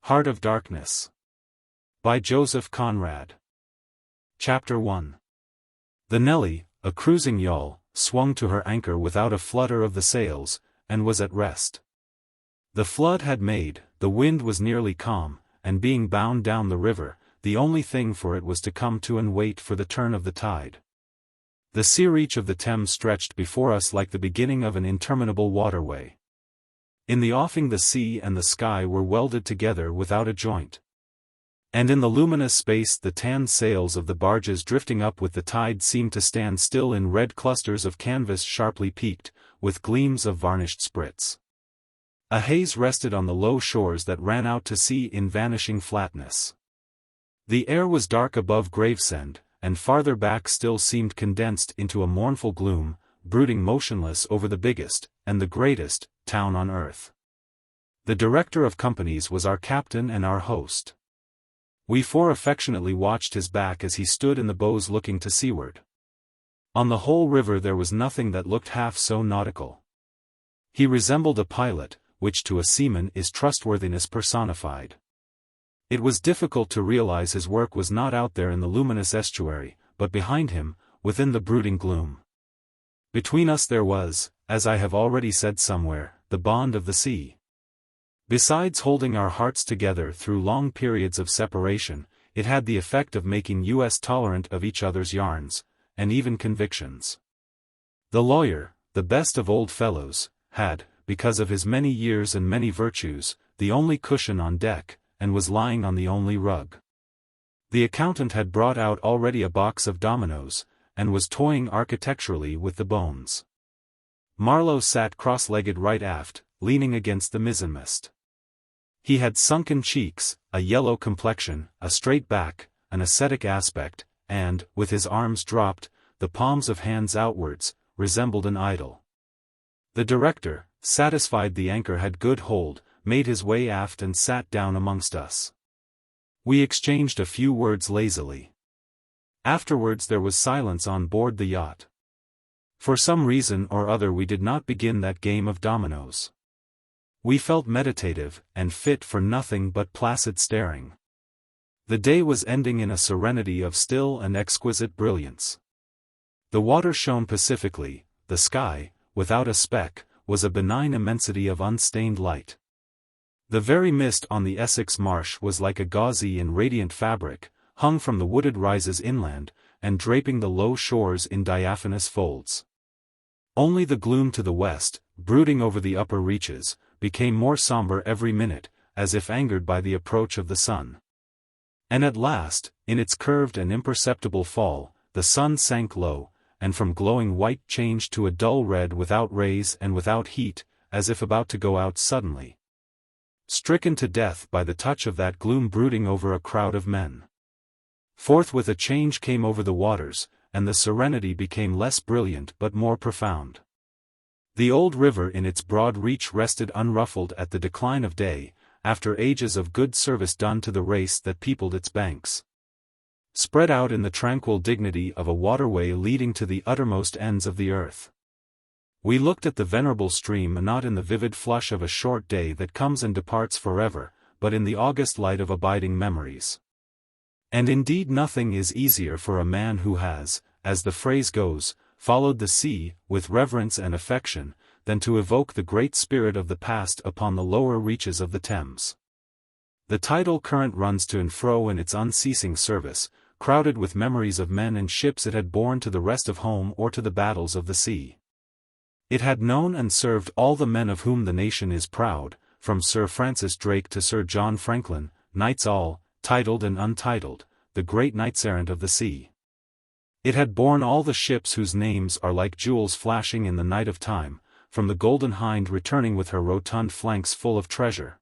Heart of Darkness. By Joseph Conrad. Chapter 1. The Nelly, a cruising yawl, swung to her anchor without a flutter of the sails, and was at rest. The flood had made, the wind was nearly calm, and being bound down the river, the only thing for it was to come to and wait for the turn of the tide. The sea reach of the Thames stretched before us like the beginning of an interminable waterway. In the offing the sea and the sky were welded together without a joint. And in the luminous space the tanned sails of the barges drifting up with the tide seemed to stand still in red clusters of canvas sharply peaked, with gleams of varnished sprits. A haze rested on the low shores that ran out to sea in vanishing flatness. The air was dark above Gravesend, and farther back still seemed condensed into a mournful gloom, brooding motionless over the biggest, and the greatest, town on earth. The director of companies was our captain and our host. We four affectionately watched his back as he stood in the bows looking to seaward. On the whole river there was nothing that looked half so nautical. He resembled a pilot, which to a seaman is trustworthiness personified. It was difficult to realize his work was not out there in the luminous estuary, but behind him, within the brooding gloom. Between us there was, as I have already said somewhere, the bond of the sea. Besides holding our hearts together through long periods of separation, it had the effect of making us tolerant of each other's yarns, and even convictions. The lawyer, the best of old fellows, had, because of his many years and many virtues, the only cushion on deck, and was lying on the only rug. The accountant had brought out already a box of dominoes, and was toying architecturally with the bones. Marlow sat cross-legged right aft, leaning against the mizzenmast. He had sunken cheeks, a yellow complexion, a straight back, an ascetic aspect, and, with his arms dropped, the palms of hands outwards, resembled an idol. The director, satisfied the anchor had good hold, made his way aft and sat down amongst us. We exchanged a few words lazily. Afterwards there was silence on board the yacht. For some reason or other we did not begin that game of dominoes. We felt meditative, and fit for nothing but placid staring. The day was ending in a serenity of still and exquisite brilliance. The water shone pacifically, the sky, without a speck, was a benign immensity of unstained light. The very mist on the Essex marsh was like a gauzy and radiant fabric, hung from the wooded rises inland, and draping the low shores in diaphanous folds. Only the gloom to the west, brooding over the upper reaches, became more somber every minute, as if angered by the approach of the sun. And at last, in its curved and imperceptible fall, the sun sank low, and from glowing white changed to a dull red without rays and without heat, as if about to go out suddenly. Stricken to death by the touch of that gloom brooding over a crowd of men. Forthwith a change came over the waters, and the serenity became less brilliant but more profound. The old river in its broad reach rested unruffled at the decline of day, after ages of good service done to the race that peopled its banks. Spread out in the tranquil dignity of a waterway leading to the uttermost ends of the earth. We looked at the venerable stream not in the vivid flush of a short day that comes and departs forever, but in the august light of abiding memories. And indeed nothing is easier for a man who has, as the phrase goes, followed the sea, with reverence and affection, than to evoke the great spirit of the past upon the lower reaches of the Thames. The tidal current runs to and fro in its unceasing service, crowded with memories of men and ships it had borne to the rest of home or to the battles of the sea. It had known and served all the men of whom the nation is proud, from Sir Francis Drake to Sir John Franklin, knights all, titled and untitled, the great knights-errant of the sea. It had borne all the ships whose names are like jewels flashing in the night of time, from the Golden Hind returning with her rotund flanks full of treasure,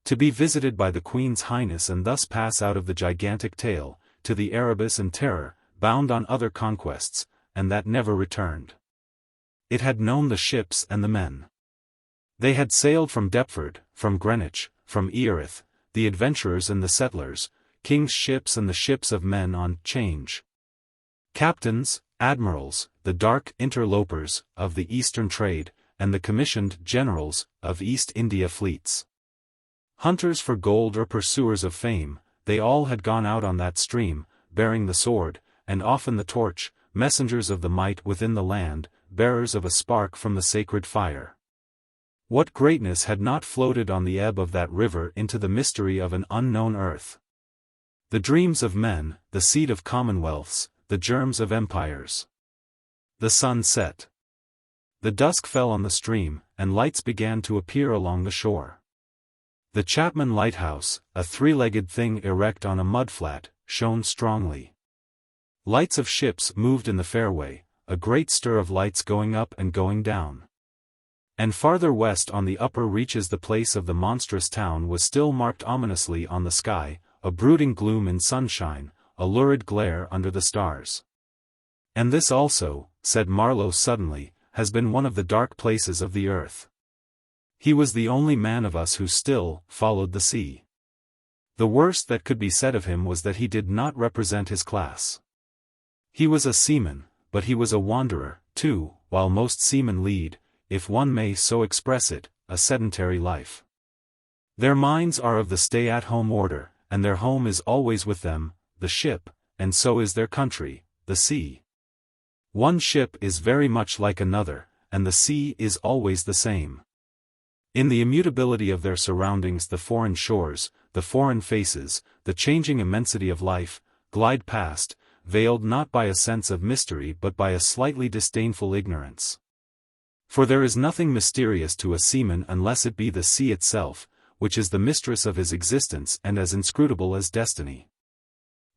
to be visited by the Queen's Highness and thus pass out of the gigantic tale, to the Erebus and Terror, bound on other conquests, and that never returned. It had known the ships and the men. They had sailed from Deptford, from Greenwich, from Erith, the adventurers and the settlers, king's ships and the ships of men on 'change. Captains, admirals, the dark interlopers of the Eastern trade, and the commissioned generals of East India fleets. Hunters for gold or pursuers of fame, they all had gone out on that stream, bearing the sword, and often the torch, messengers of the might within the land, bearers of a spark from the sacred fire. What greatness had not floated on the ebb of that river into the mystery of an unknown earth? The dreams of men, the seed of commonwealths, the germs of empires. The sun set. The dusk fell on the stream, and lights began to appear along the shore. The Chapman Lighthouse, a three-legged thing erect on a mudflat, shone strongly. Lights of ships moved in the fairway, a great stir of lights going up and going down. And farther west on the upper reaches the place of the monstrous town was still marked ominously on the sky, a brooding gloom in sunshine, a lurid glare under the stars. And this also, said Marlow suddenly, has been one of the dark places of the earth. He was the only man of us who still followed the sea. The worst that could be said of him was that he did not represent his class. He was a seaman, but he was a wanderer, too, while most seamen lead, if one may so express it, a sedentary life. Their minds are of the stay-at-home order, and their home is always with them, the ship, and so is their country, the sea. One ship is very much like another, and the sea is always the same. In the immutability of their surroundings the foreign shores, the foreign faces, the changing immensity of life, glide past, veiled not by a sense of mystery but by a slightly disdainful ignorance. For there is nothing mysterious to a seaman unless it be the sea itself, which is the mistress of his existence and as inscrutable as destiny.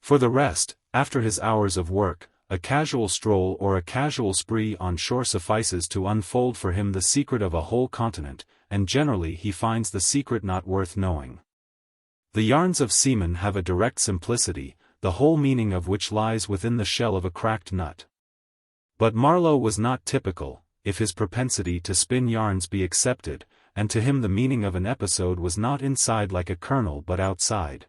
For the rest, after his hours of work, a casual stroll or a casual spree on shore suffices to unfold for him the secret of a whole continent, and generally he finds the secret not worth knowing. The yarns of seamen have a direct simplicity, the whole meaning of which lies within the shell of a cracked nut. But Marlow was not typical, if his propensity to spin yarns be accepted, and to him the meaning of an episode was not inside like a kernel but outside.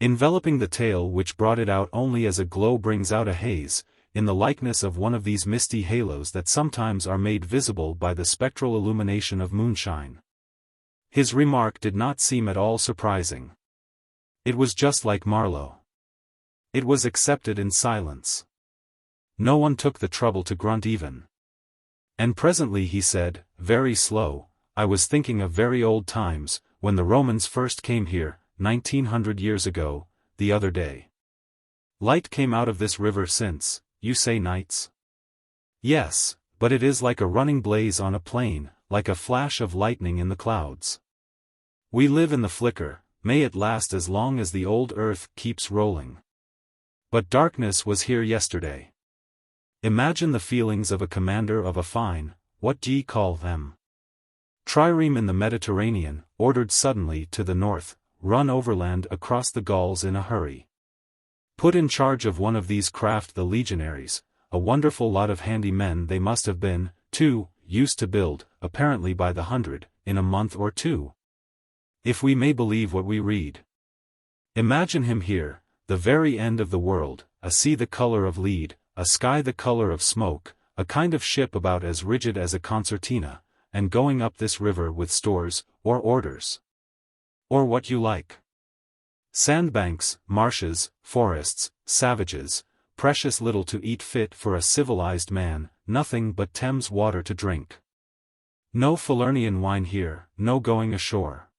Enveloping the tale which brought it out only as a glow brings out a haze, in the likeness of one of these misty halos that sometimes are made visible by the spectral illumination of moonshine. His remark did not seem at all surprising. It was just like Marlow. It was accepted in silence. No one took the trouble to grunt even. And presently he said, very slow, I was thinking of very old times, when the Romans first came here, 1900 years ago, the other day. Light came out of this river since, you say nights? Yes, but it is like a running blaze on a plain, like a flash of lightning in the clouds. We live in the flicker, may it last as long as the old earth keeps rolling. But darkness was here yesterday. Imagine the feelings of a commander of a fine, what d'ye call them? Trireme in the Mediterranean, ordered suddenly to the north, run overland across the Gauls in a hurry. Put in charge of one of these craft the legionaries, a wonderful lot of handy men they must have been, too, used to build, apparently by the hundred, in a month or two. If we may believe what we read. Imagine him here, the very end of the world, a sea the color of lead, a sky the color of smoke, a kind of ship about as rigid as a concertina, and going up this river with stores, or orders. Or what you like. Sandbanks, marshes, forests, savages, precious little to eat fit for a civilized man, nothing but Thames water to drink. No Falernian wine here, no going ashore.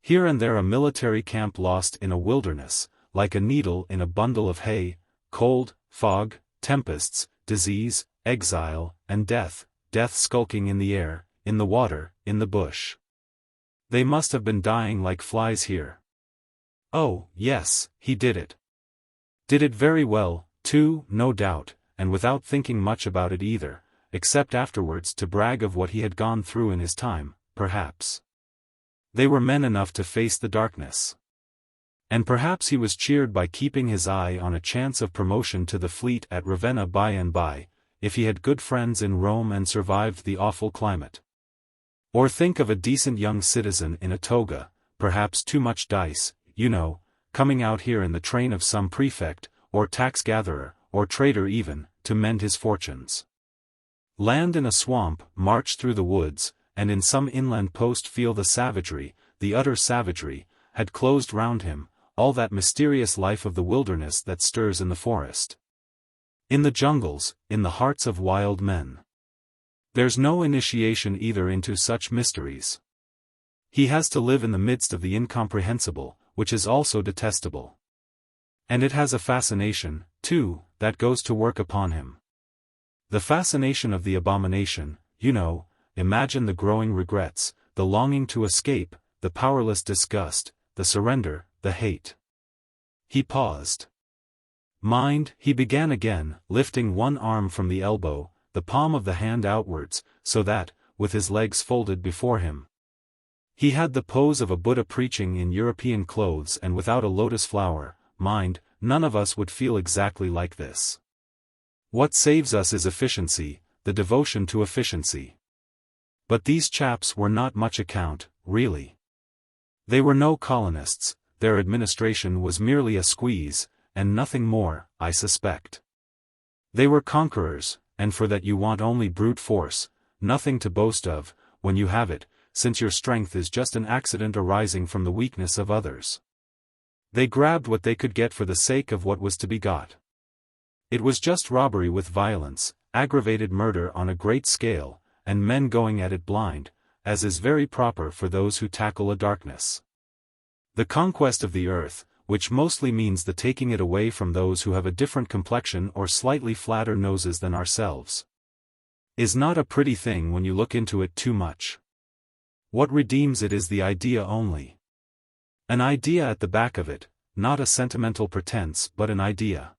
Here and there a military camp lost in a wilderness, like a needle in a bundle of hay, cold, fog, tempests, disease, exile, and death skulking in the air, in the water, in the bush. They must have been dying like flies here. Oh, yes, he did it. Did it very well, too, no doubt, and without thinking much about it either, except afterwards to brag of what he had gone through in his time, perhaps. They were men enough to face the darkness. And perhaps he was cheered by keeping his eye on a chance of promotion to the fleet at Ravenna by and by, if he had good friends in Rome and survived the awful climate. Or think of a decent young citizen in a toga, perhaps too much dice, you know, coming out here in the train of some prefect, or tax-gatherer, or trader even, to mend his fortunes. Land in a swamp, march through the woods, and in some inland post feel the savagery, the utter savagery, had closed round him, all that mysterious life of the wilderness that stirs in the forest. In the jungles, in the hearts of wild men. There's no initiation either into such mysteries. He has to live in the midst of the incomprehensible, which is also detestable. And it has a fascination, too, that goes to work upon him. The fascination of the abomination, you know. Imagine the growing regrets, the longing to escape, the powerless disgust, the surrender, the hate. He paused. Mind, he began again, lifting one arm from the elbow, the palm of the hand outwards, so that, with his legs folded before him, he had the pose of a Buddha preaching in European clothes and without a lotus flower. Mind, none of us would feel exactly like this. What saves us is efficiency, the devotion to efficiency. But these chaps were not much account, really. They were no colonists, their administration was merely a squeeze, and nothing more, I suspect. They were conquerors, and for that you want only brute force, nothing to boast of, when you have it, since your strength is just an accident arising from the weakness of others. They grabbed what they could get for the sake of what was to be got. It was just robbery with violence, aggravated murder on a great scale, and men going at it blind, as is very proper for those who tackle a darkness. The conquest of the earth, which mostly means the taking it away from those who have a different complexion or slightly flatter noses than ourselves, is not a pretty thing when you look into it too much. What redeems it is the idea only. An idea at the back of it, not a sentimental pretense but an idea.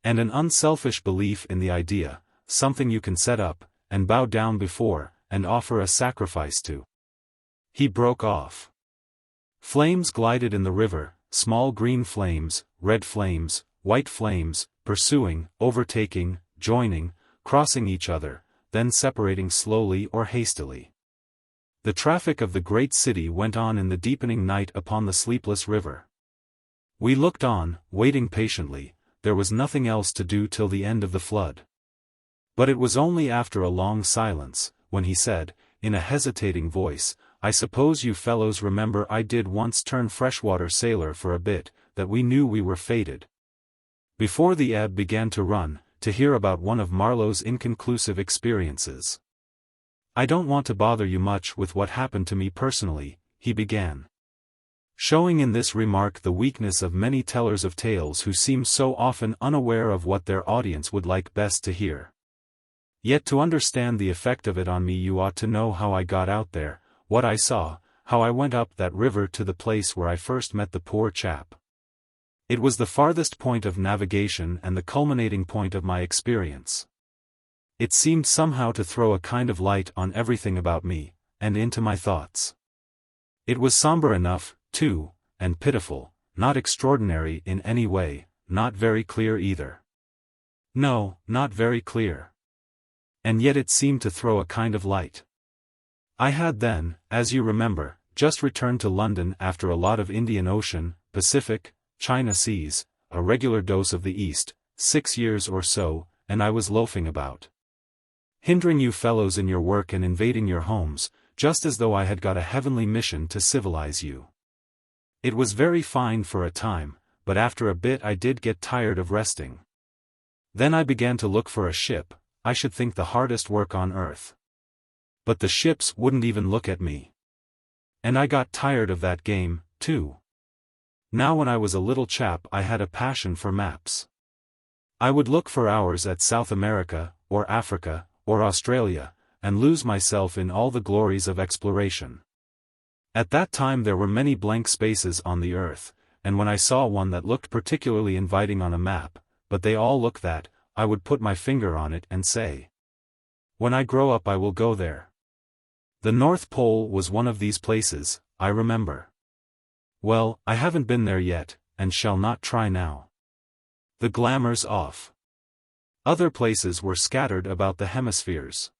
And an unselfish belief in the idea, something you can set up, and bow down before, and offer a sacrifice to. He broke off. Flames glided in the river, small green flames, red flames, white flames, pursuing, overtaking, joining, crossing each other, then separating slowly or hastily. The traffic of the great city went on in the deepening night upon the sleepless river. We looked on, waiting patiently. There was nothing else to do till the end of the flood. But it was only after a long silence, when he said, in a hesitating voice, "I suppose you fellows remember I did once turn freshwater sailor for a bit, that we knew we were fated. Before the ebb began to run, to hear about one of Marlow's inconclusive experiences. I don't want to bother you much with what happened to me personally," he began. Showing in this remark the weakness of many tellers of tales who seem so often unaware of what their audience would like best to hear. Yet to understand the effect of it on me you ought to know how I got out there, what I saw, how I went up that river to the place where I first met the poor chap. It was the farthest point of navigation and the culminating point of my experience. It seemed somehow to throw a kind of light on everything about me, and into my thoughts. It was somber enough, too, and pitiful, not extraordinary in any way, not very clear either. No, not very clear. And yet it seemed to throw a kind of light. I had then, as you remember, just returned to London after a lot of Indian Ocean, Pacific, China seas, a regular dose of the East, 6 years or so, and I was loafing about, hindering you fellows in your work and invading your homes, just as though I had got a heavenly mission to civilize you. It was very fine for a time, but after a bit I did get tired of resting. Then I began to look for a ship, I should think the hardest work on earth. But the ships wouldn't even look at me. And I got tired of that game, too. Now when I was a little chap I had a passion for maps. I would look for hours at South America, or Africa, or Australia, and lose myself in all the glories of exploration. At that time there were many blank spaces on the earth, and when I saw one that looked particularly inviting on a map, but they all look that, I would put my finger on it and say, "When I grow up I will go there." The North Pole was one of these places, I remember. Well, I haven't been there yet, and shall not try now. The glamour's off. Other places were scattered about the hemispheres.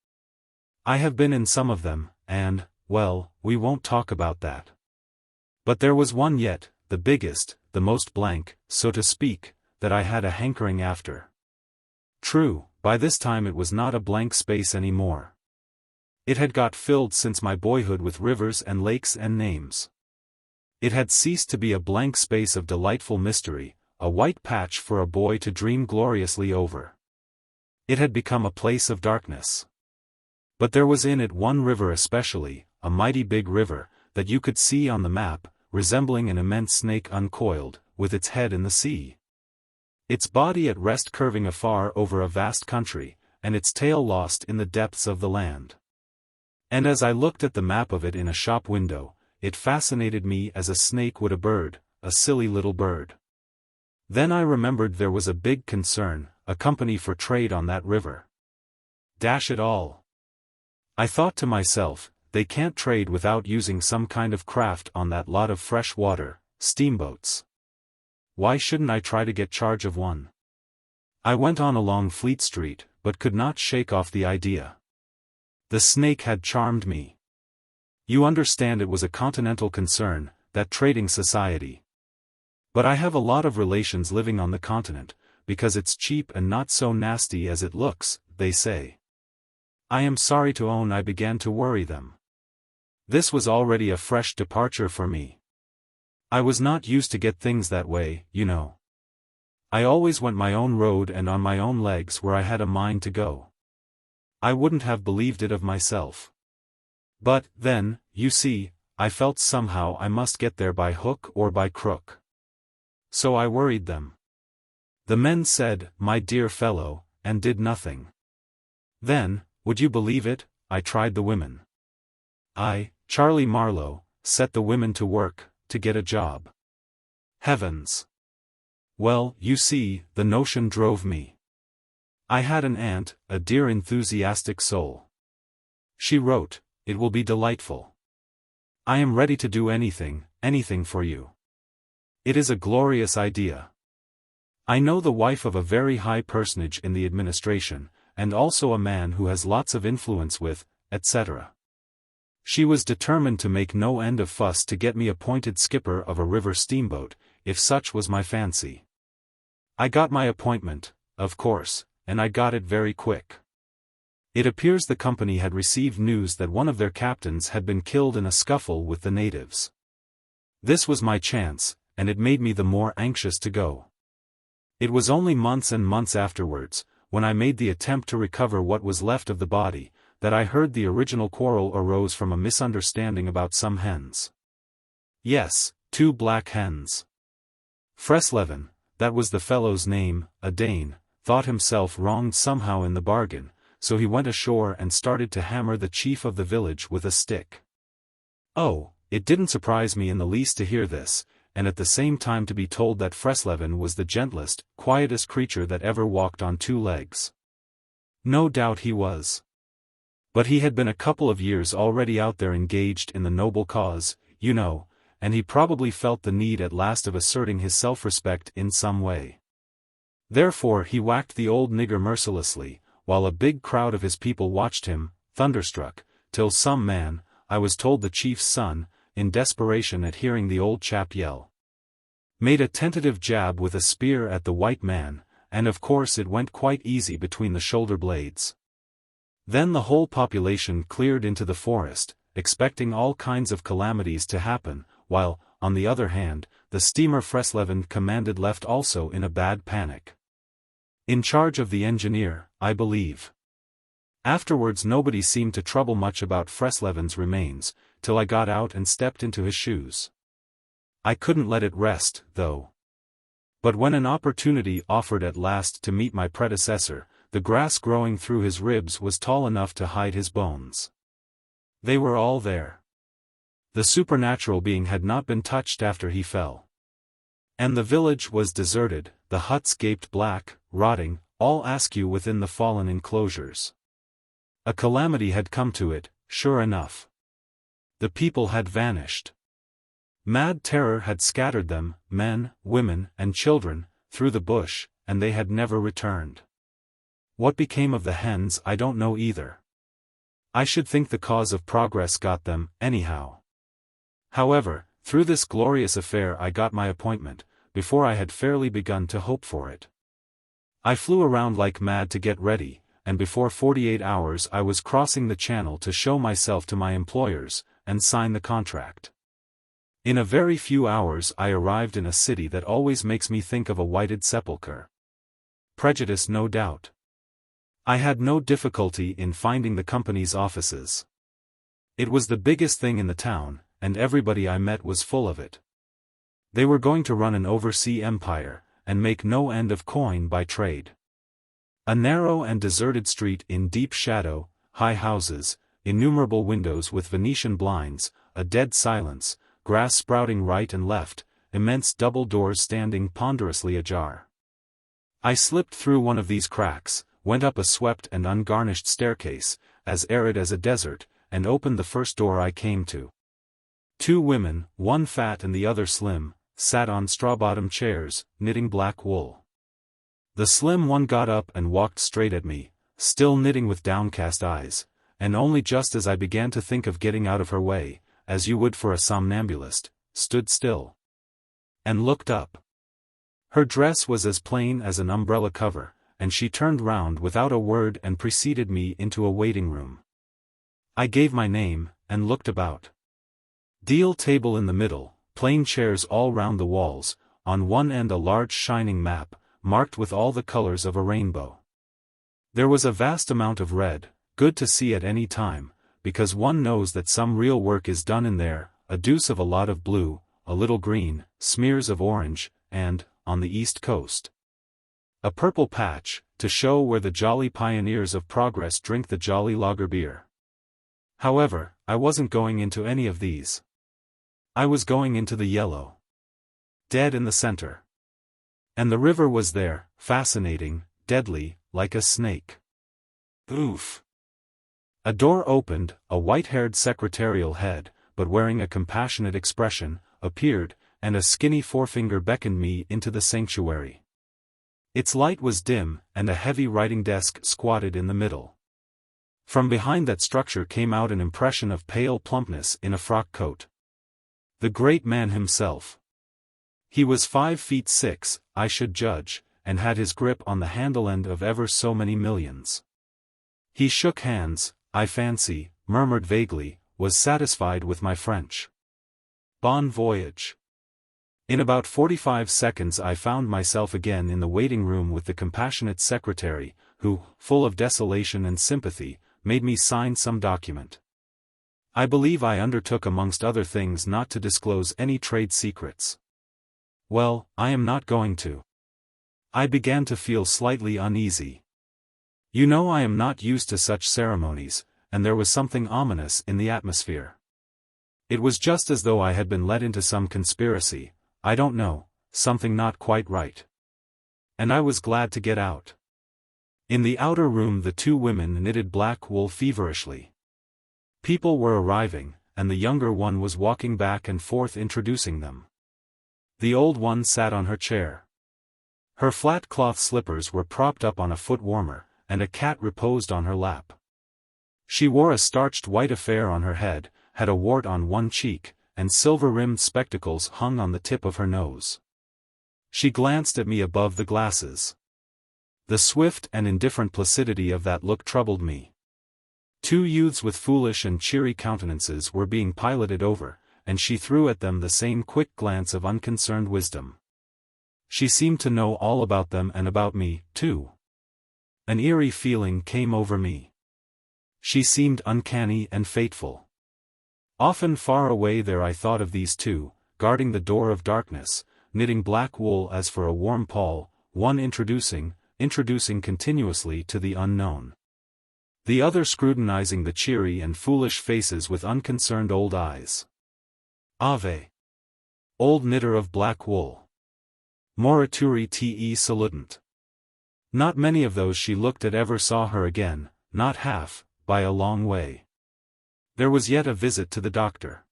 I have been in some of them, and, well, we won't talk about that. But there was one yet, the biggest, the most blank, so to speak, that I had a hankering after. True, by this time it was not a blank space any more. It had got filled since my boyhood with rivers and lakes and names. It had ceased to be a blank space of delightful mystery, a white patch for a boy to dream gloriously over. It had become a place of darkness. But there was in it one river especially, a mighty big river, that you could see on the map, resembling an immense snake uncoiled, with its head in the sea. Its body at rest curving afar over a vast country, and its tail lost in the depths of the land. And as I looked at the map of it in a shop window, it fascinated me as a snake would a bird, a silly little bird. Then I remembered there was a big concern, a company for trade on that river. Dash it all! I thought to myself, they can't trade without using some kind of craft on that lot of fresh water, steamboats. Why shouldn't I try to get charge of one? I went on along Fleet Street, but could not shake off the idea. The snake had charmed me. You understand, it was a continental concern, that trading society. But I have a lot of relations living on the continent, because it's cheap and not so nasty as it looks, they say. I am sorry to own I began to worry them. This was already a fresh departure for me. I was not used to get things that way, you know. I always went my own road and on my own legs where I had a mind to go. I wouldn't have believed it of myself. But, then, you see, I felt somehow I must get there by hook or by crook. So I worried them. The men said, "My dear fellow," and did nothing. Then, would you believe it, I tried the women. Charlie Marlow, set the women to work, to get a job. Heavens! Well, you see, the notion drove me. I had an aunt, a dear enthusiastic soul. She wrote, "It will be delightful. I am ready to do anything, anything for you. It is a glorious idea. I know the wife of a very high personage in the administration, and also a man who has lots of influence with, etc." She was determined to make no end of fuss to get me appointed skipper of a river steamboat, if such was my fancy. I got my appointment, of course, and I got it very quick. It appears the company had received news that one of their captains had been killed in a scuffle with the natives. This was my chance, and it made me the more anxious to go. It was only months and months afterwards, when I made the attempt to recover what was left of the body, that I heard the original quarrel arose from a misunderstanding about some hens. Yes, 2 black hens. Freslevin, that was the fellow's name, a Dane, thought himself wronged somehow in the bargain, so he went ashore and started to hammer the chief of the village with a stick. Oh, it didn't surprise me in the least to hear this, and at the same time to be told that Freslevin was the gentlest, quietest creature that ever walked on 2 legs. No doubt he was. But he had been a couple of years already out there engaged in the noble cause, you know, and he probably felt the need at last of asserting his self-respect in some way. Therefore he whacked the old nigger mercilessly, while a big crowd of his people watched him, thunderstruck, till some man, I was told the chief's son, in desperation at hearing the old chap yell, made a tentative jab with a spear at the white man, and of course it went quite easy between the shoulder blades. Then the whole population cleared into the forest, expecting all kinds of calamities to happen, while, on the other hand, the steamer Freslevin commanded left also in a bad panic. In charge of the engineer, I believe. Afterwards nobody seemed to trouble much about Freslevin's remains, till I got out and stepped into his shoes. I couldn't let it rest, though. But when an opportunity offered at last to meet my predecessor, the grass growing through his ribs was tall enough to hide his bones. They were all there. The supernatural being had not been touched after he fell. And the village was deserted, the huts gaped black, rotting, all askew within the fallen enclosures. A calamity had come to it, sure enough. The people had vanished. Mad terror had scattered them, men, women, and children, through the bush, and they had never returned. What became of the hens I don't know either. I should think the cause of progress got them, anyhow. However, through this glorious affair I got my appointment, before I had fairly begun to hope for it. I flew around like mad to get ready, and before 48 hours I was crossing the channel to show myself to my employers, and sign the contract. In a very few hours I arrived in a city that always makes me think of a whited sepulchre. Prejudice, no doubt. I had no difficulty in finding the company's offices. It was the biggest thing in the town, and everybody I met was full of it. They were going to run an overseas empire, and make no end of coin by trade. A narrow and deserted street in deep shadow, high houses, innumerable windows with Venetian blinds, a dead silence, grass sprouting right and left, immense double doors standing ponderously ajar. I slipped through one of these cracks, went up a swept and ungarnished staircase, as arid as a desert, and opened the first door I came to. Two women, one fat and the other slim, sat on straw-bottom chairs, knitting black wool. The slim one got up and walked straight at me, still knitting with downcast eyes, and only just as I began to think of getting out of her way, as you would for a somnambulist, stood still. And looked up. Her dress was as plain as an umbrella cover, and she turned round without a word and preceded me into a waiting room. I gave my name, and looked about. Deal table in the middle, plain chairs all round the walls, on one end a large shining map, marked with all the colors of a rainbow. There was a vast amount of red, good to see at any time, because one knows that some real work is done in there, a deuce of a lot of blue, a little green, smears of orange, and, on the east coast, a purple patch, to show where the jolly pioneers of progress drink the jolly lager beer. However, I wasn't going into any of these. I was going into the yellow. Dead in the center. And the river was there, fascinating, deadly, like a snake. Oof. A door opened, a white-haired secretarial head, but wearing a compassionate expression, appeared, and a skinny forefinger beckoned me into the sanctuary. Its light was dim, and a heavy writing desk squatted in the middle. From behind that structure came out an impression of pale plumpness in a frock coat. The great man himself. He was 5'6", I should judge, and had his grip on the handle end of ever so many millions. He shook hands, I fancy, murmured vaguely, was satisfied with my French. Bon voyage. In about 45 seconds I found myself again in the waiting room with the compassionate secretary, who, full of desolation and sympathy, made me sign some document. I believe I undertook amongst other things not to disclose any trade secrets. Well, I am not going to. I began to feel slightly uneasy. You know, I am not used to such ceremonies, and there was something ominous in the atmosphere. It was just as though I had been led into some conspiracy, I don't know, something not quite right. And I was glad to get out. In the outer room the two women knitted black wool feverishly. People were arriving, and the younger one was walking back and forth introducing them. The old one sat on her chair. Her flat cloth slippers were propped up on a foot warmer, and a cat reposed on her lap. She wore a starched white affair on her head, had a wart on one cheek, and silver-rimmed spectacles hung on the tip of her nose. She glanced at me above the glasses. The swift and indifferent placidity of that look troubled me. Two youths with foolish and cheery countenances were being piloted over, and she threw at them the same quick glance of unconcerned wisdom. She seemed to know all about them and about me, too. An eerie feeling came over me. She seemed uncanny and fateful. Often far away there I thought of these two, guarding the door of darkness, knitting black wool as for a warm pall, one introducing continuously to the unknown. The other scrutinizing the cheery and foolish faces with unconcerned old eyes. Ave. Old knitter of black wool. Morituri te salutant. Not many of those she looked at ever saw her again, not half, by a long way. There was yet a visit to the doctor.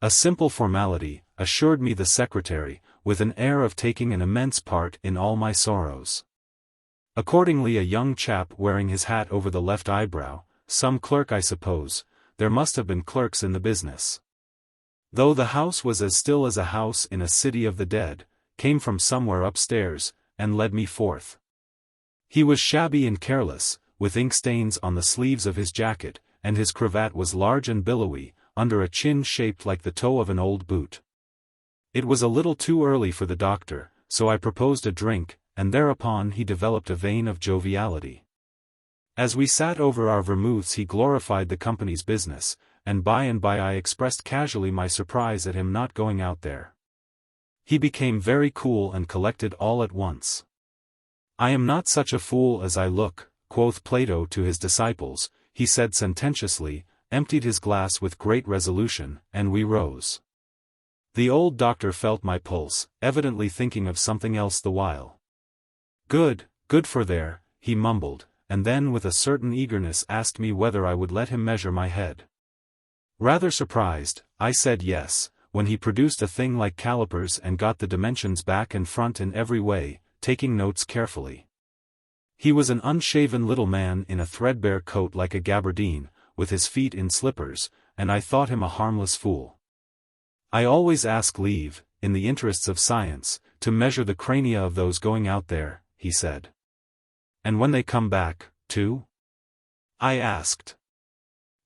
A simple formality, assured me the secretary, with an air of taking an immense part in all my sorrows. Accordingly a young chap wearing his hat over the left eyebrow, some clerk I suppose, there must have been clerks in the business. Though the house was as still as a house in a city of the dead, came from somewhere upstairs, and led me forth. He was shabby and careless, with ink stains on the sleeves of his jacket, and his cravat was large and billowy, under a chin shaped like the toe of an old boot. It was a little too early for the doctor, so I proposed a drink, and thereupon he developed a vein of joviality. As we sat over our vermouths he glorified the company's business, and by I expressed casually my surprise at him not going out there. He became very cool and collected all at once. "I am not such a fool as I look," quoth Plato to his disciples, he said sententiously, emptied his glass with great resolution, and we rose. The old doctor felt my pulse, evidently thinking of something else the while. Good for there," he mumbled, and then with a certain eagerness asked me whether I would let him measure my head. Rather surprised, I said yes, when he produced a thing like calipers and got the dimensions back and front in every way, taking notes carefully. He was an unshaven little man in a threadbare coat like a gabardine, with his feet in slippers, and I thought him a harmless fool. "I always ask leave, in the interests of science, to measure the crania of those going out there," he said. "And when they come back, too?" I asked.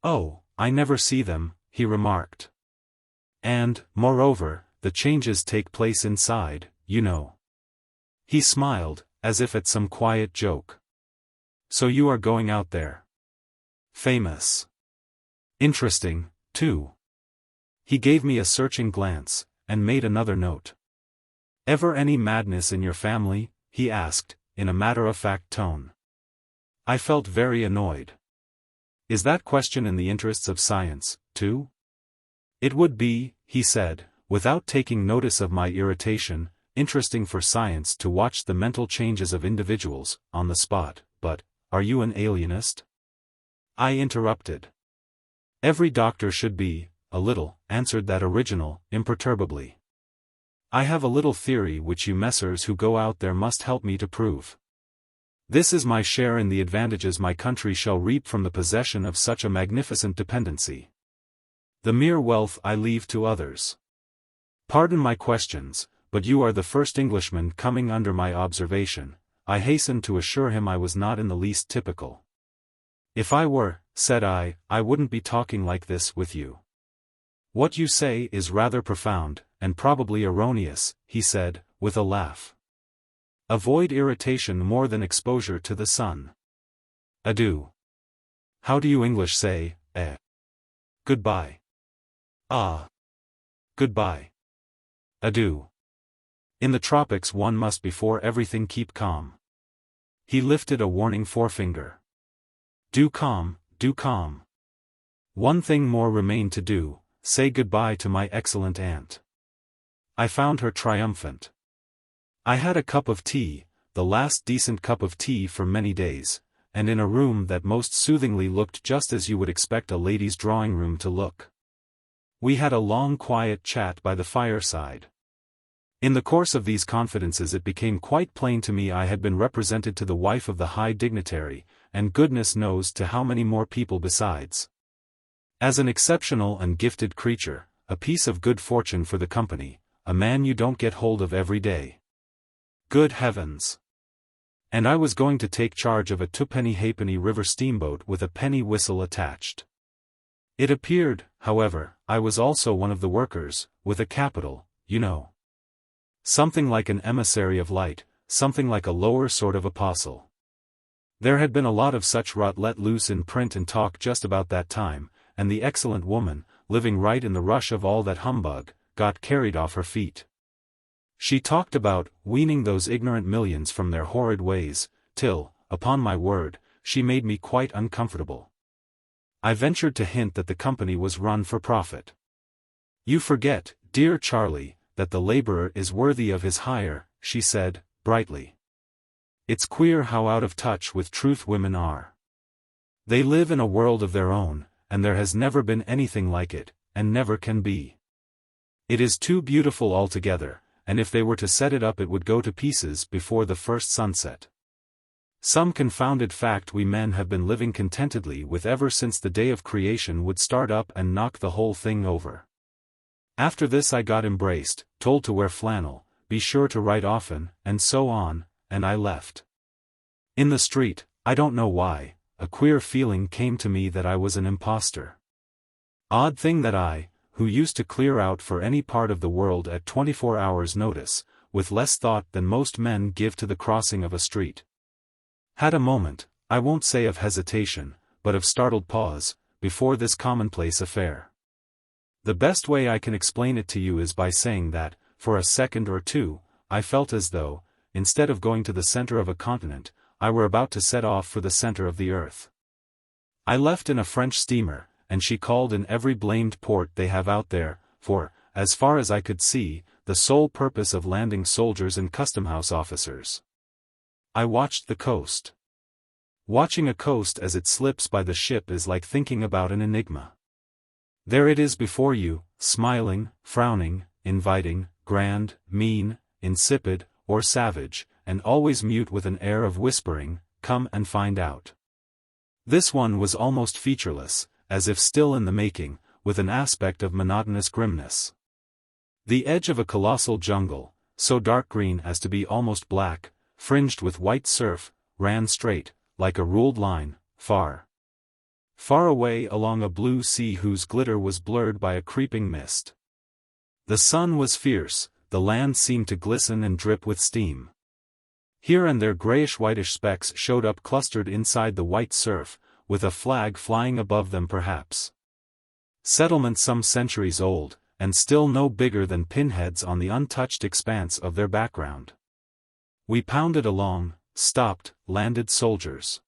"Oh, I never see them," he remarked. "And, moreover, the changes take place inside, you know." He smiled, as if at some quiet joke. "So you are going out there? Famous. Interesting, too." He gave me a searching glance, and made another note. "Ever any madness in your family?" he asked, in a matter-of-fact tone. I felt very annoyed. "Is that question in the interests of science, too?" "It would be," he said, without taking notice of my irritation, "interesting for science to watch the mental changes of individuals, on the spot, but, are you an alienist?" I interrupted. "Every doctor should be, a little," answered that original, imperturbably. "I have a little theory which you messrs who go out there must help me to prove. This is my share in the advantages my country shall reap from the possession of such a magnificent dependency. The mere wealth I leave to others. Pardon my questions, but you are the first Englishman coming under my observation." I hastened to assure him I was not in the least typical. "If I were," said I wouldn't be talking like this with you." "What you say is rather profound, and probably erroneous," he said, with a laugh. "Avoid irritation more than exposure to the sun. Adieu. How do you English say, eh? Goodbye." "Ah. Goodbye. Adieu. In the tropics one must before everything keep calm." He lifted a warning forefinger. Do calm. One thing more remained to do, say goodbye to my excellent aunt." I found her triumphant. I had a cup of tea, the last decent cup of tea for many days, and in a room that most soothingly looked just as you would expect a lady's drawing room to look. We had a long quiet chat by the fireside. In the course of these confidences it became quite plain to me I had been represented to the wife of the high dignitary, and goodness knows to how many more people besides. As an exceptional and gifted creature, a piece of good fortune for the company, a man you don't get hold of every day. Good heavens! And I was going to take charge of a twopenny halfpenny river steamboat with a penny whistle attached. It appeared, however, I was also one of the workers, with a capital, you know. Something like an emissary of light, something like a lower sort of apostle. There had been a lot of such rot let loose in print and talk just about that time, and the excellent woman, living right in the rush of all that humbug, got carried off her feet. She talked about weaning those ignorant millions from their horrid ways, till, upon my word, she made me quite uncomfortable. I ventured to hint that the company was run for profit. "You forget, dear Charlie, that the laborer is worthy of his hire," she said, brightly. "It's queer how out of touch with truth women are. They live in a world of their own, and there has never been anything like it, and never can be. It is too beautiful altogether, and if they were to set it up it would go to pieces before the first sunset. Some confounded fact we men have been living contentedly with ever since the day of creation would start up and knock the whole thing over." After this I got embraced, told to wear flannel, be sure to write often, and so on, and I left. In the street, I don't know why, a queer feeling came to me that I was an imposter. Odd thing that I, who used to clear out for any part of the world at 24 hours' notice, with less thought than most men give to the crossing of a street, had a moment, I won't say of hesitation, but of startled pause, before this commonplace affair. The best way I can explain it to you is by saying that, for a second or two, I felt as though, instead of going to the center of a continent, I were about to set off for the center of the earth. I left in a French steamer, and she called in every blamed port they have out there, for, as far as I could see, the sole purpose of landing soldiers and custom-house officers. I watched the coast. Watching a coast as it slips by the ship is like thinking about an enigma. There it is before you, smiling, frowning, inviting, grand, mean, insipid, or savage, and always mute with an air of whispering, "Come and find out." This one was almost featureless, as if still in the making, with an aspect of monotonous grimness. The edge of a colossal jungle, so dark green as to be almost black, fringed with white surf, ran straight, like a ruled line, far away along a blue sea whose glitter was blurred by a creeping mist. The sun was fierce, the land seemed to glisten and drip with steam. Here and there grayish-whitish specks showed up clustered inside the white surf, with a flag flying above them perhaps. Settlements some centuries old, and still no bigger than pinheads on the untouched expanse of their background. We pounded along, stopped, landed soldiers.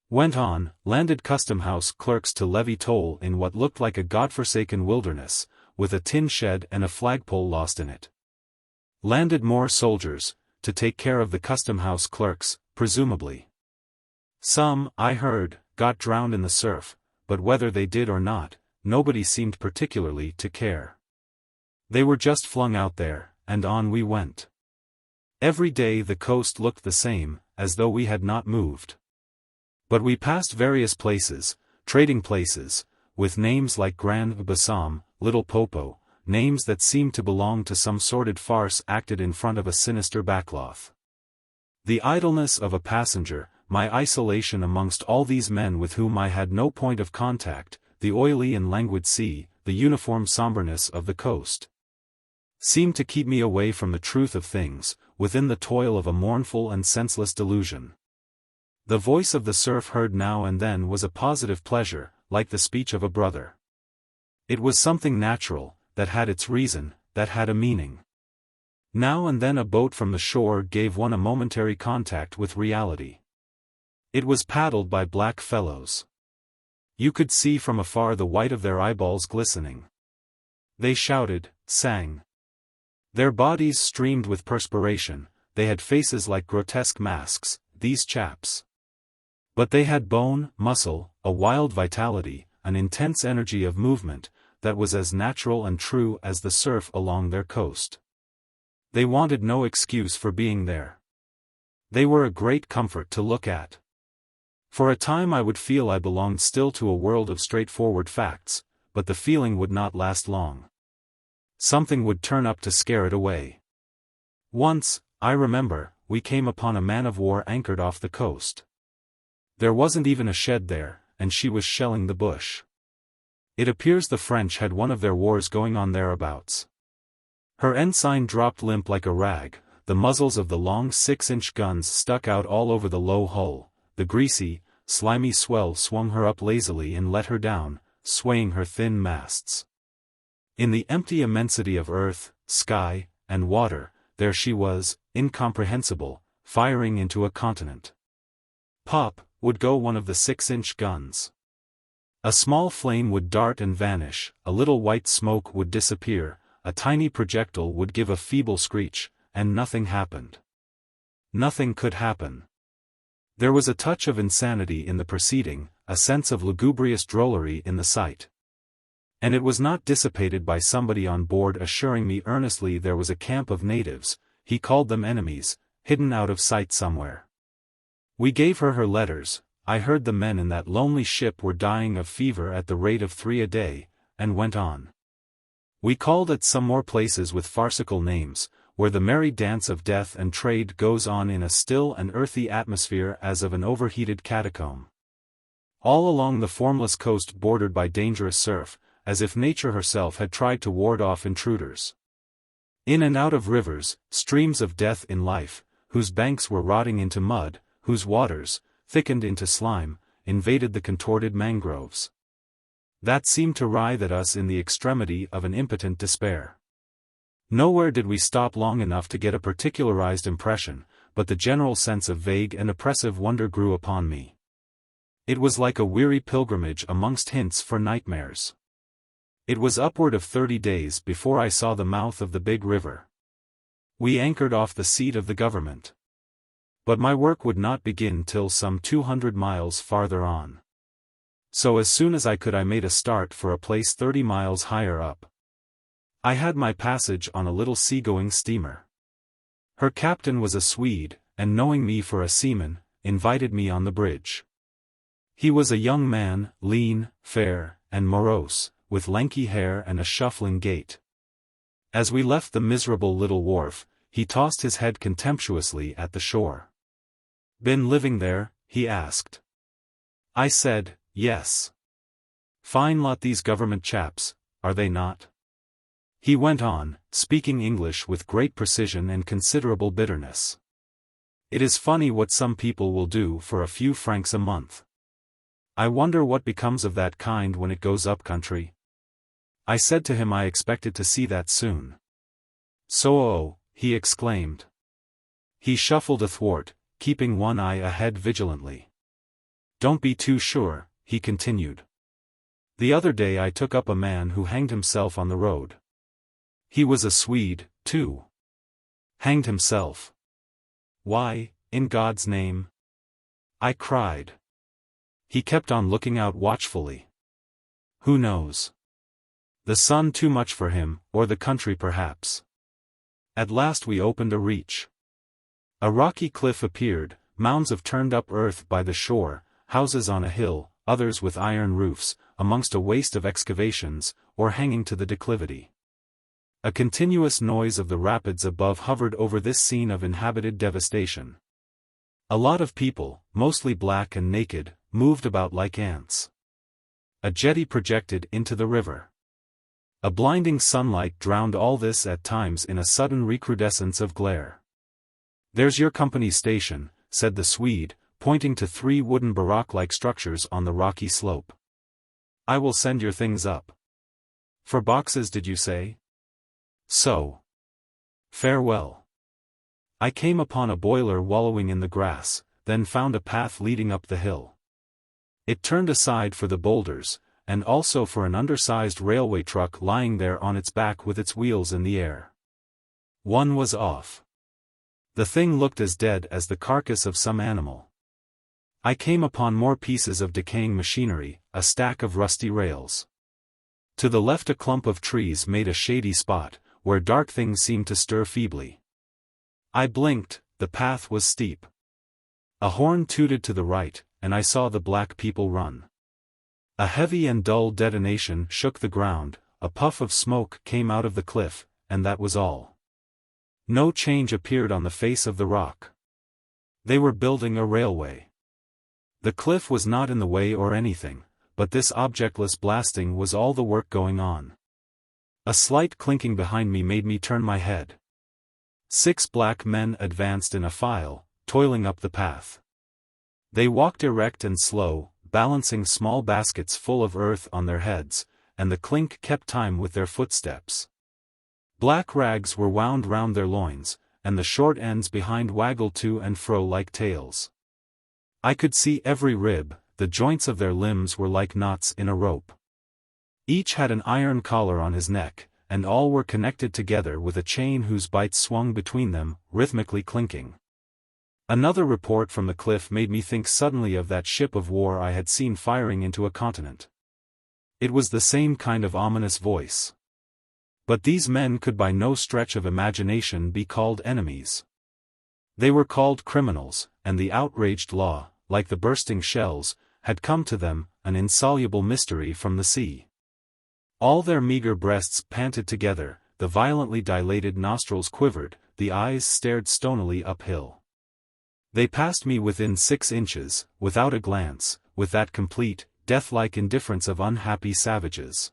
Went on, landed custom-house clerks to levy toll in what looked like a godforsaken wilderness, with a tin shed and a flagpole lost in it. Landed more soldiers, to take care of the custom-house clerks, presumably. Some, I heard, got drowned in the surf, but whether they did or not, nobody seemed particularly to care. They were just flung out there, and on we went. Every day the coast looked the same, as though we had not moved. But we passed various places, trading places, with names like Grand Bassam, Little Popo, names that seemed to belong to some sordid farce acted in front of a sinister backcloth. The idleness of a passenger, my isolation amongst all these men with whom I had no point of contact, the oily and languid sea, the uniform somberness of the coast, seemed to keep me away from the truth of things, within the toil of a mournful and senseless delusion. The voice of the surf heard now and then was a positive pleasure, like the speech of a brother. It was something natural, that had its reason, that had a meaning. Now and then a boat from the shore gave one a momentary contact with reality. It was paddled by black fellows. You could see from afar the white of their eyeballs glistening. They shouted, sang. Their bodies streamed with perspiration, they had faces like grotesque masks, these chaps. But they had bone, muscle, a wild vitality, an intense energy of movement, that was as natural and true as the surf along their coast. They wanted no excuse for being there. They were a great comfort to look at. For a time I would feel I belonged still to a world of straightforward facts, but the feeling would not last long. Something would turn up to scare it away. Once, I remember, we came upon a man-of-war anchored off the coast. There wasn't even a shed there, and she was shelling the bush. It appears the French had one of their wars going on thereabouts. Her ensign dropped limp like a rag, the muzzles of the long 6-inch guns stuck out all over the low hull, the greasy, slimy swell swung her up lazily and let her down, swaying her thin masts. In the empty immensity of earth, sky, and water, there she was, incomprehensible, firing into a continent. Pop, would go one of the 6-inch guns. A small flame would dart and vanish, a little white smoke would disappear, a tiny projectile would give a feeble screech, and nothing happened. Nothing could happen. There was a touch of insanity in the proceeding, a sense of lugubrious drollery in the sight. And it was not dissipated by somebody on board assuring me earnestly there was a camp of natives, he called them enemies, hidden out of sight somewhere. We gave her her letters, I heard the men in that lonely ship were dying of fever at the rate of 3 a day, and went on. We called at some more places with farcical names, where the merry dance of death and trade goes on in a still and earthy atmosphere as of an overheated catacomb. all along the formless coast bordered by dangerous surf, as if nature herself had tried to ward off intruders. In and out of rivers, streams of death in life, whose banks were rotting into mud, whose waters, thickened into slime, invaded the contorted mangroves. That seemed to writhe at us in the extremity of an impotent despair. Nowhere did we stop long enough to get a particularized impression, but the general sense of vague and oppressive wonder grew upon me. It was like a weary pilgrimage amongst hints for nightmares. It was upward of 30 days before I saw the mouth of the big river. We anchored off the seat of the government. But my work would not begin till some 200 miles farther on. So as soon as I could I made a start for a place 30 miles higher up. I had my passage on a little seagoing steamer. Her captain was a Swede, and knowing me for a seaman, invited me on the bridge. He was a young man, lean, fair, and morose, with lanky hair and a shuffling gait. As we left the miserable little wharf, he tossed his head contemptuously at the shore. "Been living there?" he asked. I said, "Yes." "Fine lot these government chaps, are they not?" He went on, speaking English with great precision and considerable bitterness. "It is funny what some people will do for a few francs a month. I wonder what becomes of that kind when it goes up country." I said to him I expected to see that soon. "So, he exclaimed. He shuffled athwart, keeping one eye ahead vigilantly. "Don't be too sure," he continued. "The other day I took up a man who hanged himself on the road. He was a Swede, too. Hanged himself. Why, in God's name?" I cried. He kept on looking out watchfully. Who knows? The sun too much for him, or the country perhaps. At last we opened a reach. A rocky cliff appeared, mounds of turned-up earth by the shore, houses on a hill, others with iron roofs, amongst a waste of excavations, or hanging to the declivity. A continuous noise of the rapids above hovered over this scene of inhabited devastation. A lot of people, mostly black and naked, moved about like ants. A jetty projected into the river. A blinding sunlight drowned all this at times in a sudden recrudescence of glare. "There's your company station," said the Swede, pointing to 3 wooden barrack-like structures on the rocky slope. "I will send your things up." "For boxes did you say?" "So. Farewell." I came upon a boiler wallowing in the grass, then found a path leading up the hill. It turned aside for the boulders, and also for an undersized railway truck lying there on its back with its wheels in the air. One was off. The thing looked as dead as the carcass of some animal. I came upon more pieces of decaying machinery, a stack of rusty rails. To the left a clump of trees made a shady spot, where dark things seemed to stir feebly. I blinked, the path was steep. A horn tooted to the right, and I saw the black people run. A heavy and dull detonation shook the ground, a puff of smoke came out of the cliff, and that was all. No change appeared on the face of the rock. They were building a railway. The cliff was not in the way or anything, but this objectless blasting was all the work going on. A slight clinking behind me made me turn my head. 6 black men advanced in a file, toiling up the path. They walked erect and slow, balancing small baskets full of earth on their heads, and the clink kept time with their footsteps. Black rags were wound round their loins, and the short ends behind waggled to and fro like tails. I could see every rib, the joints of their limbs were like knots in a rope. Each had an iron collar on his neck, and all were connected together with a chain whose bites swung between them, rhythmically clinking. Another report from the cliff made me think suddenly of that ship of war I had seen firing into a continent. It was the same kind of ominous voice. But these men could by no stretch of imagination be called enemies. They were called criminals, and the outraged law, like the bursting shells, had come to them, an insoluble mystery from the sea. All their meager breasts panted together, the violently dilated nostrils quivered, the eyes stared stonily uphill. They passed me within 6 inches, without a glance, with that complete, death-like indifference of unhappy savages.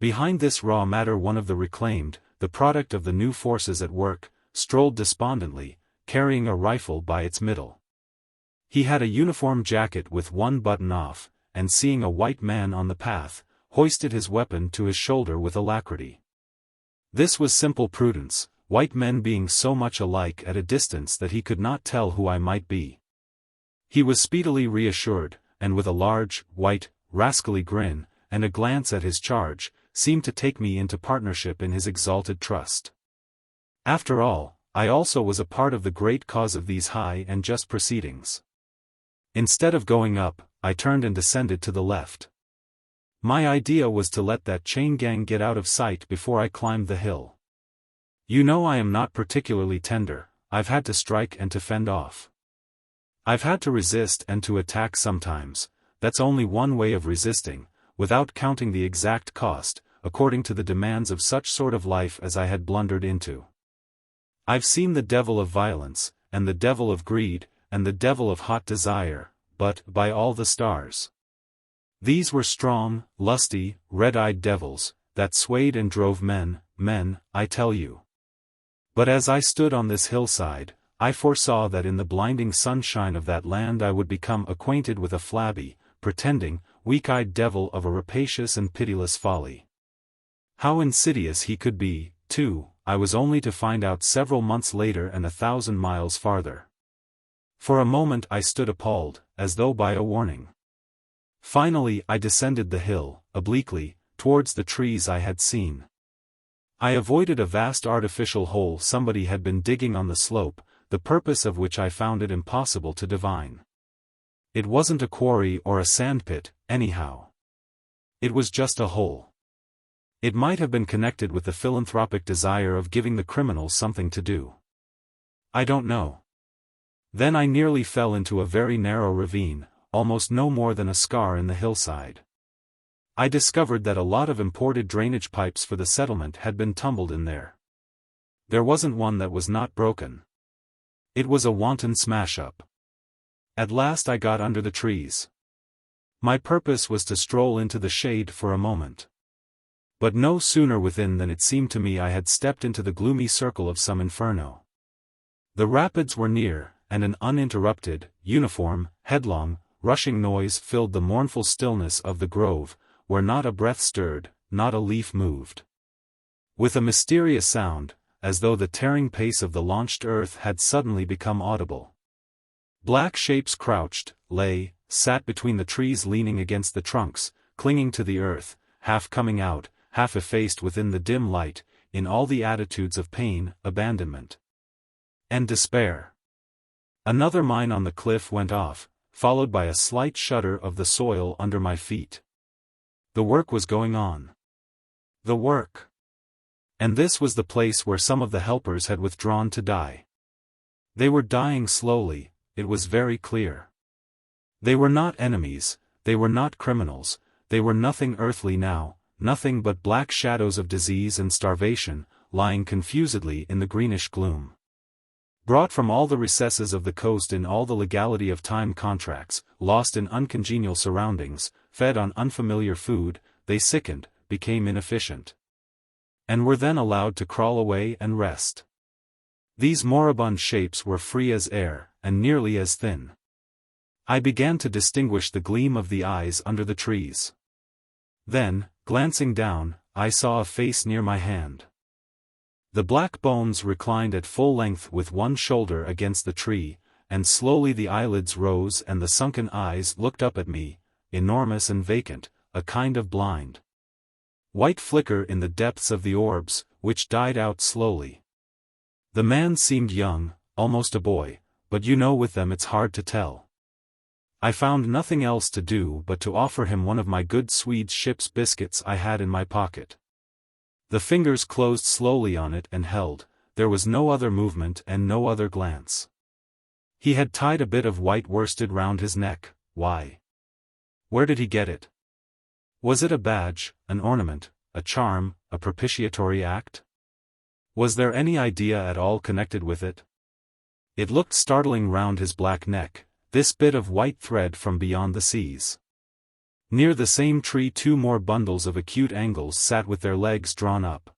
Behind this raw matter one of the reclaimed, the product of the new forces at work, strolled despondently, carrying a rifle by its middle. He had a uniform jacket with one button off, and seeing a white man on the path, hoisted his weapon to his shoulder with alacrity. This was simple prudence, white men being so much alike at a distance that he could not tell who I might be. He was speedily reassured, and with a large, white, rascally grin, and a glance at his charge, seemed to take me into partnership in his exalted trust. After all, I also was a part of the great cause of these high and just proceedings. Instead of going up, I turned and descended to the left. My idea was to let that chain gang get out of sight before I climbed the hill. You know I am not particularly tender, I've had to strike and to fend off. I've had to resist and to attack sometimes, that's only one way of resisting, without counting the exact cost, according to the demands of such sort of life as I had blundered into. I've seen the devil of violence, and the devil of greed, and the devil of hot desire, but, by all the stars, these were strong, lusty, red-eyed devils, that swayed and drove men, I tell you. But as I stood on this hillside, I foresaw that in the blinding sunshine of that land I would become acquainted with a flabby, pretending, weak-eyed devil of a rapacious and pitiless folly. How insidious he could be, too, I was only to find out several months later and 1,000 miles farther. For a moment I stood appalled, as though by a warning. Finally I descended the hill, obliquely, towards the trees I had seen. I avoided a vast artificial hole somebody had been digging on the slope, the purpose of which I found it impossible to divine. It wasn't a quarry or a sandpit, anyhow. It was just a hole. It might have been connected with the philanthropic desire of giving the criminals something to do. I don't know. Then I nearly fell into a very narrow ravine, almost no more than a scar in the hillside. I discovered that a lot of imported drainage pipes for the settlement had been tumbled in there. There wasn't one that was not broken. It was a wanton smash-up. At last I got under the trees. My purpose was to stroll into the shade for a moment. But no sooner within than it seemed to me I had stepped into the gloomy circle of some inferno. The rapids were near, and an uninterrupted, uniform, headlong, rushing noise filled the mournful stillness of the grove, where not a breath stirred, not a leaf moved. With a mysterious sound, as though the tearing pace of the launched earth had suddenly become audible. Black shapes crouched, lay, sat between the trees leaning against the trunks, clinging to the earth, half coming out, half effaced within the dim light, in all the attitudes of pain, abandonment, and despair. Another mine on the cliff went off, followed by a slight shudder of the soil under my feet. The work was going on. The work. And this was the place where some of the helpers had withdrawn to die. They were dying slowly, it was very clear. They were not enemies, they were not criminals, they were nothing earthly now, nothing but black shadows of disease and starvation, lying confusedly in the greenish gloom. Brought from all the recesses of the coast in all the legality of time contracts, lost in uncongenial surroundings, fed on unfamiliar food, they sickened, became inefficient, and were then allowed to crawl away and rest. These moribund shapes were free as air, and nearly as thin. I began to distinguish the gleam of the eyes under the trees. Then, glancing down, I saw a face near my hand. The black bones reclined at full length with one shoulder against the tree, and slowly the eyelids rose and the sunken eyes looked up at me, enormous and vacant, a kind of blind white flicker in the depths of the orbs, which died out slowly. The man seemed young, almost a boy, but you know with them it's hard to tell. I found nothing else to do but to offer him one of my good Swede ship's biscuits I had in my pocket. The fingers closed slowly on it and held, there was no other movement and no other glance. He had tied a bit of white worsted round his neck. Why? Where did he get it? Was it a badge, an ornament, a charm, a propitiatory act? Was there any idea at all connected with it? It looked startling round his black neck, this bit of white thread from beyond the seas. Near the same tree 2 more bundles of acute angles sat with their legs drawn up.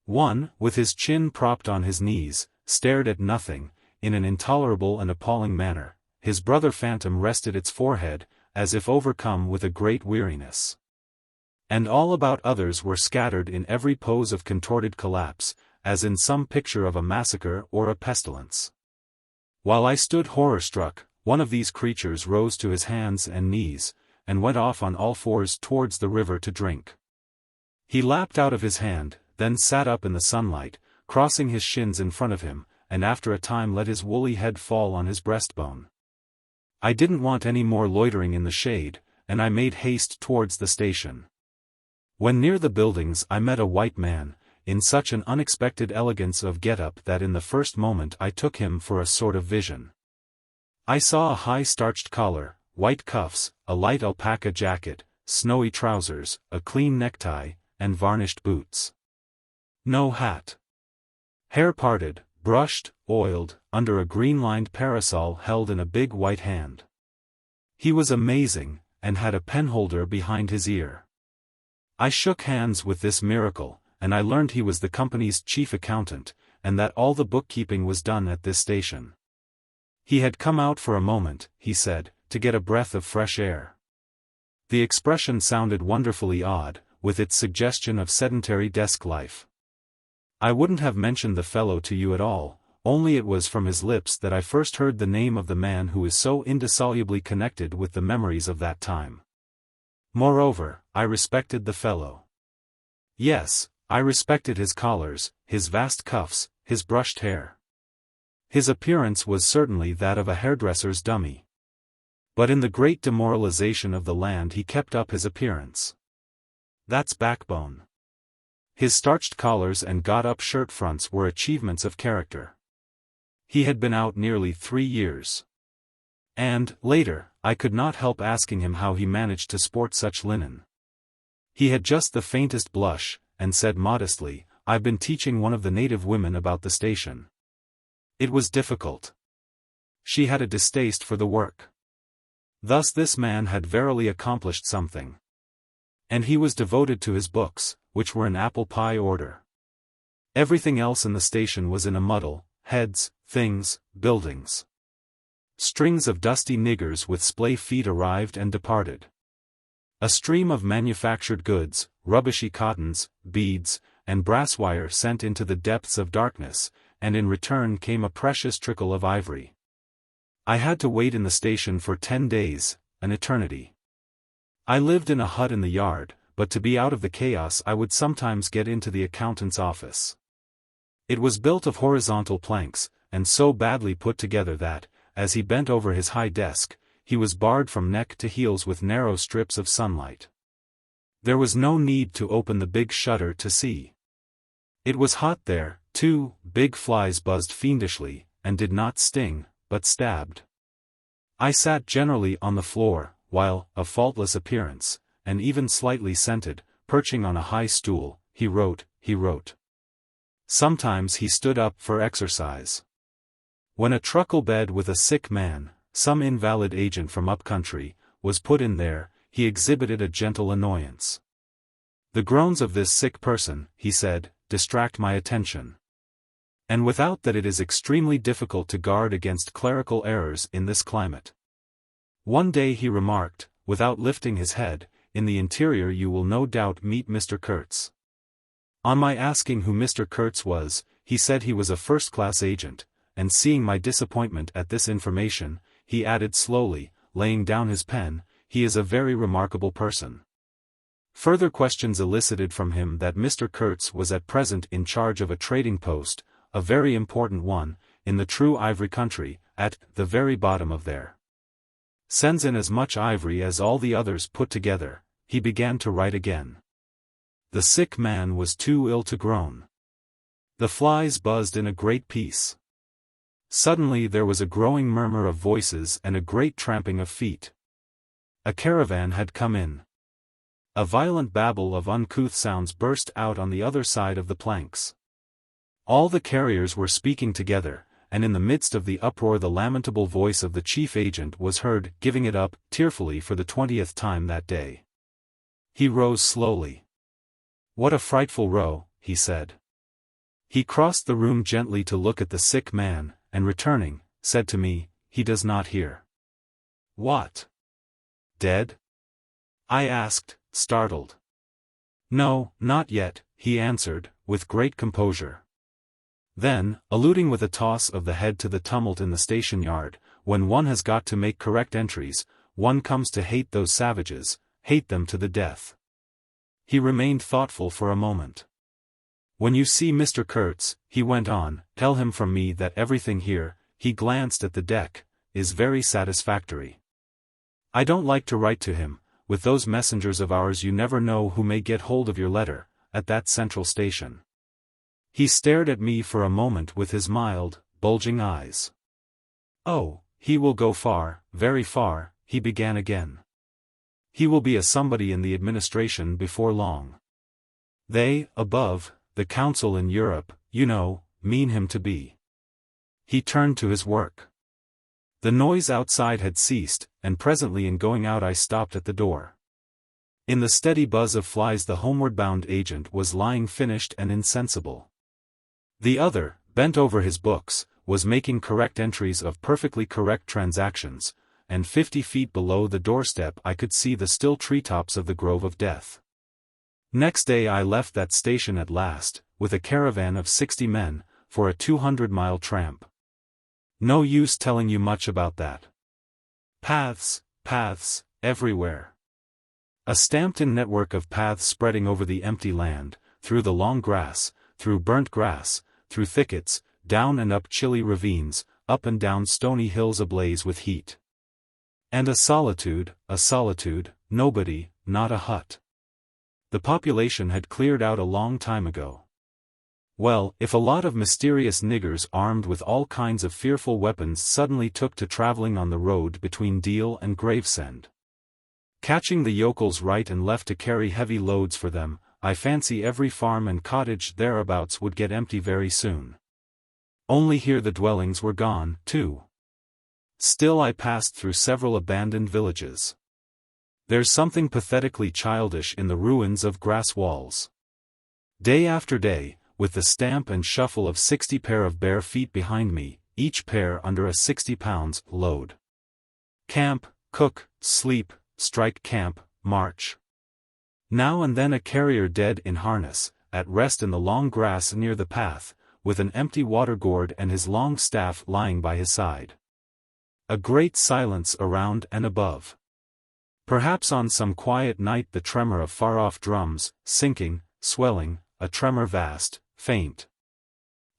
One, with his chin propped on his knees, stared at nothing, in an intolerable and appalling manner. His brother phantom rested its forehead, as if overcome with a great weariness. And all about others were scattered in every pose of contorted collapse, as in some picture of a massacre or a pestilence. While I stood horror-struck, one of these creatures rose to his hands and knees, and went off on all fours towards the river to drink. He lapped out of his hand, then sat up in the sunlight, crossing his shins in front of him, and after a time let his woolly head fall on his breastbone. I didn't want any more loitering in the shade, and I made haste towards the station. When near the buildings I met a white man, in such an unexpected elegance of get-up that in the first moment I took him for a sort of vision. I saw a high starched collar, white cuffs, a light alpaca jacket, snowy trousers, a clean necktie, and varnished boots. No hat. Hair parted, brushed, oiled, under a green-lined parasol held in a big white hand. He was amazing, and had a penholder behind his ear. I shook hands with this miracle, and I learned he was the company's chief accountant, and that all the bookkeeping was done at this station. He had come out for a moment, he said, to get a breath of fresh air. The expression sounded wonderfully odd, with its suggestion of sedentary desk life. I wouldn't have mentioned the fellow to you at all, only it was from his lips that I first heard the name of the man who is so indissolubly connected with the memories of that time. Moreover, I respected the fellow. Yes, I respected his collars, his vast cuffs, his brushed hair. His appearance was certainly that of a hairdresser's dummy. But in the great demoralization of the land he kept up his appearance. That's backbone. His starched collars and got-up shirt fronts were achievements of character. He had been out nearly 3 years. And, later, I could not help asking him how he managed to sport such linen. He had just the faintest blush, and said modestly, "I've been teaching one of the native women about the station." It was difficult. She had a distaste for the work. Thus this man had verily accomplished something. And he was devoted to his books, which were in apple pie order. Everything else in the station was in a muddle: heads, things, buildings. Strings of dusty niggers with splay feet arrived and departed. A stream of manufactured goods, rubbishy cottons, beads, and brass wire sent into the depths of darkness, and in return came a precious trickle of ivory. I had to wait in the station for 10 days, an eternity. I lived in a hut in the yard, but to be out of the chaos I would sometimes get into the accountant's office. It was built of horizontal planks, and so badly put together that, as he bent over his high desk, he was barred from neck to heels with narrow strips of sunlight. There was no need to open the big shutter to see. It was hot there, too. Big flies buzzed fiendishly, and did not sting, but stabbed. I sat generally on the floor, while, of faultless appearance, and even slightly scented, perching on a high stool, he wrote. Sometimes he stood up for exercise. When a truckle bed with a sick man, some invalid agent from up-country, was put in there, he exhibited a gentle annoyance. "The groans of this sick person," he said, "distract my attention. And without that it is extremely difficult to guard against clerical errors in this climate." One day he remarked, without lifting his head, "In the interior you will no doubt meet Mr. Kurtz." On my asking who Mr. Kurtz was, he said he was a first-class agent, and seeing my disappointment at this information, he added slowly, laying down his pen, "He is a very remarkable person." Further questions elicited from him that Mr. Kurtz was at present in charge of a trading post, a very important one, in the true ivory country, at the very bottom of there. Sends in as much ivory as all the others put together. He began to write again. The sick man was too ill to groan. The flies buzzed in a great peace. Suddenly there was a growing murmur of voices and a great tramping of feet. A caravan had come in. A violent babble of uncouth sounds burst out on the other side of the planks. All the carriers were speaking together, and in the midst of the uproar the lamentable voice of the chief agent was heard, giving it up, tearfully for the 20th time that day. He rose slowly. "What a frightful row," he said. He crossed the room gently to look at the sick man, and returning, said to me, "He does not hear." "What? Dead?" I asked, startled. "No, not yet," he answered, with great composure. Then, alluding with a toss of the head to the tumult in the station yard, "When one has got to make correct entries, one comes to hate those savages, hate them to the death." He remained thoughtful for a moment. "When you see Mr. Kurtz," he went on, "tell him from me that everything here," he glanced at the deck, "is very satisfactory. I don't like to write to him, with those messengers of ours you never know who may get hold of your letter, at that central station." He stared at me for a moment with his mild, bulging eyes. "Oh, he will go far, very far," he began again. "He will be a somebody in the administration before long. They, above, the council in Europe, you know, mean him to be." He turned to his work. The noise outside had ceased, and presently in going out I stopped at the door. In the steady buzz of flies the homeward-bound agent was lying finished and insensible. The other, bent over his books, was making correct entries of perfectly correct transactions, and 50 feet below the doorstep I could see the still treetops of the Grove of Death. Next day I left that station at last, with a caravan of 60 men, for a 200-mile tramp. No use telling you much about that. Paths, paths, everywhere. A stamped-in network of paths spreading over the empty land, through the long grass, through burnt grass, through thickets, down and up chilly ravines, up and down stony hills ablaze with heat. And a solitude, nobody, not a hut. The population had cleared out a long time ago. Well, if a lot of mysterious niggers armed with all kinds of fearful weapons suddenly took to traveling on the road between Deal and Gravesend, catching the yokels right and left to carry heavy loads for them, I fancy every farm and cottage thereabouts would get empty very soon. Only here the dwellings were gone, too. Still I passed through several abandoned villages. There's something pathetically childish in the ruins of grass walls. Day after day, with the stamp and shuffle of 60 pair of bare feet behind me, each pair under a 60 pounds load. Camp, cook, sleep, strike camp, march. Now and then a carrier dead in harness, at rest in the long grass near the path, with an empty water gourd and his long staff lying by his side. A great silence around and above. Perhaps on some quiet night the tremor of far-off drums, sinking, swelling, a tremor vast, faint.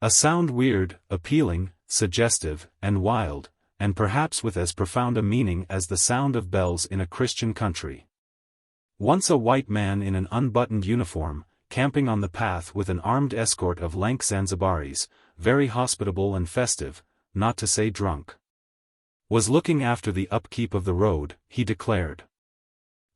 A sound weird, appealing, suggestive, and wild, and perhaps with as profound a meaning as the sound of bells in a Christian country. Once a white man in an unbuttoned uniform, camping on the path with an armed escort of lank Zanzibaris, very hospitable and festive, not to say drunk, was looking after the upkeep of the road, he declared.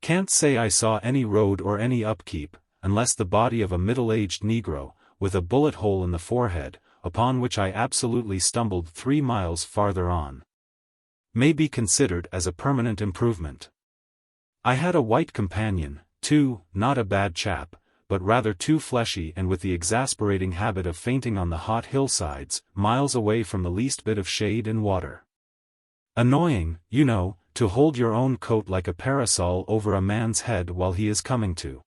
Can't say I saw any road or any upkeep, unless the body of a middle-aged Negro, with a bullet hole in the forehead, upon which I absolutely stumbled 3 miles farther on, may be considered as a permanent improvement. I had a white companion, too, not a bad chap, but rather too fleshy and with the exasperating habit of fainting on the hot hillsides, miles away from the least bit of shade and water. Annoying, you know, to hold your own coat like a parasol over a man's head while he is coming to.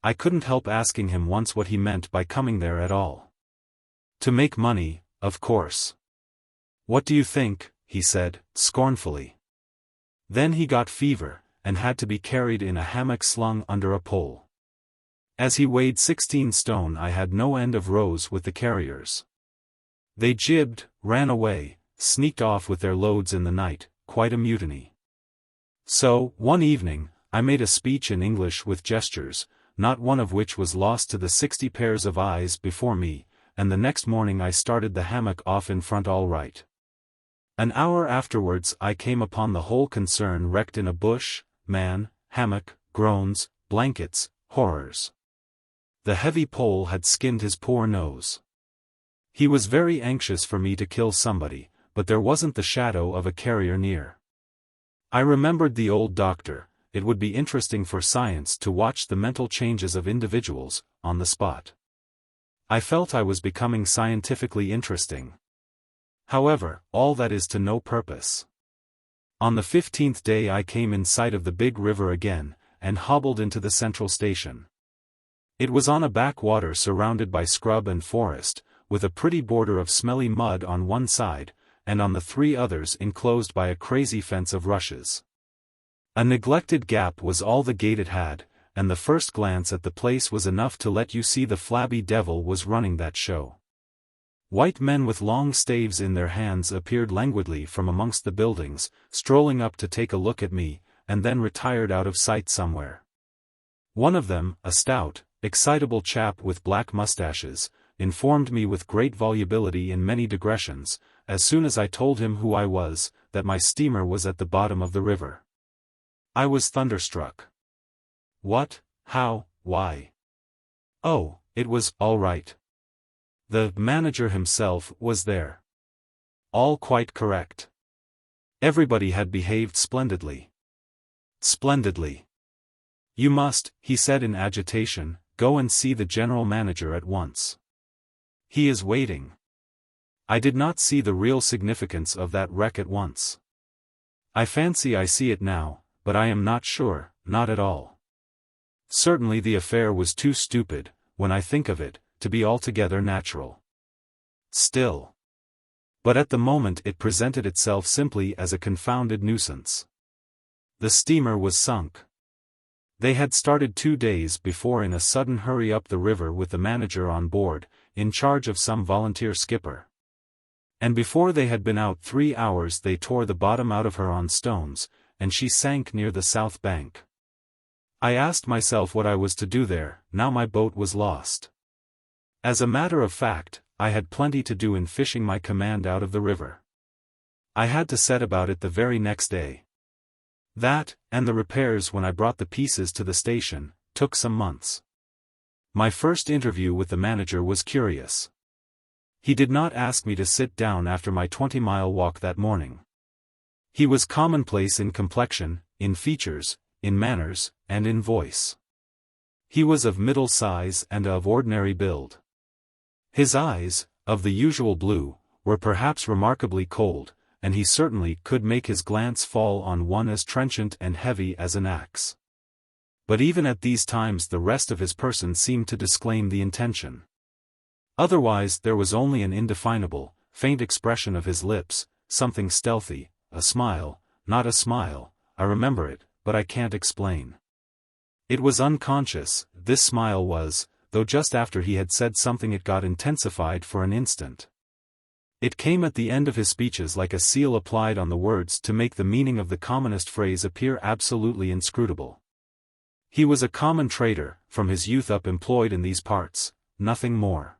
I couldn't help asking him once what he meant by coming there at all. To make money, of course. What do you think, he said, scornfully. Then he got fever, and had to be carried in a hammock slung under a pole. As he weighed 16 stone I had no end of rows with the carriers. They jibbed, ran away, sneaked off with their loads in the night, quite a mutiny. So, one evening, I made a speech in English with gestures, not one of which was lost to the 60 pairs of eyes before me, and the next morning I started the hammock off in front all right. An hour afterwards I came upon the whole concern wrecked in a bush, man, hammock, groans, blankets, horrors. The heavy pole had skinned his poor nose. He was very anxious for me to kill somebody, but there wasn't the shadow of a carrier near. I remembered the old doctor. It would be interesting for science to watch the mental changes of individuals, on the spot. I felt I was becoming scientifically interesting. However, all that is to no purpose. On the 15th day I came in sight of the big river again, and hobbled into the central station. It was on a backwater surrounded by scrub and forest, with a pretty border of smelly mud on one side, and on the three others enclosed by a crazy fence of rushes. A neglected gap was all the gate it had, and the first glance at the place was enough to let you see the flabby devil was running that show. White men with long staves in their hands appeared languidly from amongst the buildings, strolling up to take a look at me, and then retired out of sight somewhere. One of them, a stout, excitable chap with black mustaches, informed me with great volubility in many digressions, as soon as I told him who I was, that my steamer was at the bottom of the river. I was thunderstruck. What, how, why? Oh, it was all right. The manager himself was there. All quite correct. Everybody had behaved splendidly. Splendidly. You must, he said in agitation, go and see the general manager at once. He is waiting. I did not see the real significance of that wreck at once. I fancy I see it now, but I am not sure, not at all. Certainly the affair was too stupid, when I think of it, to be altogether natural. Still. But at the moment it presented itself simply as a confounded nuisance. The steamer was sunk. They had started 2 days before in a sudden hurry up the river with the manager on board, in charge of some volunteer skipper. And before they had been out 3 hours they tore the bottom out of her on stones, and she sank near the south bank. I asked myself what I was to do there, now my boat was lost. As a matter of fact, I had plenty to do in fishing my command out of the river. I had to set about it the very next day. That, and the repairs when I brought the pieces to the station, took some months. My first interview with the manager was curious. He did not ask me to sit down after my 20-mile walk that morning. He was commonplace in complexion, in features, in manners, and in voice. He was of middle size and of ordinary build. His eyes, of the usual blue, were perhaps remarkably cold, and he certainly could make his glance fall on one as trenchant and heavy as an axe. But even at these times the rest of his person seemed to disclaim the intention. Otherwise there was only an indefinable, faint expression of his lips, something stealthy, a smile, not a smile, I remember it, but I can't explain. It was unconscious, this smile was, though just after he had said something it got intensified for an instant. It came at the end of his speeches like a seal applied on the words to make the meaning of the commonest phrase appear absolutely inscrutable. He was a common trader, from his youth up employed in these parts, nothing more.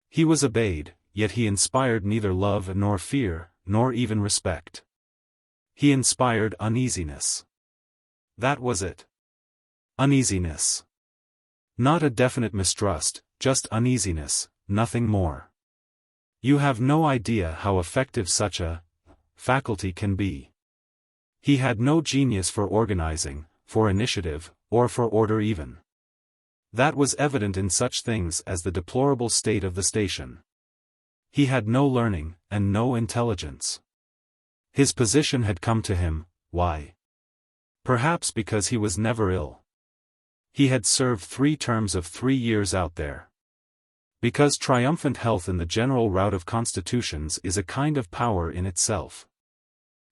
He was obeyed, yet he inspired neither love nor fear, nor even respect. He inspired uneasiness. That was it. Uneasiness. Not a definite mistrust, just uneasiness, nothing more. You have no idea how effective such a faculty can be. He had no genius for organizing, for initiative, or for order even. That was evident in such things as the deplorable state of the station. He had no learning, and no intelligence. His position had come to him, why? Perhaps because he was never ill. He had served 3 terms of 3 years out there. Because triumphant health in the general rout of constitutions is a kind of power in itself.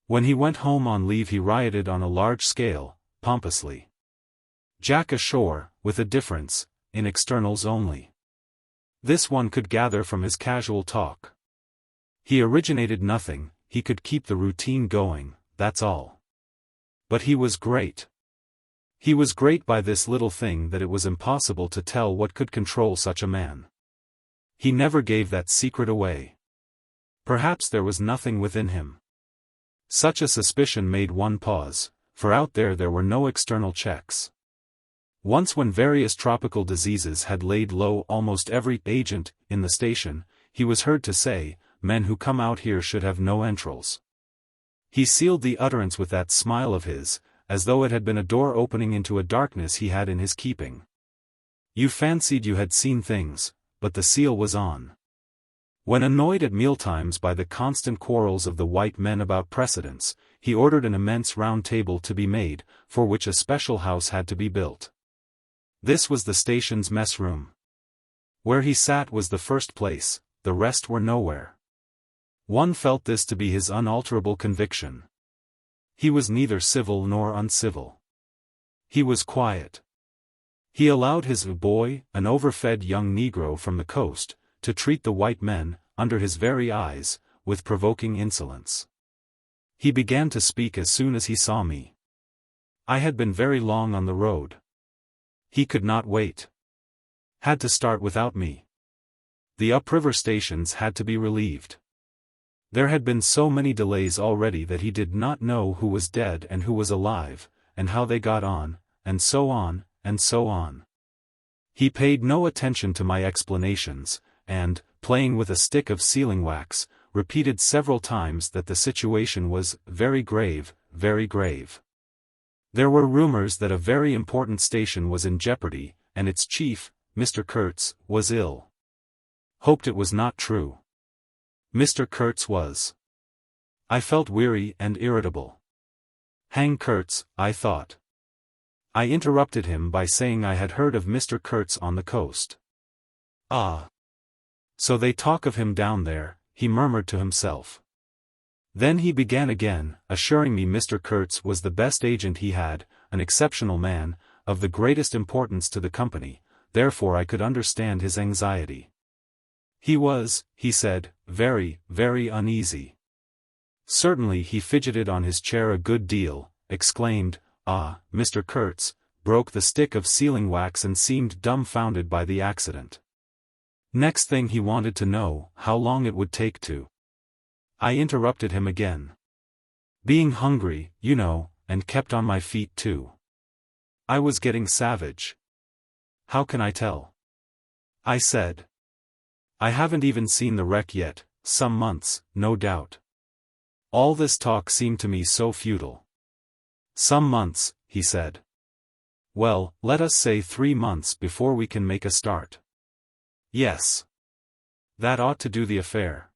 When he went home on leave he rioted on a large scale, pompously. Jack ashore, with a difference, in externals only. This one could gather from his casual talk. He originated nothing, he could keep the routine going, that's all. But he was great. He was great by this little thing that it was impossible to tell what could control such a man. He never gave that secret away. Perhaps there was nothing within him. Such a suspicion made one pause, for out there were no external checks. Once when various tropical diseases had laid low almost every agent in the station, he was heard to say, "Men who come out here should have no entrails." He sealed the utterance with that smile of his, as though it had been a door opening into a darkness he had in his keeping. You fancied you had seen things, but the seal was on. When annoyed at mealtimes by the constant quarrels of the white men about precedence, he ordered an immense round table to be made, for which a special house had to be built. This was the station's mess room. Where he sat was the first place, the rest were nowhere. One felt this to be his unalterable conviction. He was neither civil nor uncivil. He was quiet. He allowed his boy, an overfed young Negro from the coast, to treat the white men, under his very eyes, with provoking insolence. He began to speak as soon as he saw me. I had been very long on the road. He could not wait. Had to start without me. The upriver stations had to be relieved. There had been so many delays already that he did not know who was dead and who was alive, and how they got on, and so on, and so on. He paid no attention to my explanations, and, playing with a stick of sealing wax, repeated several times that the situation was very grave, very grave. There were rumors that a very important station was in jeopardy, and its chief, Mr. Kurtz, was ill. Hoped it was not true. Mr. Kurtz was. I felt weary and irritable. Hang Kurtz, I thought. I interrupted him by saying I had heard of Mr. Kurtz on the coast. Ah. So they talk of him down there, he murmured to himself. Then he began again, assuring me Mr. Kurtz was the best agent he had, an exceptional man, of the greatest importance to the company, therefore I could understand his anxiety. He was, he said, very, very uneasy. Certainly he fidgeted on his chair a good deal, exclaimed, "Ah, Mr. Kurtz," broke the stick of sealing wax and seemed dumbfounded by the accident. Next thing he wanted to know how long it would take to. I interrupted him again. Being hungry, you know, and kept on my feet too. I was getting savage. How can I tell? I said. I haven't even seen the wreck yet, some months, no doubt. All this talk seemed to me so futile. Some months, he said. Well, let us say 3 months before we can make a start. Yes. That ought to do the affair.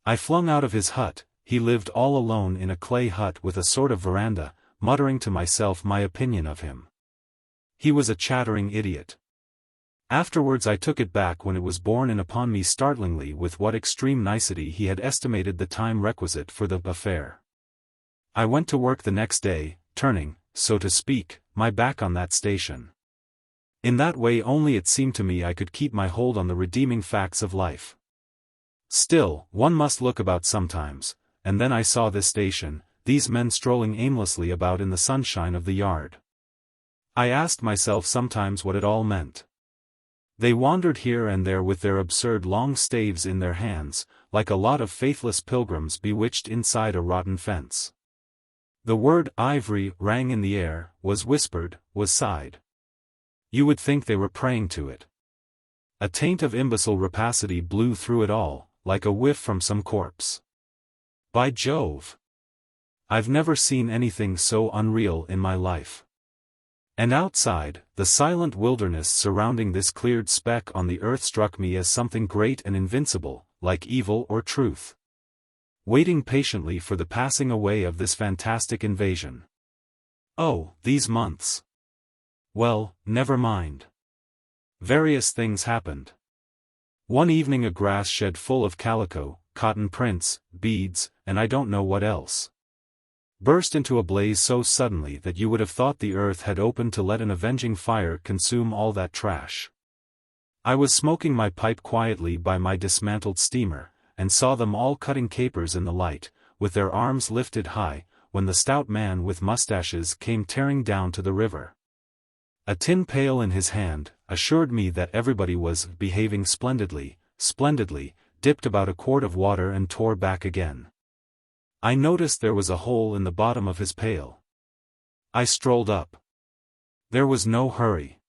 I flung out of his hut. He lived all alone in a clay hut with a sort of veranda, muttering to myself my opinion of him. He was a chattering idiot. Afterwards I took it back when it was borne in upon me startlingly with what extreme nicety he had estimated the time requisite for the affair. I went to work the next day, turning, so to speak, my back on that station. In that way only it seemed to me I could keep my hold on the redeeming facts of life. Still, one must look about sometimes, and then I saw this station, these men strolling aimlessly about in the sunshine of the yard. I asked myself sometimes what it all meant. They wandered here and there with their absurd long staves in their hands, like a lot of faithless pilgrims bewitched inside a rotten fence. The word ivory rang in the air, was whispered, was sighed. You would think they were praying to it. A taint of imbecile rapacity blew through it all, like a whiff from some corpse. By Jove! I've never seen anything so unreal in my life. And outside, the silent wilderness surrounding this cleared speck on the earth struck me as something great and invincible, like evil or truth. Waiting patiently for the passing away of this fantastic invasion. Oh, these months! Well, never mind. Various things happened. One evening a grass shed full of calico, cotton prints, beads, and I don't know what else, burst into a blaze so suddenly that you would have thought the earth had opened to let an avenging fire consume all that trash. I was smoking my pipe quietly by my dismantled steamer, and saw them all cutting capers in the light, with their arms lifted high, when the stout man with mustaches came tearing down to the river. A tin pail in his hand assured me that everybody was behaving splendidly, dipped about a quart of water and tore back again. I noticed there was a hole in the bottom of his pail. I strolled up. There was no hurry.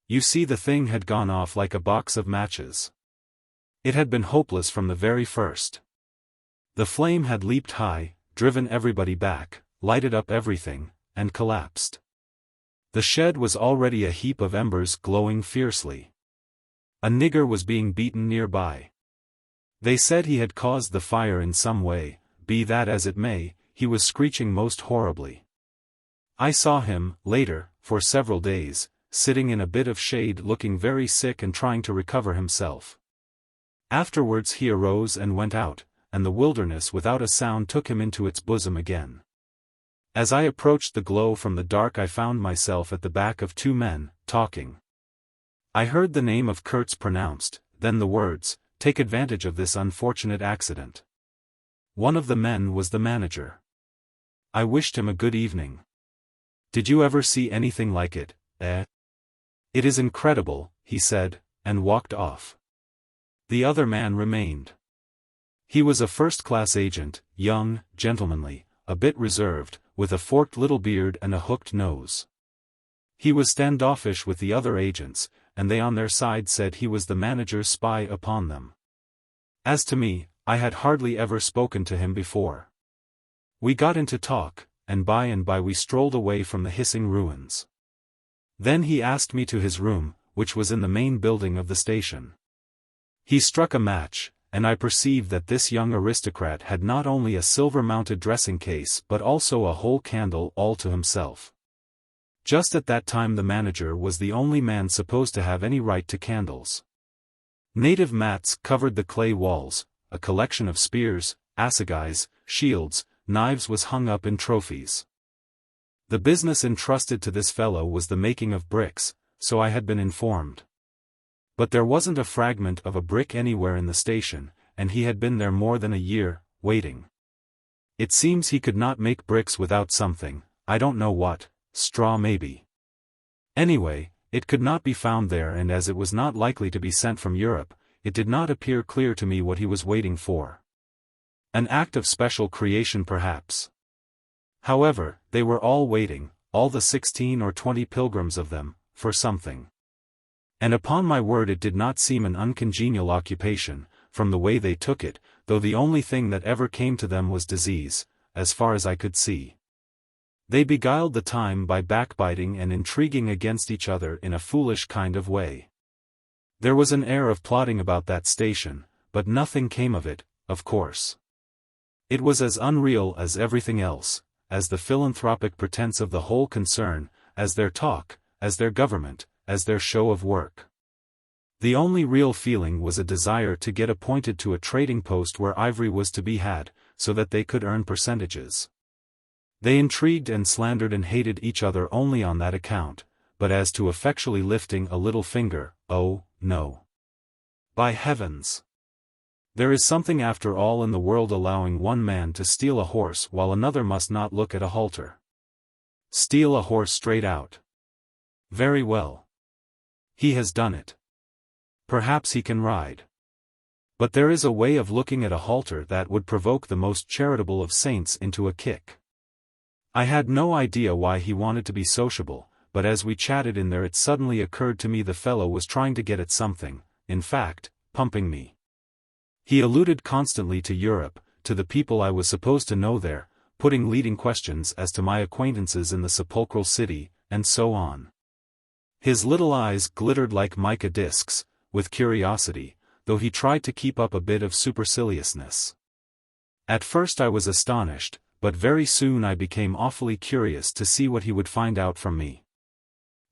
You see, the thing had gone off like a box of matches. It had been hopeless from the very first. The flame had leaped high, driven everybody back, lighted up everything, and collapsed. The shed was already a heap of embers glowing fiercely. A nigger was being beaten nearby. They said he had caused the fire in some way, be that as it may, he was screeching most horribly. I saw him, later, for several days, sitting in a bit of shade looking very sick and trying to recover himself. Afterwards he arose and went out, and the wilderness without a sound took him into its bosom again. As I approached the glow from the dark I found myself at the back of two men, talking. I heard the name of Kurtz pronounced, then the words, "Take advantage of this unfortunate accident." One of the men was the manager. I wished him a good evening. "Did you ever see anything like it, eh? It is incredible," he said, and walked off. The other man remained. He was a first-class agent, young, gentlemanly, a bit reserved, with a forked little beard and a hooked nose. He was standoffish with the other agents, and they on their side said he was the manager's spy upon them. As to me, I had hardly ever spoken to him before. We got into talk, and by we strolled away from the hissing ruins. Then he asked me to his room, which was in the main building of the station. He struck a match, and I perceived that this young aristocrat had not only a silver-mounted dressing case but also a whole candle all to himself. Just at that time the manager was the only man supposed to have any right to candles. Native mats covered the clay walls, a collection of spears, assegais, shields, knives was hung up in trophies. The business entrusted to this fellow was the making of bricks, so I had been informed. But there wasn't a fragment of a brick anywhere in the station, and he had been there more than a year, waiting. It seems he could not make bricks without something, I don't know what, straw maybe. Anyway, it could not be found there, and as it was not likely to be sent from Europe, it did not appear clear to me what he was waiting for. An act of special creation perhaps. However, they were all waiting, all the 16 or 20 pilgrims of them, for something. And upon my word it did not seem an uncongenial occupation, from the way they took it, though the only thing that ever came to them was disease, as far as I could see. They beguiled the time by backbiting and intriguing against each other in a foolish kind of way. There was an air of plotting about that station, but nothing came of it, of course. It was as unreal as everything else, as the philanthropic pretense of the whole concern, as their talk, as their government, as their show of work. The only real feeling was a desire to get appointed to a trading post where ivory was to be had, so that they could earn percentages. They intrigued and slandered and hated each other only on that account, but as to effectually lifting a little finger, oh, no. By heavens! There is something after all in the world allowing one man to steal a horse while another must not look at a halter. Steal a horse straight out. Very well. He has done it. Perhaps he can ride. But there is a way of looking at a halter that would provoke the most charitable of saints into a kick. I had no idea why he wanted to be sociable, but as we chatted in there it suddenly occurred to me the fellow was trying to get at something, in fact, pumping me. He alluded constantly to Europe, to the people I was supposed to know there, putting leading questions as to my acquaintances in the sepulchral city, and so on. His little eyes glittered like mica discs, with curiosity, though he tried to keep up a bit of superciliousness. At first I was astonished, but very soon I became awfully curious to see what he would find out from me.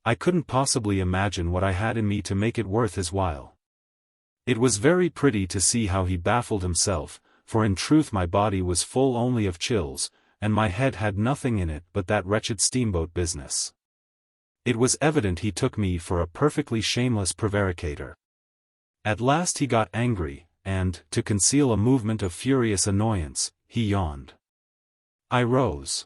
I couldn't possibly imagine what I had in me to make it worth his while. It was very pretty to see how he baffled himself, for in truth my body was full only of chills, and my head had nothing in it but that wretched steamboat business. It was evident he took me for a perfectly shameless prevaricator. At last he got angry, and, to conceal a movement of furious annoyance, he yawned. I rose.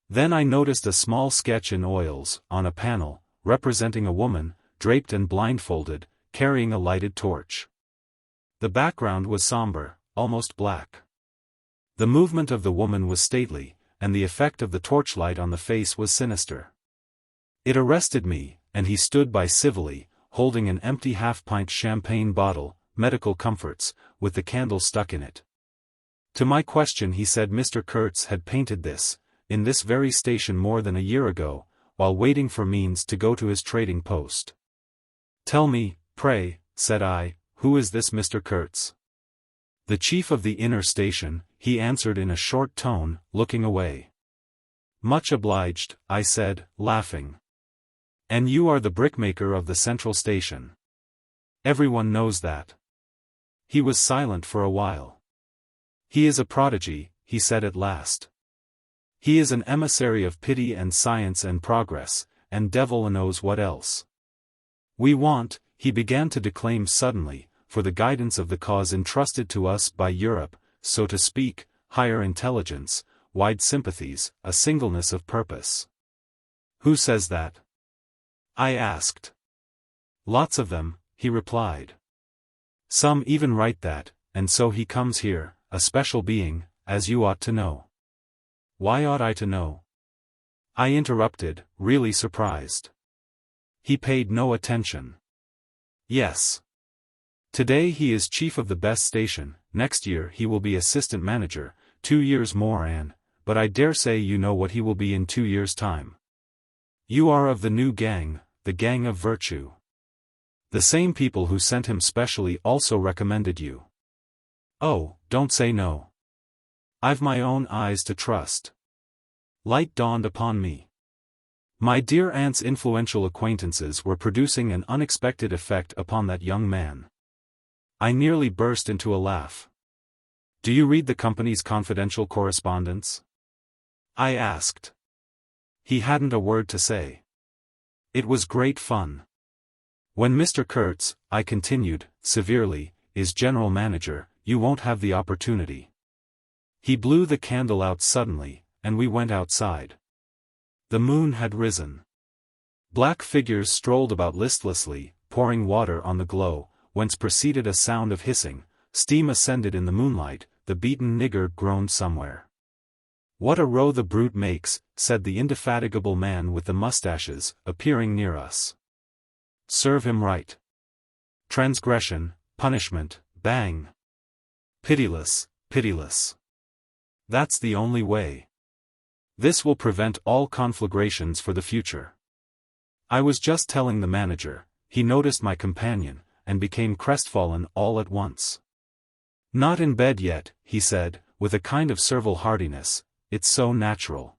Then I noticed a small sketch in oils, on a panel, representing a woman, draped and blindfolded, carrying a lighted torch. The background was somber, almost black. The movement of the woman was stately, and the effect of the torchlight on the face was sinister. It arrested me, and he stood by civilly, holding an empty half-pint champagne bottle, medical comforts, with the candle stuck in it. To my question he said Mr. Kurtz had painted this, in this very station more than a year ago, while waiting for means to go to his trading post. "Tell me, pray," said I, "who is this Mr. Kurtz?" "The chief of the inner station," he answered in a short tone, looking away. "Much obliged," I said, laughing. "And you are the brickmaker of the central station." "Everyone knows that." He was silent for a while. "He is a prodigy," he said at last. "He is an emissary of pity and science and progress, and devil knows what else. We want," he began to declaim suddenly, "for the guidance of the cause entrusted to us by Europe, so to speak, higher intelligence, wide sympathies, a singleness of purpose." "Who says that?" I asked. "Lots of them," he replied. "Some even write that, and so he comes here, a special being, as you ought to know." "Why ought I to know?" I interrupted, really surprised. He paid no attention. "Yes. Today he is chief of the best station, next year he will be assistant manager, 2 years more but I dare say you know what he will be in 2 years' time. You are of the new gang, the gang of virtue. The same people who sent him specially also recommended you." "Oh, don't say no. I've my own eyes to trust." Light dawned upon me. My dear aunt's influential acquaintances were producing an unexpected effect upon that young man. I nearly burst into a laugh. "Do you read the company's confidential correspondence?" I asked. He hadn't a word to say. It was great fun. "When Mr. Kurtz," I continued, severely, "is general manager, you won't have the opportunity." He blew the candle out suddenly, and we went outside. The moon had risen. Black figures strolled about listlessly, pouring water on the glow, whence proceeded a sound of hissing. Steam ascended in the moonlight, the beaten nigger groaned somewhere. "What a row the brute makes," said the indefatigable man with the mustaches, appearing near us. "Serve him right. Transgression, punishment, bang. Pitiless, pitiless. That's the only way. This will prevent all conflagrations for the future." I was just telling the manager. He noticed my companion, and became crestfallen all at once. "Not in bed yet," he said, with a kind of servile heartiness, "it's so natural.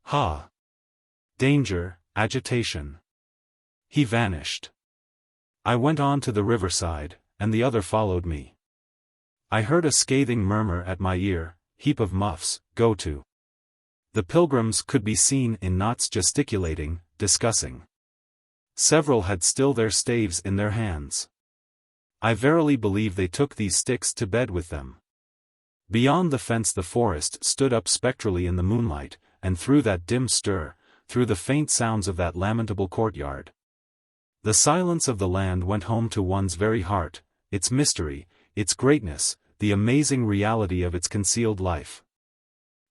Ha! Danger, agitation." He vanished. I went on to the riverside, and the other followed me. I heard a scathing murmur at my ear, "Heap of muffs, go to." The pilgrims could be seen in knots gesticulating, discussing. Several had still their staves in their hands. I verily believe they took these sticks to bed with them. Beyond the fence the forest stood up spectrally in the moonlight, and through that dim stir, through the faint sounds of that lamentable courtyard, the silence of the land went home to one's very heart, its mystery, its greatness, the amazing reality of its concealed life.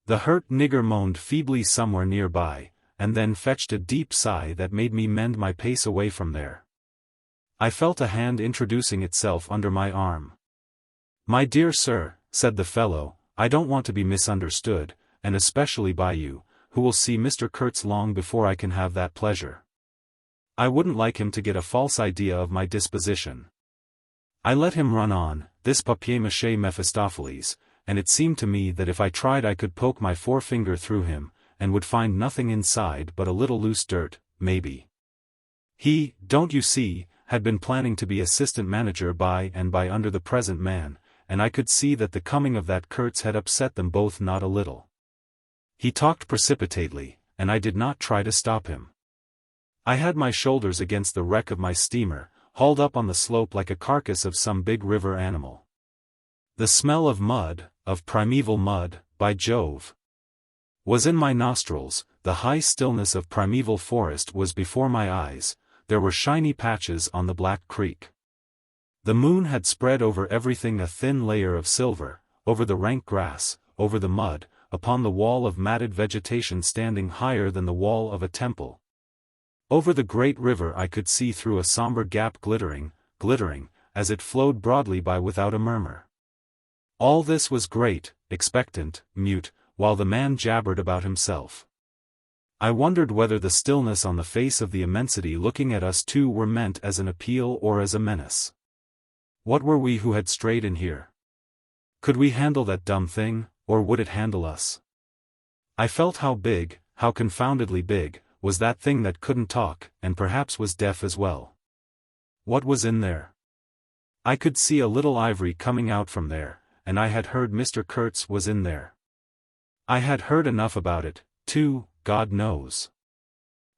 The hurt nigger moaned feebly somewhere nearby, and then fetched a deep sigh that made me mend my pace away from there. I felt a hand introducing itself under my arm. "My dear sir," said the fellow, "I don't want to be misunderstood, and especially by you, who will see Mr. Kurtz long before I can have that pleasure. I wouldn't like him to get a false idea of my disposition." I let him run on, this papier-mâché Mephistopheles, and it seemed to me that if I tried I could poke my forefinger through him, and would find nothing inside but a little loose dirt, maybe. He, don't you see, had been planning to be assistant manager by and by under the present man, and I could see that the coming of that Kurtz had upset them both not a little. He talked precipitately, and I did not try to stop him. I had my shoulders against the wreck of my steamer, hauled up on the slope like a carcass of some big river animal. The smell of mud, of primeval mud, by Jove, was in my nostrils, the high stillness of primeval forest was before my eyes, there were shiny patches on the black creek. The moon had spread over everything a thin layer of silver, over the rank grass, over the mud, upon the wall of matted vegetation standing higher than the wall of a temple. Over the great river I could see through a somber gap glittering, as it flowed broadly by without a murmur. All this was great, expectant, mute, while the man jabbered about himself. I wondered whether the stillness on the face of the immensity looking at us two were meant as an appeal or as a menace. What were we who had strayed in here? Could we handle that dumb thing, or would it handle us? I felt how big, how confoundedly big, was that thing that couldn't talk, and perhaps was deaf as well. What was in there? I could see a little ivory coming out from there, and I had heard Mr. Kurtz was in there. I had heard enough about it, too, God knows.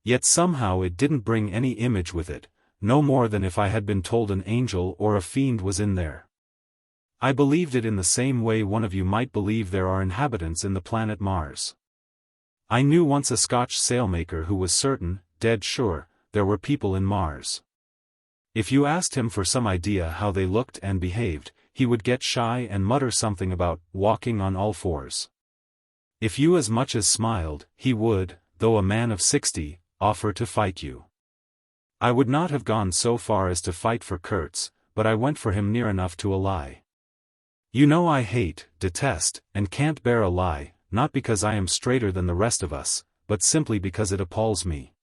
Yet somehow it didn't bring any image with it, no more than if I had been told an angel or a fiend was in there. I believed it in the same way one of you might believe there are inhabitants in the planet Mars. I knew once a Scotch sailmaker who was certain, dead sure, there were people in Mars. If you asked him for some idea how they looked and behaved, he would get shy and mutter something about walking on all fours. If you as much as smiled, he would, though a man of 60, offer to fight you. I would not have gone so far as to fight for Kurtz, but I went for him near enough to a lie. You know I hate, detest, and can't bear a lie, not because I am straighter than the rest of us, but simply because it appalls me.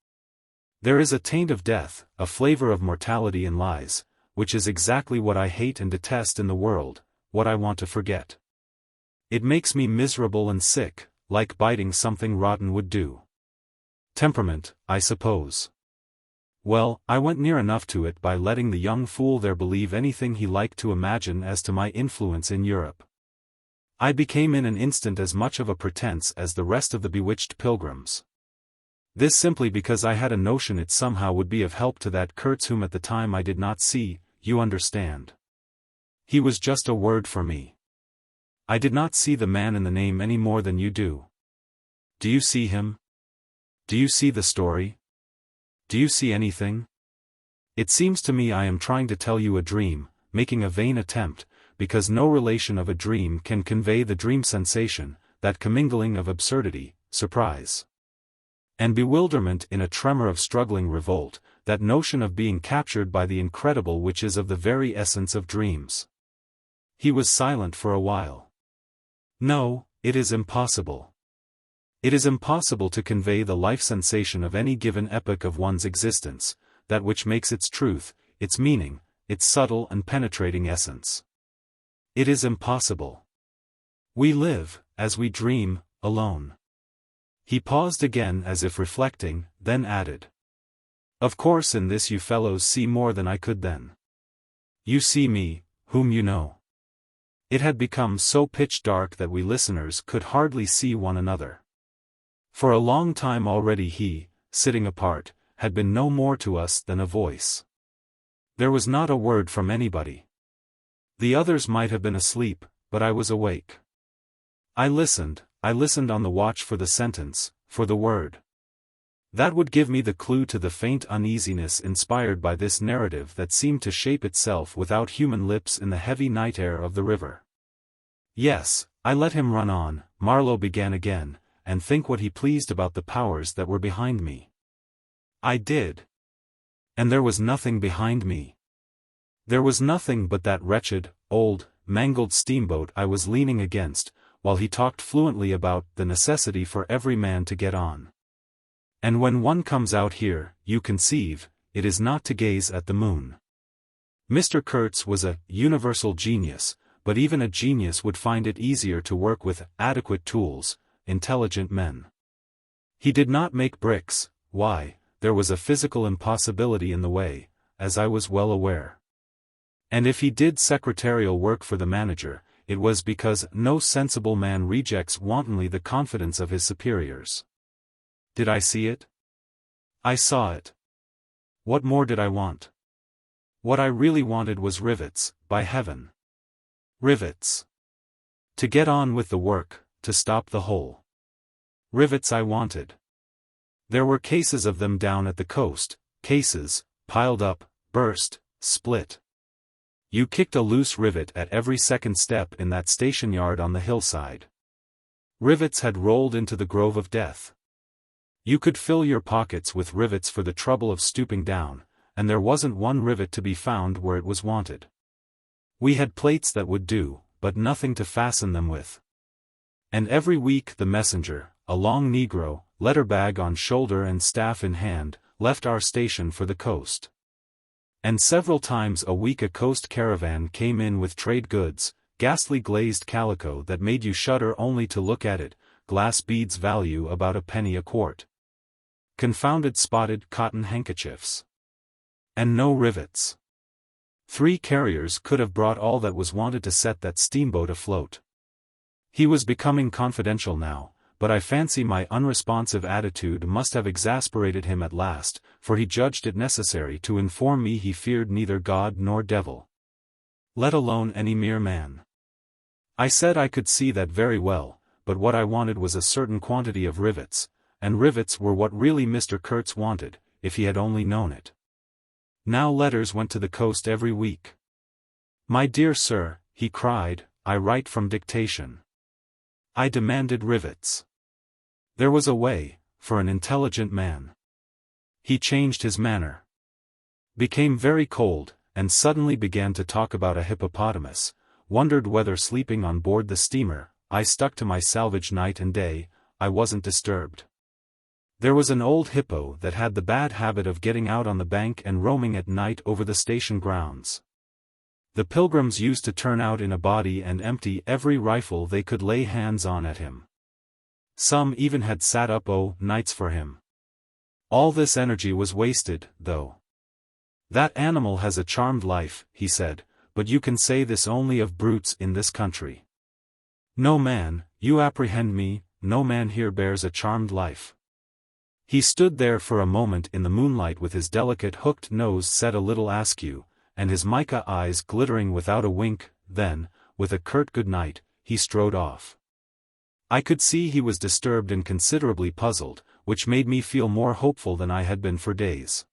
There is a taint of death, a flavor of mortality in lies, which is exactly what I hate and detest in the world, what I want to forget. It makes me miserable and sick, like biting something rotten would do. Temperament, I suppose. Well, I went near enough to it by letting the young fool there believe anything he liked to imagine as to my influence in Europe. I became in an instant as much of a pretense as the rest of the bewitched pilgrims. This simply because I had a notion it somehow would be of help to that Kurtz whom at the time I did not see, you understand. He was just a word for me. I did not see the man in the name any more than you do. Do you see him? Do you see the story? Do you see anything? It seems to me I am trying to tell you a dream, making a vain attempt, because no relation of a dream can convey the dream sensation, that commingling of absurdity, surprise, and bewilderment in a tremor of struggling revolt, that notion of being captured by the incredible which is of the very essence of dreams. He was silent for a while. No, it is impossible. It is impossible to convey the life sensation of any given epoch of one's existence, that which makes its truth, its meaning, its subtle and penetrating essence. It is impossible. We live, as we dream, alone. He paused again as if reflecting, then added. Of course in this you fellows see more than I could then. You see me, whom you know. It had become so pitch dark that we listeners could hardly see one another. For a long time already he, sitting apart, had been no more to us than a voice. There was not a word from anybody. The others might have been asleep, but I was awake. I listened on the watch for the sentence, for the word. That would give me the clue to the faint uneasiness inspired by this narrative that seemed to shape itself without human lips in the heavy night air of the river. Yes, I let him run on, Marlow began again, and think what he pleased about the powers that were behind me. I did. And there was nothing behind me. There was nothing but that wretched, old, mangled steamboat I was leaning against, while he talked fluently about the necessity for every man to get on. And when one comes out here, you conceive, it is not to gaze at the moon. Mr. Kurtz was a universal genius, but even a genius would find it easier to work with adequate tools, intelligent men. He did not make bricks. Why, there was a physical impossibility in the way, as I was well aware. And if he did secretarial work for the manager, it was because no sensible man rejects wantonly the confidence of his superiors. Did I see it? I saw it. What more did I want? What I really wanted was rivets, by heaven. Rivets. To get on with the work, to stop the hole. Rivets I wanted. There were cases of them down at the coast, cases, piled up, burst, split. You kicked a loose rivet at every second step in that station yard on the hillside. Rivets had rolled into the grove of death. You could fill your pockets with rivets for the trouble of stooping down, and there wasn't one rivet to be found where it was wanted. We had plates that would do, but nothing to fasten them with. And every week the messenger, a long Negro, letter bag on shoulder and staff in hand, left our station for the coast. And several times a week a coast caravan came in with trade goods, ghastly glazed calico that made you shudder only to look at it, glass beads value about a penny a quart. Confounded spotted cotton handkerchiefs. And no rivets. 3 carriers could have brought all that was wanted to set that steamboat afloat. He was becoming confidential now, but I fancy my unresponsive attitude must have exasperated him at last, for he judged it necessary to inform me he feared neither God nor devil, let alone any mere man. I said I could see that very well, but what I wanted was a certain quantity of rivets, and rivets were what really Mr. Kurtz wanted, if he had only known it. Now letters went to the coast every week. "My dear sir," he cried, "I write from dictation. I demanded rivets." There was a way, for an intelligent man. He changed his manner. Became very cold, and suddenly began to talk about a hippopotamus, wondered whether sleeping on board the steamer, I stuck to my salvage night and day, I wasn't disturbed. There was an old hippo that had the bad habit of getting out on the bank and roaming at night over the station grounds. The pilgrims used to turn out in a body and empty every rifle they could lay hands on at him. Some even had sat up nights for him. All this energy was wasted, though. "That animal has a charmed life," he said, "but you can say this only of brutes in this country. No man, you apprehend me, no man here bears a charmed life." He stood there for a moment in the moonlight with his delicate hooked nose set a little askew, and his mica eyes glittering without a wink, then, with a curt good night, he strode off. I could see he was disturbed and considerably puzzled, which made me feel more hopeful than I had been for days.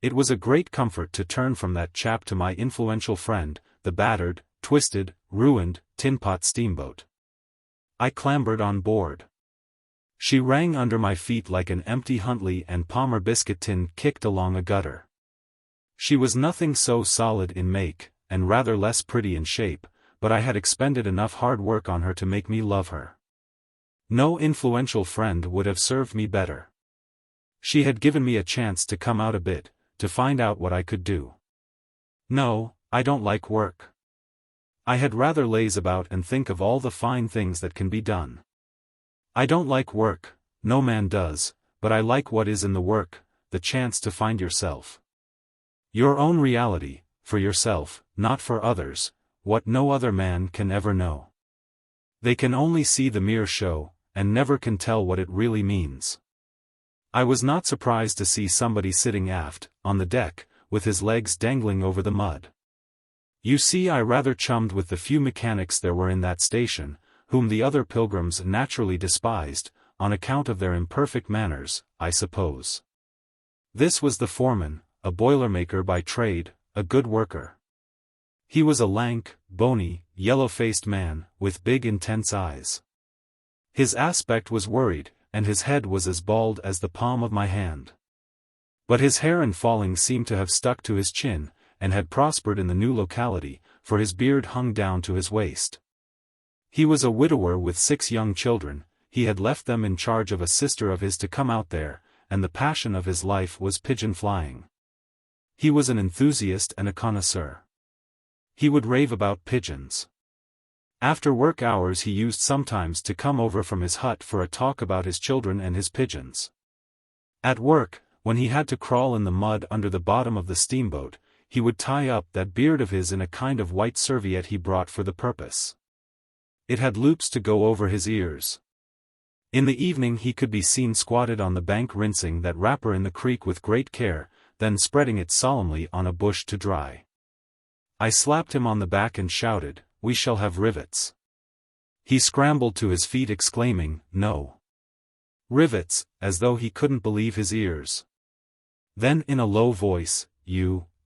It was a great comfort to turn from that chap to my influential friend, the battered, twisted, ruined, tin-pot steamboat. I clambered on board. She rang under my feet like an empty Huntley and Palmer biscuit tin kicked along a gutter. She was nothing so solid in make, and rather less pretty in shape, but I had expended enough hard work on her to make me love her. No influential friend would have served me better. She had given me a chance to come out a bit, to find out what I could do. No, I don't like work. I had rather laze about and think of all the fine things that can be done. I don't like work, no man does, but I like what is in the work, the chance to find yourself. Your own reality, for yourself, not for others, what no other man can ever know. They can only see the mere show, and never can tell what it really means. I was not surprised to see somebody sitting aft, on the deck, with his legs dangling over the mud. You see, I rather chummed with the few mechanics there were in that station, whom the other pilgrims naturally despised, on account of their imperfect manners, I suppose. This was the foreman, a boilermaker by trade, a good worker. He was a lank, bony, yellow-faced man, with big intense eyes. His aspect was worried, and his head was as bald as the palm of my hand. But his hair in falling seemed to have stuck to his chin, and had prospered in the new locality, for his beard hung down to his waist. He was a widower with 6 young children. He had left them in charge of a sister of his to come out there, and the passion of his life was pigeon flying. He was an enthusiast and a connoisseur. He would rave about pigeons. After work hours he used sometimes to come over from his hut for a talk about his children and his pigeons. At work, when he had to crawl in the mud under the bottom of the steamboat, he would tie up that beard of his in a kind of white serviette he brought for the purpose. It had loops to go over his ears. In the evening he could be seen squatted on the bank rinsing that wrapper in the creek with great care, then spreading it solemnly on a bush to dry. I slapped him on the back and shouted, "We shall have rivets." He scrambled to his feet exclaiming, "No. Rivets," as though he couldn't believe his ears. Then in a low voice,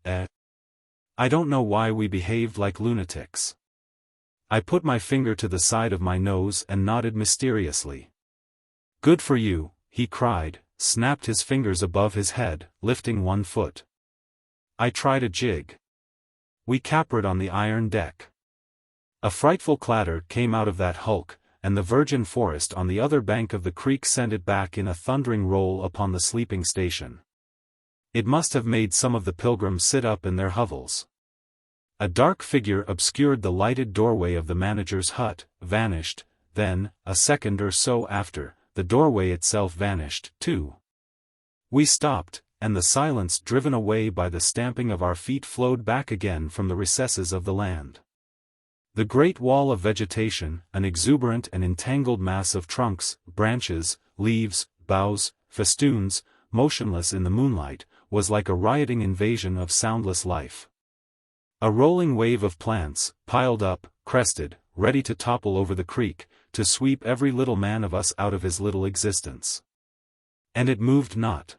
I don't know why we behaved like lunatics. I put my finger to the side of my nose and nodded mysteriously. "Good for you," he cried, snapped his fingers above his head, lifting one foot. I tried a jig. We capered on the iron deck. A frightful clatter came out of that hulk, and the virgin forest on the other bank of the creek sent it back in a thundering roll upon the sleeping station. It must have made some of the pilgrims sit up in their hovels. A dark figure obscured the lighted doorway of the manager's hut, vanished, then, a second or so after, the doorway itself vanished, too. We stopped, and the silence driven away by the stamping of our feet flowed back again from the recesses of the land. The great wall of vegetation, an exuberant and entangled mass of trunks, branches, leaves, boughs, festoons, motionless in the moonlight, was like a rioting invasion of soundless life. A rolling wave of plants, piled up, crested, ready to topple over the creek, to sweep every little man of us out of his little existence. And it moved not.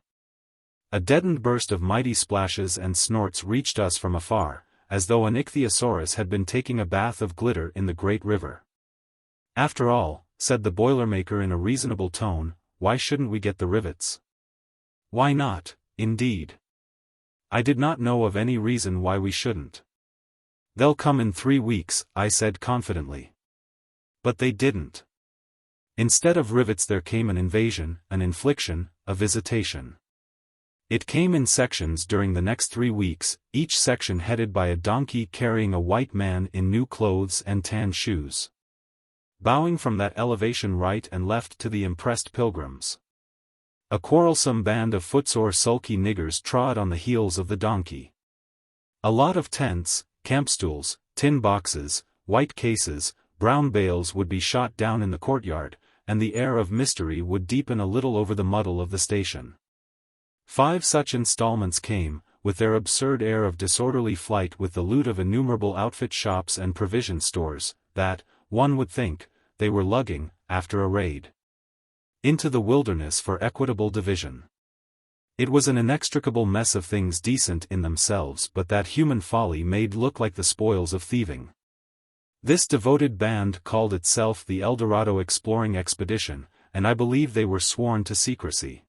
A deadened burst of mighty splashes and snorts reached us from afar, as though an ichthyosaurus had been taking a bath of glitter in the great river. After all, said the boilermaker in a reasonable tone, why shouldn't we get the rivets? Why not, indeed? I did not know of any reason why we shouldn't. They'll come in 3 weeks, I said confidently. But they didn't. Instead of rivets there came an invasion, an infliction, a visitation. It came in sections during the next 3 weeks, each section headed by a donkey carrying a white man in new clothes and tan shoes. Bowing from that elevation right and left to the impressed pilgrims. A quarrelsome band of footsore sulky niggers trod on the heels of the donkey. A lot of tents, campstools, tin boxes, white cases, brown bales would be shot down in the courtyard, and the air of mystery would deepen a little over the muddle of the station. 5 such installments came, with their absurd air of disorderly flight with the loot of innumerable outfit shops and provision stores, that, one would think, they were lugging, after a raid, into the wilderness for equitable division. It was an inextricable mess of things decent in themselves but that human folly made look like the spoils of thieving. This devoted band called itself the El Dorado Exploring Expedition, and I believe they were sworn to secrecy.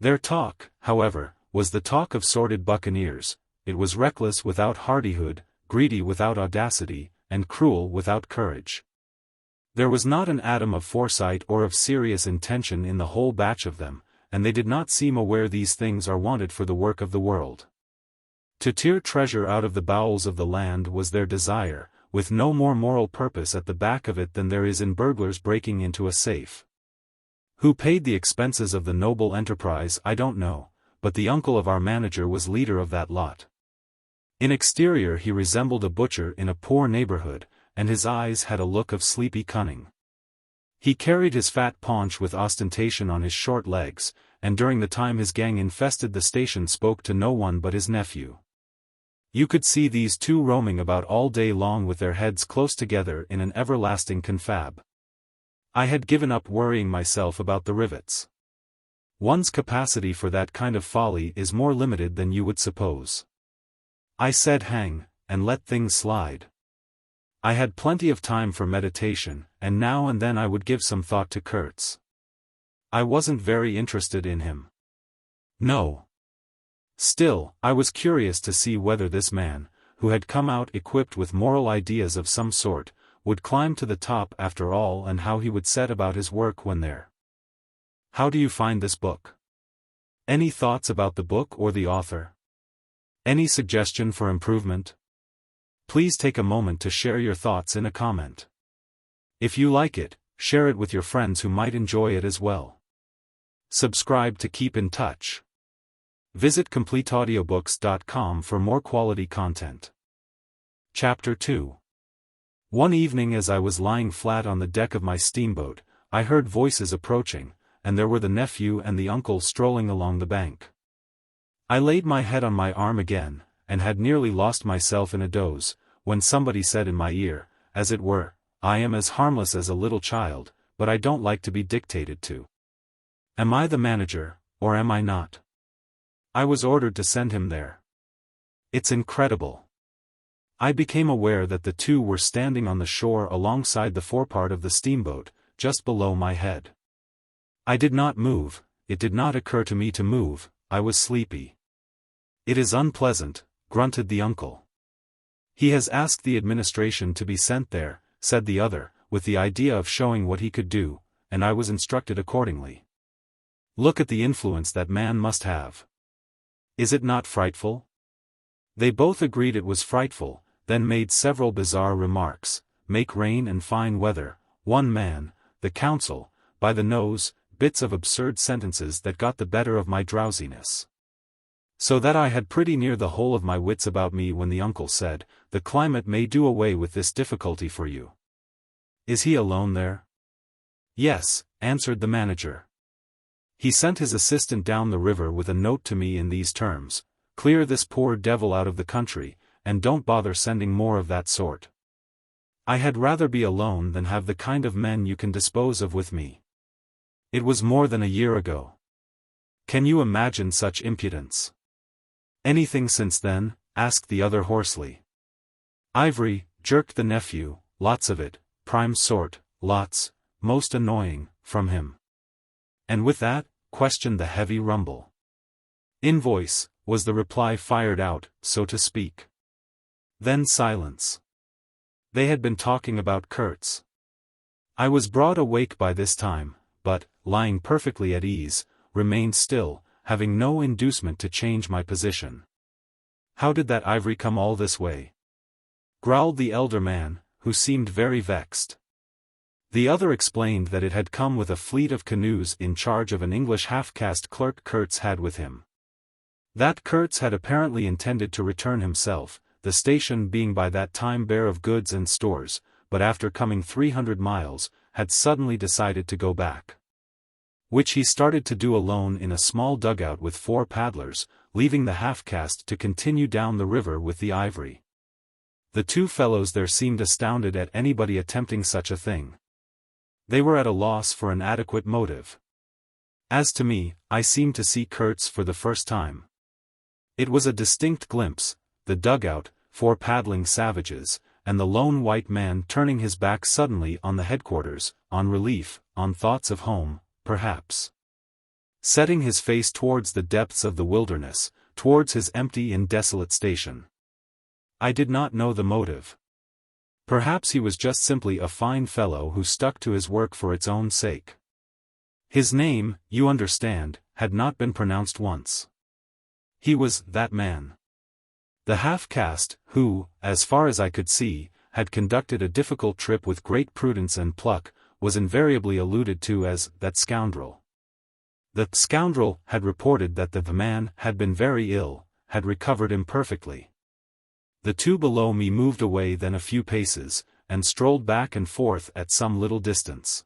Their talk, however, was the talk of sordid buccaneers. It was reckless without hardihood, greedy without audacity, and cruel without courage. There was not an atom of foresight or of serious intention in the whole batch of them, and they did not seem aware these things are wanted for the work of the world. To tear treasure out of the bowels of the land was their desire, with no more moral purpose at the back of it than there is in burglars breaking into a safe. Who paid the expenses of the noble enterprise I don't know, but the uncle of our manager was leader of that lot. In exterior he resembled a butcher in a poor neighborhood, and his eyes had a look of sleepy cunning. He carried his fat paunch with ostentation on his short legs, and during the time his gang infested the station spoke to no one but his nephew. You could see these two roaming about all day long with their heads close together in an everlasting confab. I had given up worrying myself about the rivets. One's capacity for that kind of folly is more limited than you would suppose. I said hang, and let things slide. I had plenty of time for meditation, and now and then I would give some thought to Kurtz. I wasn't very interested in him. No. Still, I was curious to see whether this man, who had come out equipped with moral ideas of some sort, would climb to the top after all and how he would set about his work when there. How do you find this book? Any thoughts about the book or the author? Any suggestion for improvement? Please take a moment to share your thoughts in a comment. If you like it, share it with your friends who might enjoy it as well. Subscribe to keep in touch. Visit CompleteAudiobooks.com for more quality content. Chapter 2. One evening as I was lying flat on the deck of my steamboat, I heard voices approaching, and there were the nephew and the uncle strolling along the bank. I laid my head on my arm again, and had nearly lost myself in a doze, when somebody said in my ear, as it were, I am as harmless as a little child, but I don't like to be dictated to. Am I the manager, or am I not? I was ordered to send him there. It's incredible. I became aware that the two were standing on the shore alongside the forepart of the steamboat, just below my head. I did not move, it did not occur to me to move, I was sleepy. It is unpleasant, grunted the uncle. He has asked the administration to be sent there, said the other, with the idea of showing what he could do, and I was instructed accordingly. Look at the influence that man must have. Is it not frightful? They both agreed it was frightful, then made several bizarre remarks, make rain and fine weather, one man, the council, by the nose, bits of absurd sentences that got the better of my drowsiness. So that I had pretty near the whole of my wits about me when the uncle said, "The climate may do away with this difficulty for you." Is he alone there? Yes, answered the manager. He sent his assistant down the river with a note to me in these terms: "Clear this poor devil out of the country, and don't bother sending more of that sort. I had rather be alone than have the kind of men you can dispose of with me." It was more than a year ago. Can you imagine such impudence? Anything since then? Asked the other hoarsely. Ivory, jerked the nephew, lots of it, prime sort, lots, most annoying, from him. And with that? Questioned the heavy rumble. Invoice, was the reply, fired out, so to speak. Then silence. They had been talking about Kurtz. I was broad awake by this time, but, lying perfectly at ease, remained still, having no inducement to change my position. How did that ivory come all this way? Growled the elder man, who seemed very vexed. The other explained that it had come with a fleet of canoes in charge of an English half-caste clerk Kurtz had with him. That Kurtz had apparently intended to return himself, the station being by that time bare of goods and stores, but after coming 300 miles, had suddenly decided to go back. Which he started to do alone in a small dugout with 4 paddlers, leaving the half-caste to continue down the river with the ivory. The 2 fellows there seemed astounded at anybody attempting such a thing. They were at a loss for an adequate motive. As to me, I seemed to see Kurtz for the first time. It was a distinct glimpse, the dugout, 4 paddling savages, and the lone white man turning his back suddenly on the headquarters, on relief, on thoughts of home, perhaps. Setting his face towards the depths of the wilderness, towards his empty and desolate station. I did not know the motive. Perhaps he was just simply a fine fellow who stuck to his work for its own sake. His name, you understand, had not been pronounced once. He was that man. The half-caste, who, as far as I could see, had conducted a difficult trip with great prudence and pluck, was invariably alluded to as that scoundrel. The scoundrel had reported that the man had been very ill, had recovered imperfectly. The 2 below me moved away then a few paces, and strolled back and forth at some little distance.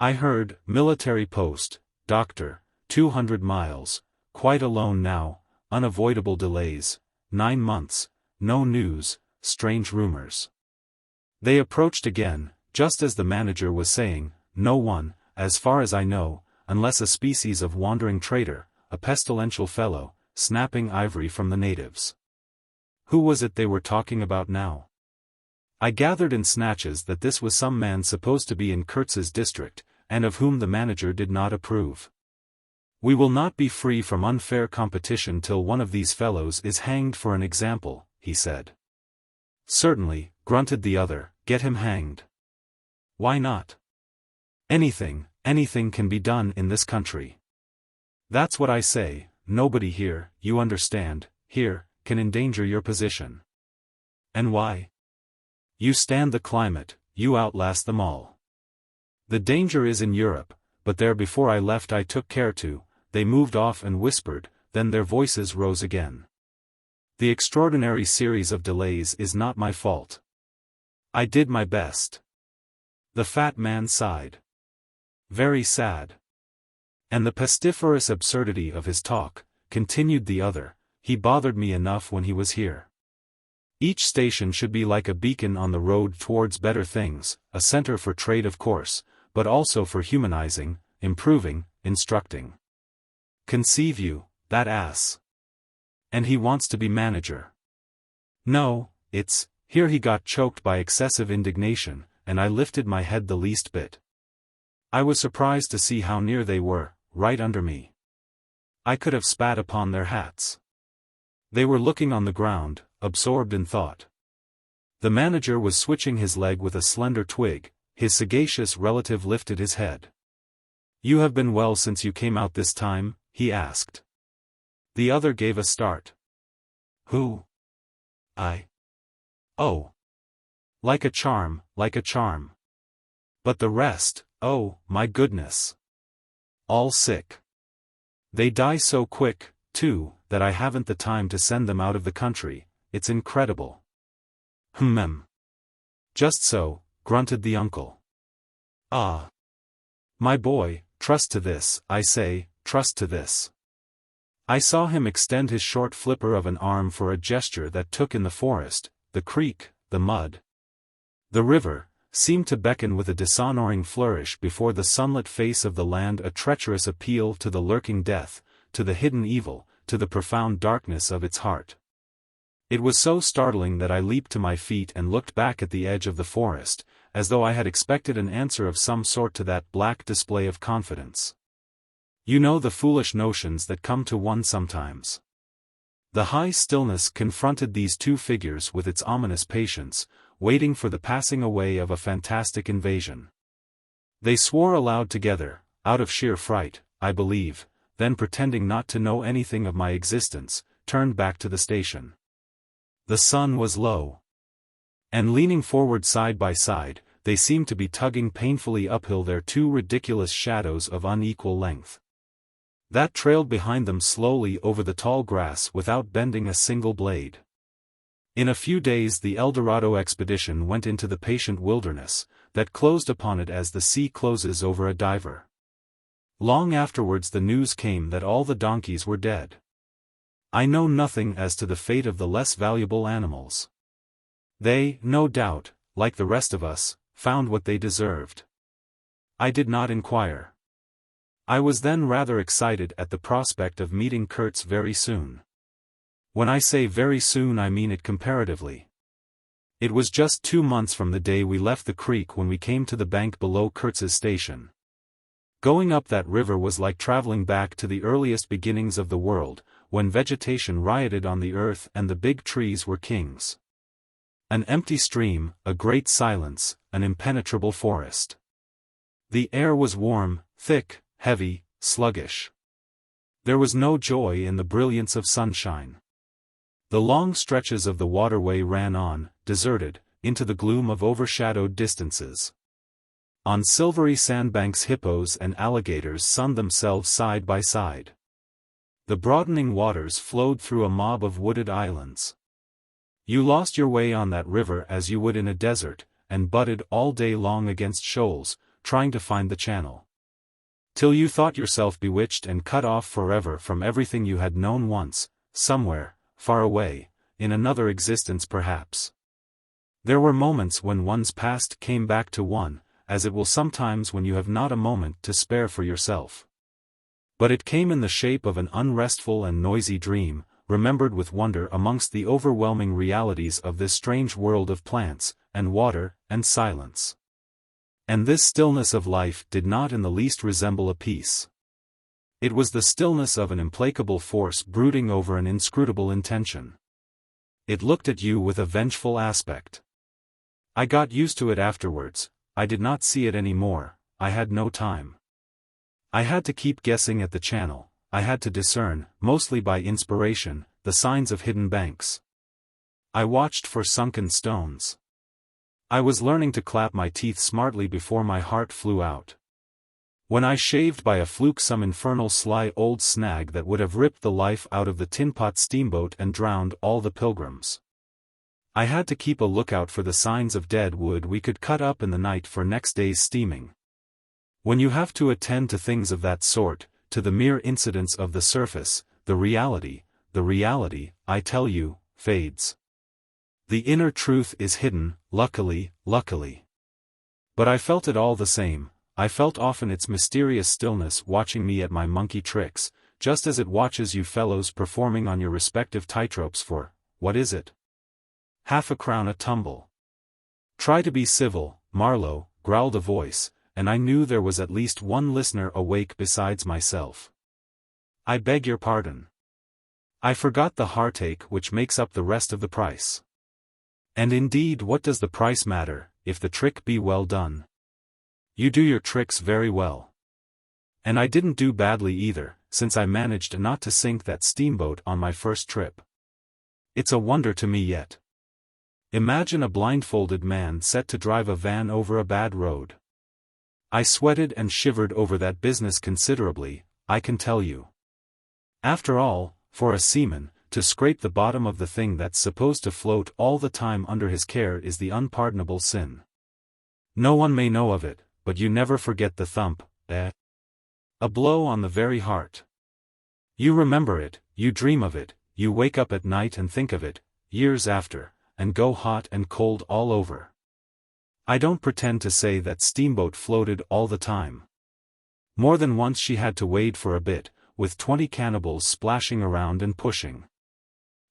I heard, military post, doctor, 200 miles, quite alone now, unavoidable delays, 9 months, no news, strange rumors. They approached again, just as the manager was saying, no one, as far as I know, unless a species of wandering trader, a pestilential fellow, snapping ivory from the natives. Who was it they were talking about now? I gathered in snatches that this was some man supposed to be in Kurtz's district, and of whom the manager did not approve. We will not be free from unfair competition till one of these fellows is hanged for an example, he said. Certainly, grunted the other, get him hanged. Why not? Anything can be done in this country. That's what I say, nobody here, you understand, here, can endanger your position. And why? You stand the climate, you outlast them all. The danger is in Europe, but there before I left I took care to. They moved off and whispered, then their voices rose again. The extraordinary series of delays is not my fault. I did my best. The fat man sighed. Very sad. And the pestiferous absurdity of his talk, continued the other, he bothered me enough when he was here. Each station should be like a beacon on the road towards better things, a center for trade of course, but also for humanizing, improving, instructing. Conceive you, that ass. And he wants to be manager. No, it's, here he got choked by excessive indignation, and I lifted my head the least bit. I was surprised to see how near they were, right under me. I could have spat upon their hats. They were looking on the ground, absorbed in thought. The manager was switching his leg with a slender twig. His sagacious relative lifted his head. "You have been well since you came out this time?" he asked. The other gave a start. "Who? I? Oh. Like a charm, like a charm. But the rest, oh, my goodness. All sick. They die so quick, too, that I haven't the time to send them out of the country. It's incredible." Just so," grunted the uncle. "Ah. My boy, trust to this, I say, trust to this." I saw him extend his short flipper of an arm for a gesture that took in the forest, the creek, the mud. The river, seemed to beckon with a dishonoring flourish before the sunlit face of the land, a treacherous appeal to the lurking death, to the hidden evil, to the profound darkness of its heart. It was so startling that I leaped to my feet and looked back at the edge of the forest, as though I had expected an answer of some sort to that black display of confidence. You know the foolish notions that come to one sometimes. The high stillness confronted these two figures with its ominous patience, waiting for the passing away of a fantastic invasion. They swore aloud together, out of sheer fright, I believe, then pretending not to know anything of my existence, turned back to the station. The sun was low. And leaning forward side by side, they seemed to be tugging painfully uphill their two ridiculous shadows of unequal length. That trailed behind them slowly over the tall grass without bending a single blade. In a few days the El Dorado expedition went into the patient wilderness, that closed upon it as the sea closes over a diver. Long afterwards the news came that all the donkeys were dead. I know nothing as to the fate of the less valuable animals. They, no doubt, like the rest of us, found what they deserved. I did not inquire. I was then rather excited at the prospect of meeting Kurtz very soon. When I say very soon I mean it comparatively. It was just 2 months from the day we left the creek when we came to the bank below Kurtz's station. Going up that river was like traveling back to the earliest beginnings of the world, when vegetation rioted on the earth and the big trees were kings. An empty stream, a great silence, an impenetrable forest. The air was warm, thick, heavy, sluggish. There was no joy in the brilliance of sunshine. The long stretches of the waterway ran on, deserted, into the gloom of overshadowed distances. On silvery sandbanks hippos and alligators sunned themselves side by side. The broadening waters flowed through a mob of wooded islands. You lost your way on that river as you would in a desert, and butted all day long against shoals, trying to find the channel. Till you thought yourself bewitched and cut off forever from everything you had known once, somewhere, far away, in another existence perhaps. There were moments when one's past came back to one, as it will sometimes when you have not a moment to spare for yourself. But it came in the shape of an unrestful and noisy dream, remembered with wonder amongst the overwhelming realities of this strange world of plants, and water, and silence. And this stillness of life did not in the least resemble a peace. It was the stillness of an implacable force brooding over an inscrutable intention. It looked at you with a vengeful aspect. I got used to it afterwards. I did not see it any more. I had no time. I had to keep guessing at the channel. I had to discern, mostly by inspiration, the signs of hidden banks. I watched for sunken stones. I was learning to clap my teeth smartly before my heart flew out. When I shaved by a fluke some infernal sly old snag that would have ripped the life out of the tin-pot steamboat and drowned all the pilgrims. I had to keep a lookout for the signs of dead wood we could cut up in the night for next day's steaming. When you have to attend to things of that sort, to the mere incidents of the surface, the reality, I tell you, fades. The inner truth is hidden, luckily. But I felt it all the same. I felt often its mysterious stillness watching me at my monkey tricks, just as it watches you fellows performing on your respective tightropes for, what is it? Half a crown a tumble. Try to be civil, Marlow, growled a voice, and I knew there was at least one listener awake besides myself. I beg your pardon. I forgot the heartache which makes up the rest of the price. And indeed, what does the price matter, if the trick be well done? You do your tricks very well. And I didn't do badly either, since I managed not to sink that steamboat on my first trip. It's a wonder to me yet. Imagine a blindfolded man set to drive a van over a bad road. I sweated and shivered over that business considerably, I can tell you. After all, for a seaman, to scrape the bottom of the thing that's supposed to float all the time under his care is the unpardonable sin. No one may know of it, but you never forget the thump, eh? A blow on the very heart. You remember it, you dream of it, you wake up at night and think of it, years after, and go hot and cold all over. I don't pretend to say that steamboat floated all the time. More than once she had to wade for a bit, with 20 cannibals splashing around and pushing.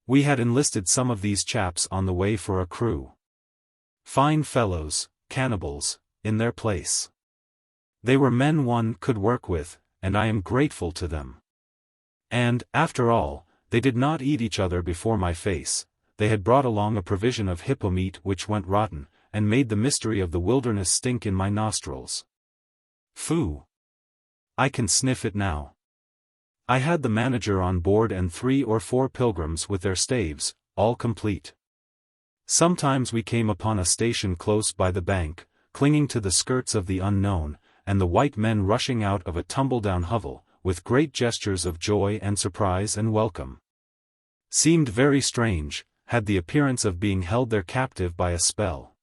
We had enlisted some of these chaps on the way for a crew. Fine fellows, cannibals, in their place. They were men one could work with, and I am grateful to them. And, after all, they did not eat each other before my face. They had brought along a provision of hippo meat which went rotten, and made the mystery of the wilderness stink in my nostrils. Phoo! I can sniff it now. I had the manager on board and 3 or 4 pilgrims with their staves, all complete. Sometimes we came upon a station close by the bank, clinging to the skirts of the unknown, and the white men rushing out of a tumble-down hovel, with great gestures of joy and surprise and welcome. Seemed very strange, had the appearance of being held there captive by a spell.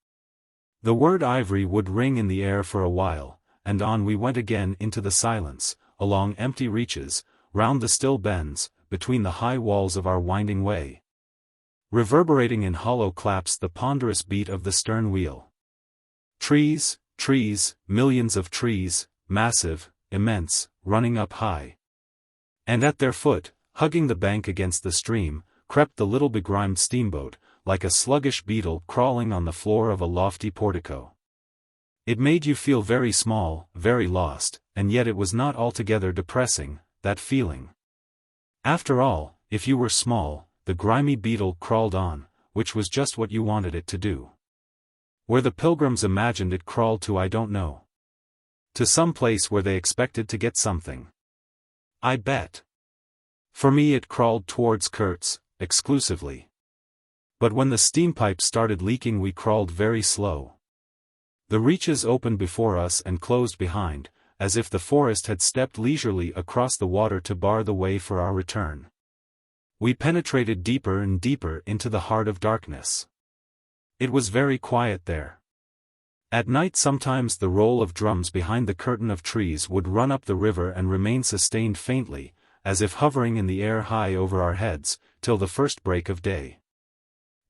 The word ivory would ring in the air for a while, and on we went again into the silence, along empty reaches, round the still bends, between the high walls of our winding way. Reverberating in hollow claps the ponderous beat of the stern wheel. Trees, trees, millions of trees, massive, immense, running up high. And at their foot, hugging the bank against the stream, crept the little begrimed steamboat, like a sluggish beetle crawling on the floor of a lofty portico. It made you feel very small, very lost, and yet it was not altogether depressing, that feeling. After all, if you were small, the grimy beetle crawled on, which was just what you wanted it to do. Where the pilgrims imagined it crawled to I don't know. To some place where they expected to get something. I bet. For me it crawled towards Kurtz, exclusively. But when the steampipe started leaking we crawled very slow. The reaches opened before us and closed behind, as if the forest had stepped leisurely across the water to bar the way for our return. We penetrated deeper and deeper into the heart of darkness. It was very quiet there. At night sometimes the roll of drums behind the curtain of trees would run up the river and remain sustained faintly, as if hovering in the air high over our heads, till the first break of day.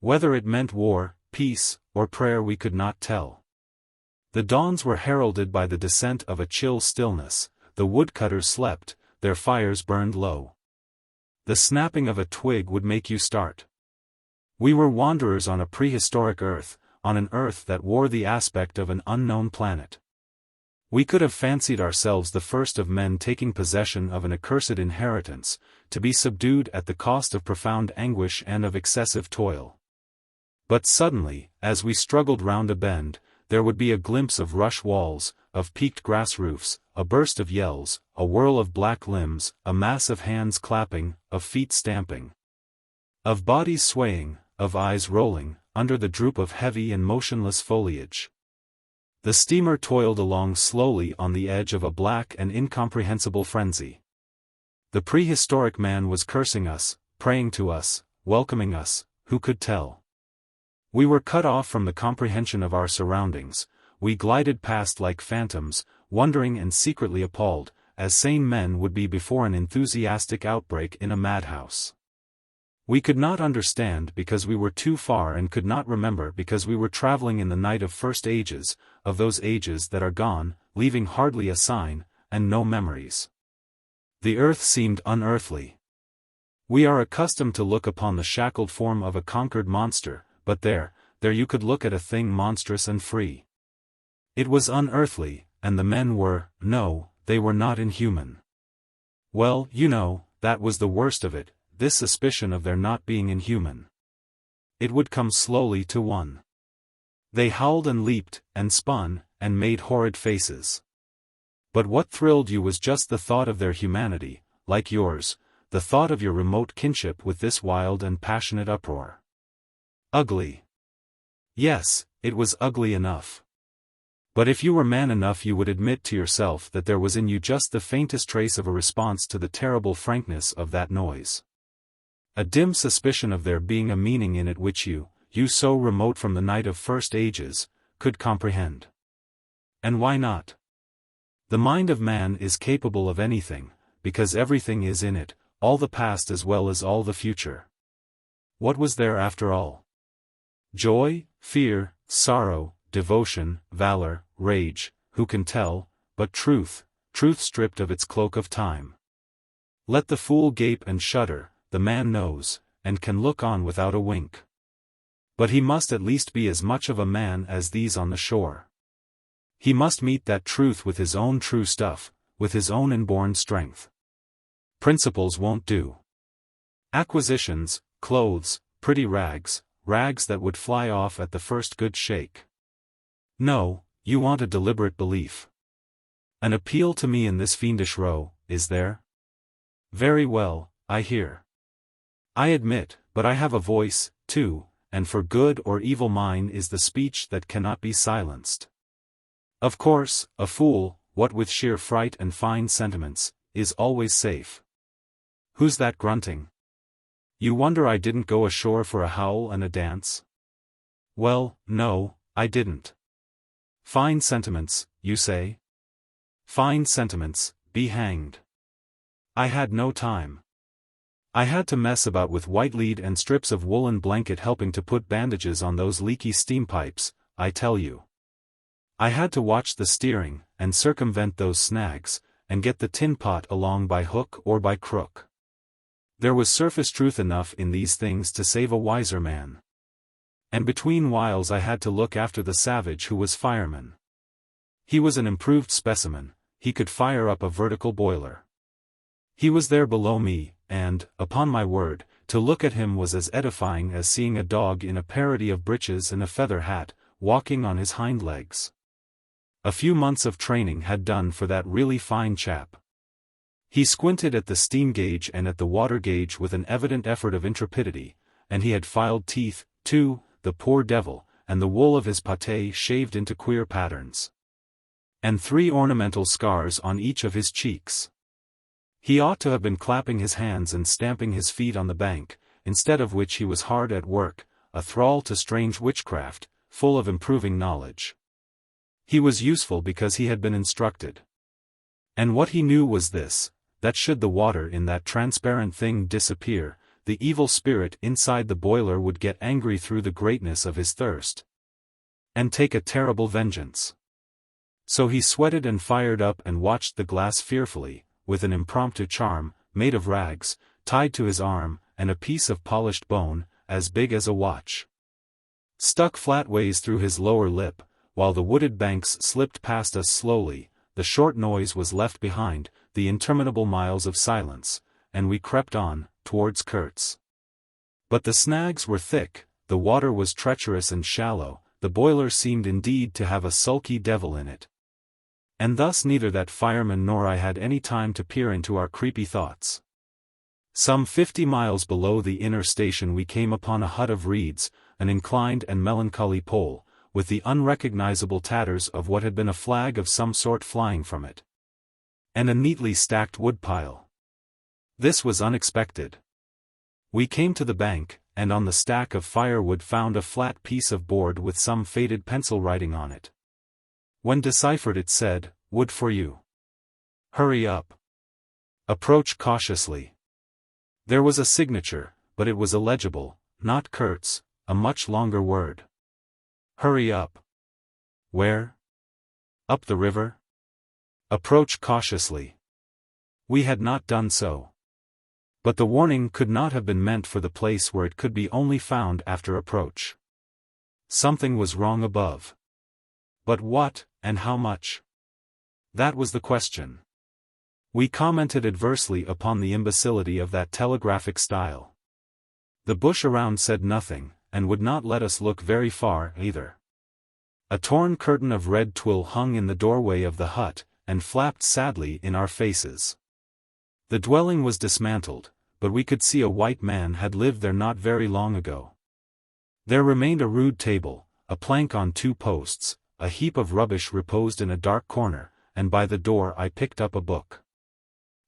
Whether it meant war, peace, or prayer we could not tell. The dawns were heralded by the descent of a chill stillness, the woodcutters slept, their fires burned low. The snapping of a twig would make you start. We were wanderers on a prehistoric earth, on an earth that wore the aspect of an unknown planet. We could have fancied ourselves the first of men taking possession of an accursed inheritance, to be subdued at the cost of profound anguish and of excessive toil. But suddenly, as we struggled round a bend, there would be a glimpse of rush walls, of peaked grass roofs, a burst of yells, a whirl of black limbs, a mass of hands clapping, of feet stamping, of bodies swaying, of eyes rolling, under the droop of heavy and motionless foliage. The steamer toiled along slowly on the edge of a black and incomprehensible frenzy. The prehistoric man was cursing us, praying to us, welcoming us, who could tell? We were cut off from the comprehension of our surroundings, we glided past like phantoms, wondering and secretly appalled, as sane men would be before an enthusiastic outbreak in a madhouse. We could not understand because we were too far and could not remember because we were traveling in the night of first ages, of those ages that are gone, leaving hardly a sign, and no memories. The earth seemed unearthly. We are accustomed to look upon the shackled form of a conquered monster, but there you could look at a thing monstrous and free. It was unearthly, and the men were, no, they were not inhuman. Well, you know, that was the worst of it, this suspicion of their not being inhuman. it would come slowly to one. They howled and leaped, and spun, and made horrid faces. But what thrilled you was just the thought of their humanity, like yours, the thought of your remote kinship with this wild and passionate uproar. Ugly. Yes, it was ugly enough. But if you were man enough you would admit to yourself that there was in you just the faintest trace of a response to the terrible frankness of that noise. A dim suspicion of there being a meaning in it which you so remote from the night of first ages, could comprehend. And why not? The mind of man is capable of anything, because everything is in it, all the past as well as all the future. What was there after all? Joy, fear, sorrow, devotion, valor, rage, who can tell, but truth stripped of its cloak of time. Let the fool gape and shudder, the man knows, and can look on without a wink. But he must at least be as much of a man as these on the shore. He must meet that truth with his own true stuff, with his own inborn strength. Principles won't do. Acquisitions, clothes, pretty rags that would fly off at the first good shake. No, you want a deliberate belief. An appeal to me in this fiendish row, is there? Very well, I hear. I admit, but I have a voice, too, and for good or evil mine is the speech that cannot be silenced. Of course, a fool, what with sheer fright and fine sentiments, is always safe. Who's that grunting? You wonder I didn't go ashore for a howl and a dance? Well, no, I didn't. Fine sentiments, you say? Fine sentiments, be hanged. I had no time. I had to mess about with white lead and strips of woolen blanket helping to put bandages on those leaky steam pipes, I tell you. I had to watch the steering, and circumvent those snags, and get the tin pot along by hook or by crook. There was surface truth enough in these things to save a wiser man. And between whiles I had to look after the savage who was fireman. He was an improved specimen, he could fire up a vertical boiler. He was there below me, and, upon my word, to look at him was as edifying as seeing a dog in a parody of breeches and a feather hat, walking on his hind legs. A few months of training had done for that really fine chap. He squinted at the steam gauge and at the water gauge with an evident effort of intrepidity, and he had filed teeth, too, the poor devil, and the wool of his pate shaved into queer patterns. And 3 ornamental scars on each of his cheeks. He ought to have been clapping his hands and stamping his feet on the bank, instead of which he was hard at work, a thrall to strange witchcraft, full of improving knowledge. He was useful because he had been instructed. And what he knew was this, that should the water in that transparent thing disappear, the evil spirit inside the boiler would get angry through the greatness of his thirst. And take a terrible vengeance. So he sweated and fired up and watched the glass fearfully, with an impromptu charm, made of rags, tied to his arm, and a piece of polished bone, as big as a watch, stuck flatways through his lower lip, while the wooded banks slipped past us slowly, the short noise was left behind, the interminable miles of silence, and we crept on, towards Kurtz. But the snags were thick, the water was treacherous and shallow, the boiler seemed indeed to have a sulky devil in it. And thus neither that fireman nor I had any time to peer into our creepy thoughts. Some 50 miles below the inner station we came upon a hut of reeds, an inclined and melancholy pole, with the unrecognizable tatters of what had been a flag of some sort flying from it. And a neatly stacked woodpile. This was unexpected. We came to the bank, and on the stack of firewood found a flat piece of board with some faded pencil writing on it. When deciphered it said, "Wood for you. Hurry up. Approach cautiously." There was a signature, but it was illegible, not Kurtz, a much longer word. Hurry up. Where? Up the river? Approach cautiously. We had not done so. But the warning could not have been meant for the place where it could be only found after approach. Something was wrong above. But what, and how much? That was the question. We commented adversely upon the imbecility of that telegraphic style. The bush around said nothing, and would not let us look very far, either. A torn curtain of red twill hung in the doorway of the hut, and flapped sadly in our faces. The dwelling was dismantled, but we could see a white man had lived there not very long ago. There remained a rude table, a plank on 2 posts, a heap of rubbish reposed in a dark corner, and by the door I picked up a book.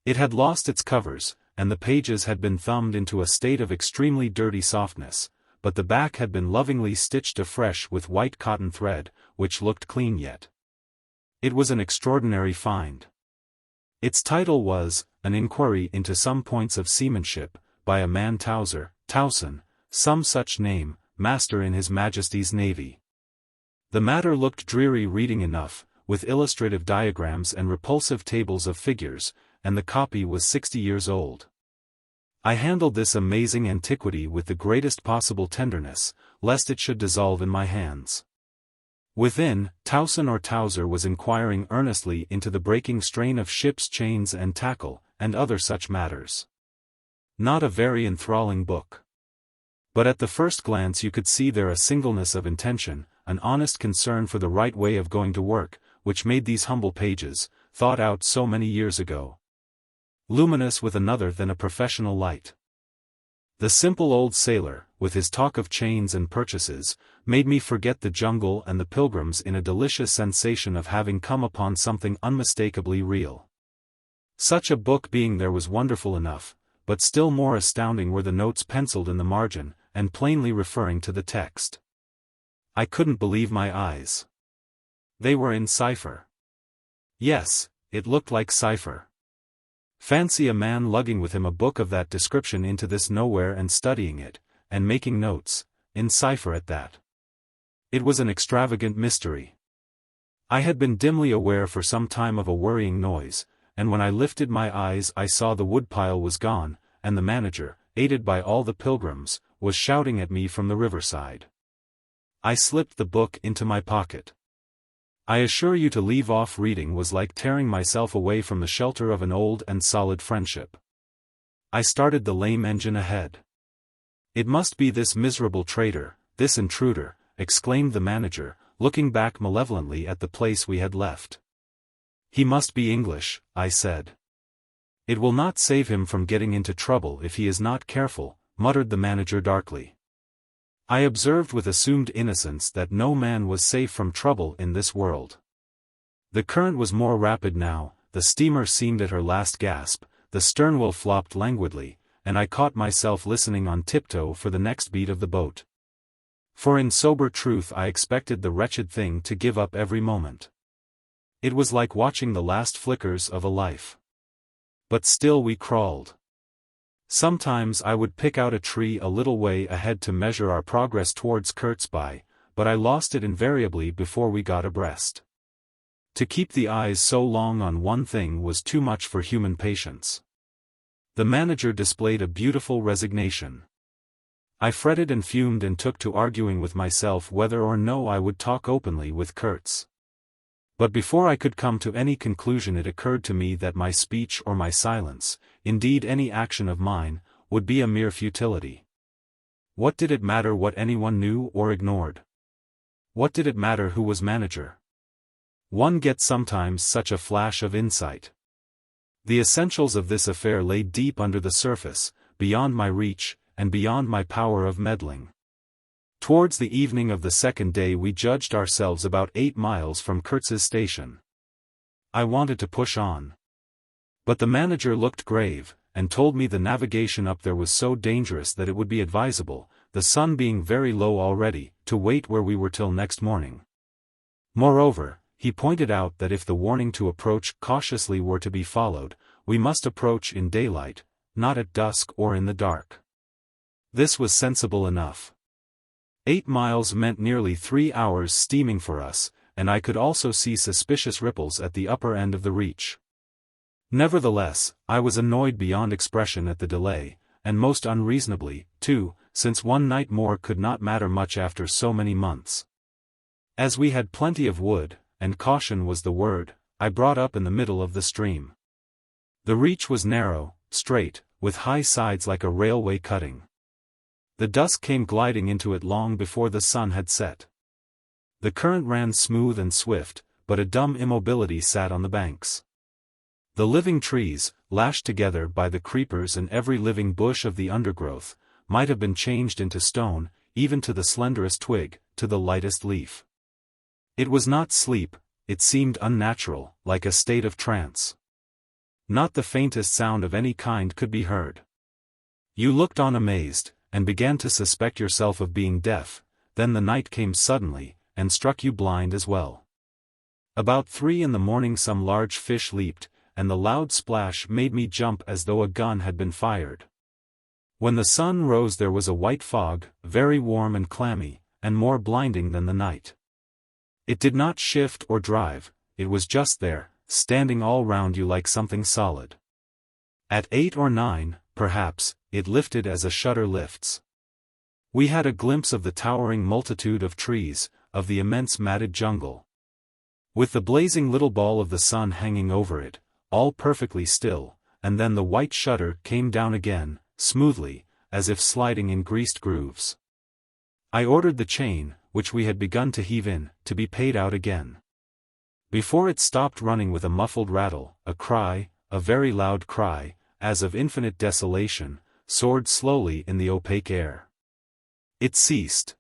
It had lost its covers, and the pages had been thumbed into a state of extremely dirty softness, but the back had been lovingly stitched afresh with white cotton thread, which looked clean yet. It was an extraordinary find. Its title was, An Inquiry into Some Points of Seamanship, by a man Towson, some such name, Master in His Majesty's Navy. The matter looked dreary reading enough, with illustrative diagrams and repulsive tables of figures, and the copy was 60 years old. I handled this amazing antiquity with the greatest possible tenderness, lest it should dissolve in my hands. Within, Towson or Towser was inquiring earnestly into the breaking strain of ships' chains and tackle, and other such matters. Not a very enthralling book. But at the first glance you could see there a singleness of intention, an honest concern for the right way of going to work, which made these humble pages, thought out so many years ago, luminous with another than a professional light. The simple old sailor, with his talk of chains and purchases, made me forget the jungle and the pilgrims in a delicious sensation of having come upon something unmistakably real. Such a book being there was wonderful enough, but still more astounding were the notes penciled in the margin, and plainly referring to the text. I couldn't believe my eyes. They were in cipher. Yes, it looked like cipher. Fancy a man lugging with him a book of that description into this nowhere and studying it, and making notes, in cipher at that. It was an extravagant mystery. I had been dimly aware for some time of a worrying noise, and when I lifted my eyes I saw the woodpile was gone, and the manager, aided by all the pilgrims, was shouting at me from the riverside. I slipped the book into my pocket. I assure you to leave off reading was like tearing myself away from the shelter of an old and solid friendship. I started the lame engine ahead. It must be this miserable traitor, this intruder, exclaimed the manager, looking back malevolently at the place we had left. He must be English, I said. It will not save him from getting into trouble if he is not careful, muttered the manager darkly. I observed with assumed innocence that no man was safe from trouble in this world. The current was more rapid now, the steamer seemed at her last gasp, the sternwheel flopped languidly, and I caught myself listening on tiptoe for the next beat of the boat. For in sober truth I expected the wretched thing to give up every moment. It was like watching the last flickers of a life. But still we crawled. Sometimes I would pick out a tree a little way ahead to measure our progress towards Kurtzby, but I lost it invariably before we got abreast. To keep the eyes so long on one thing was too much for human patience. The manager displayed a beautiful resignation. I fretted and fumed and took to arguing with myself whether or no I would talk openly with Kurtz. But before I could come to any conclusion it occurred to me that my speech or my silence, indeed any action of mine, would be a mere futility. What did it matter what anyone knew or ignored? What did it matter who was manager? One gets sometimes such a flash of insight. The essentials of this affair lay deep under the surface, beyond my reach, and beyond my power of meddling. Towards the evening of the second day we judged ourselves about 8 miles from Kurtz's station. I wanted to push on. But the manager looked grave, and told me the navigation up there was so dangerous that it would be advisable, the sun being very low already, to wait where we were till next morning. Moreover, he pointed out that if the warning to approach cautiously were to be followed, we must approach in daylight, not at dusk or in the dark. This was sensible enough. 8 miles meant nearly 3 hours steaming for us, and I could also see suspicious ripples at the upper end of the reach. Nevertheless, I was annoyed beyond expression at the delay, and most unreasonably, too, since one night more could not matter much after so many months. As we had plenty of wood, and caution was the word, I brought up in the middle of the stream. The reach was narrow, straight, with high sides like a railway cutting. The dusk came gliding into it long before the sun had set. The current ran smooth and swift, but a dumb immobility sat on the banks. The living trees, lashed together by the creepers and every living bush of the undergrowth, might have been changed into stone, even to the slenderest twig, to the lightest leaf. It was not sleep, it seemed unnatural, like a state of trance. Not the faintest sound of any kind could be heard. You looked on amazed, and began to suspect yourself of being deaf, then the night came suddenly, and struck you blind as well. About 3 in the morning some large fish leaped, and the loud splash made me jump as though a gun had been fired. When the sun rose there was a white fog, very warm and clammy, and more blinding than the night. It did not shift or drive, it was just there, standing all round you like something solid. At 8 or 9, perhaps, it lifted as a shutter lifts. We had a glimpse of the towering multitude of trees, of the immense matted jungle. With the blazing little ball of the sun hanging over it, all perfectly still, and then the white shutter came down again, smoothly, as if sliding in greased grooves. I ordered the chain, which we had begun to heave in, to be paid out again. Before it stopped running with a muffled rattle, a cry, a very loud cry, as of infinite desolation, soared slowly in the opaque air. It ceased.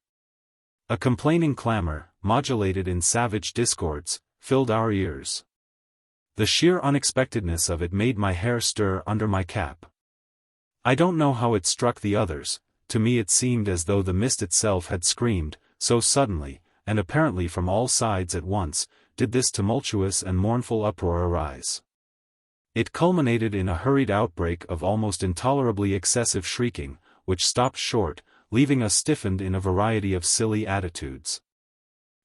A complaining clamor, modulated in savage discords, filled our ears. The sheer unexpectedness of it made my hair stir under my cap. I don't know how it struck the others, to me it seemed as though the mist itself had screamed, so suddenly, and apparently from all sides at once, did this tumultuous and mournful uproar arise. It culminated in a hurried outbreak of almost intolerably excessive shrieking, which stopped short, leaving us stiffened in a variety of silly attitudes,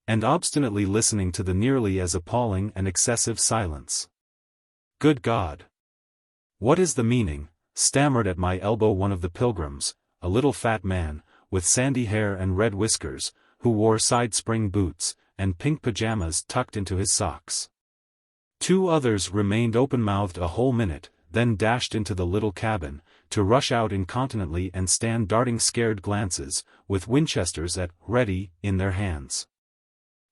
and obstinately listening to the nearly as appalling and excessive silence. Good God! What is the meaning? Stammered at my elbow one of the pilgrims, a little fat man, with sandy hair and red whiskers, who wore side-spring boots, and pink pajamas tucked into his socks. 2 others remained open-mouthed a whole minute, then dashed into the little cabin, to rush out incontinently and stand darting scared glances, with Winchesters at ready in their hands.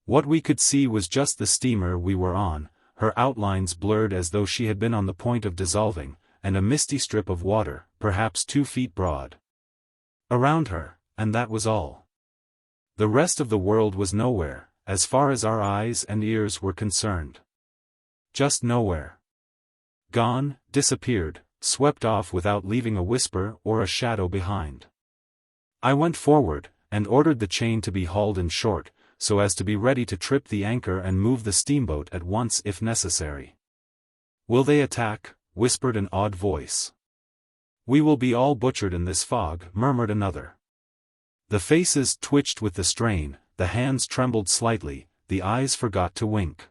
What we could see was just the steamer we were on, her outlines blurred as though she had been on the point of dissolving, and a misty strip of water, perhaps 2 feet broad, around her, and that was all. The rest of the world was nowhere, as far as our eyes and ears were concerned. Just nowhere. Gone, disappeared, swept off without leaving a whisper or a shadow behind. I went forward, and ordered the chain to be hauled in short, so as to be ready to trip the anchor and move the steamboat at once if necessary. "Will they attack?" whispered an odd voice. "We will be all butchered in this fog," murmured another. The faces twitched with the strain, the hands trembled slightly, the eyes forgot to wink.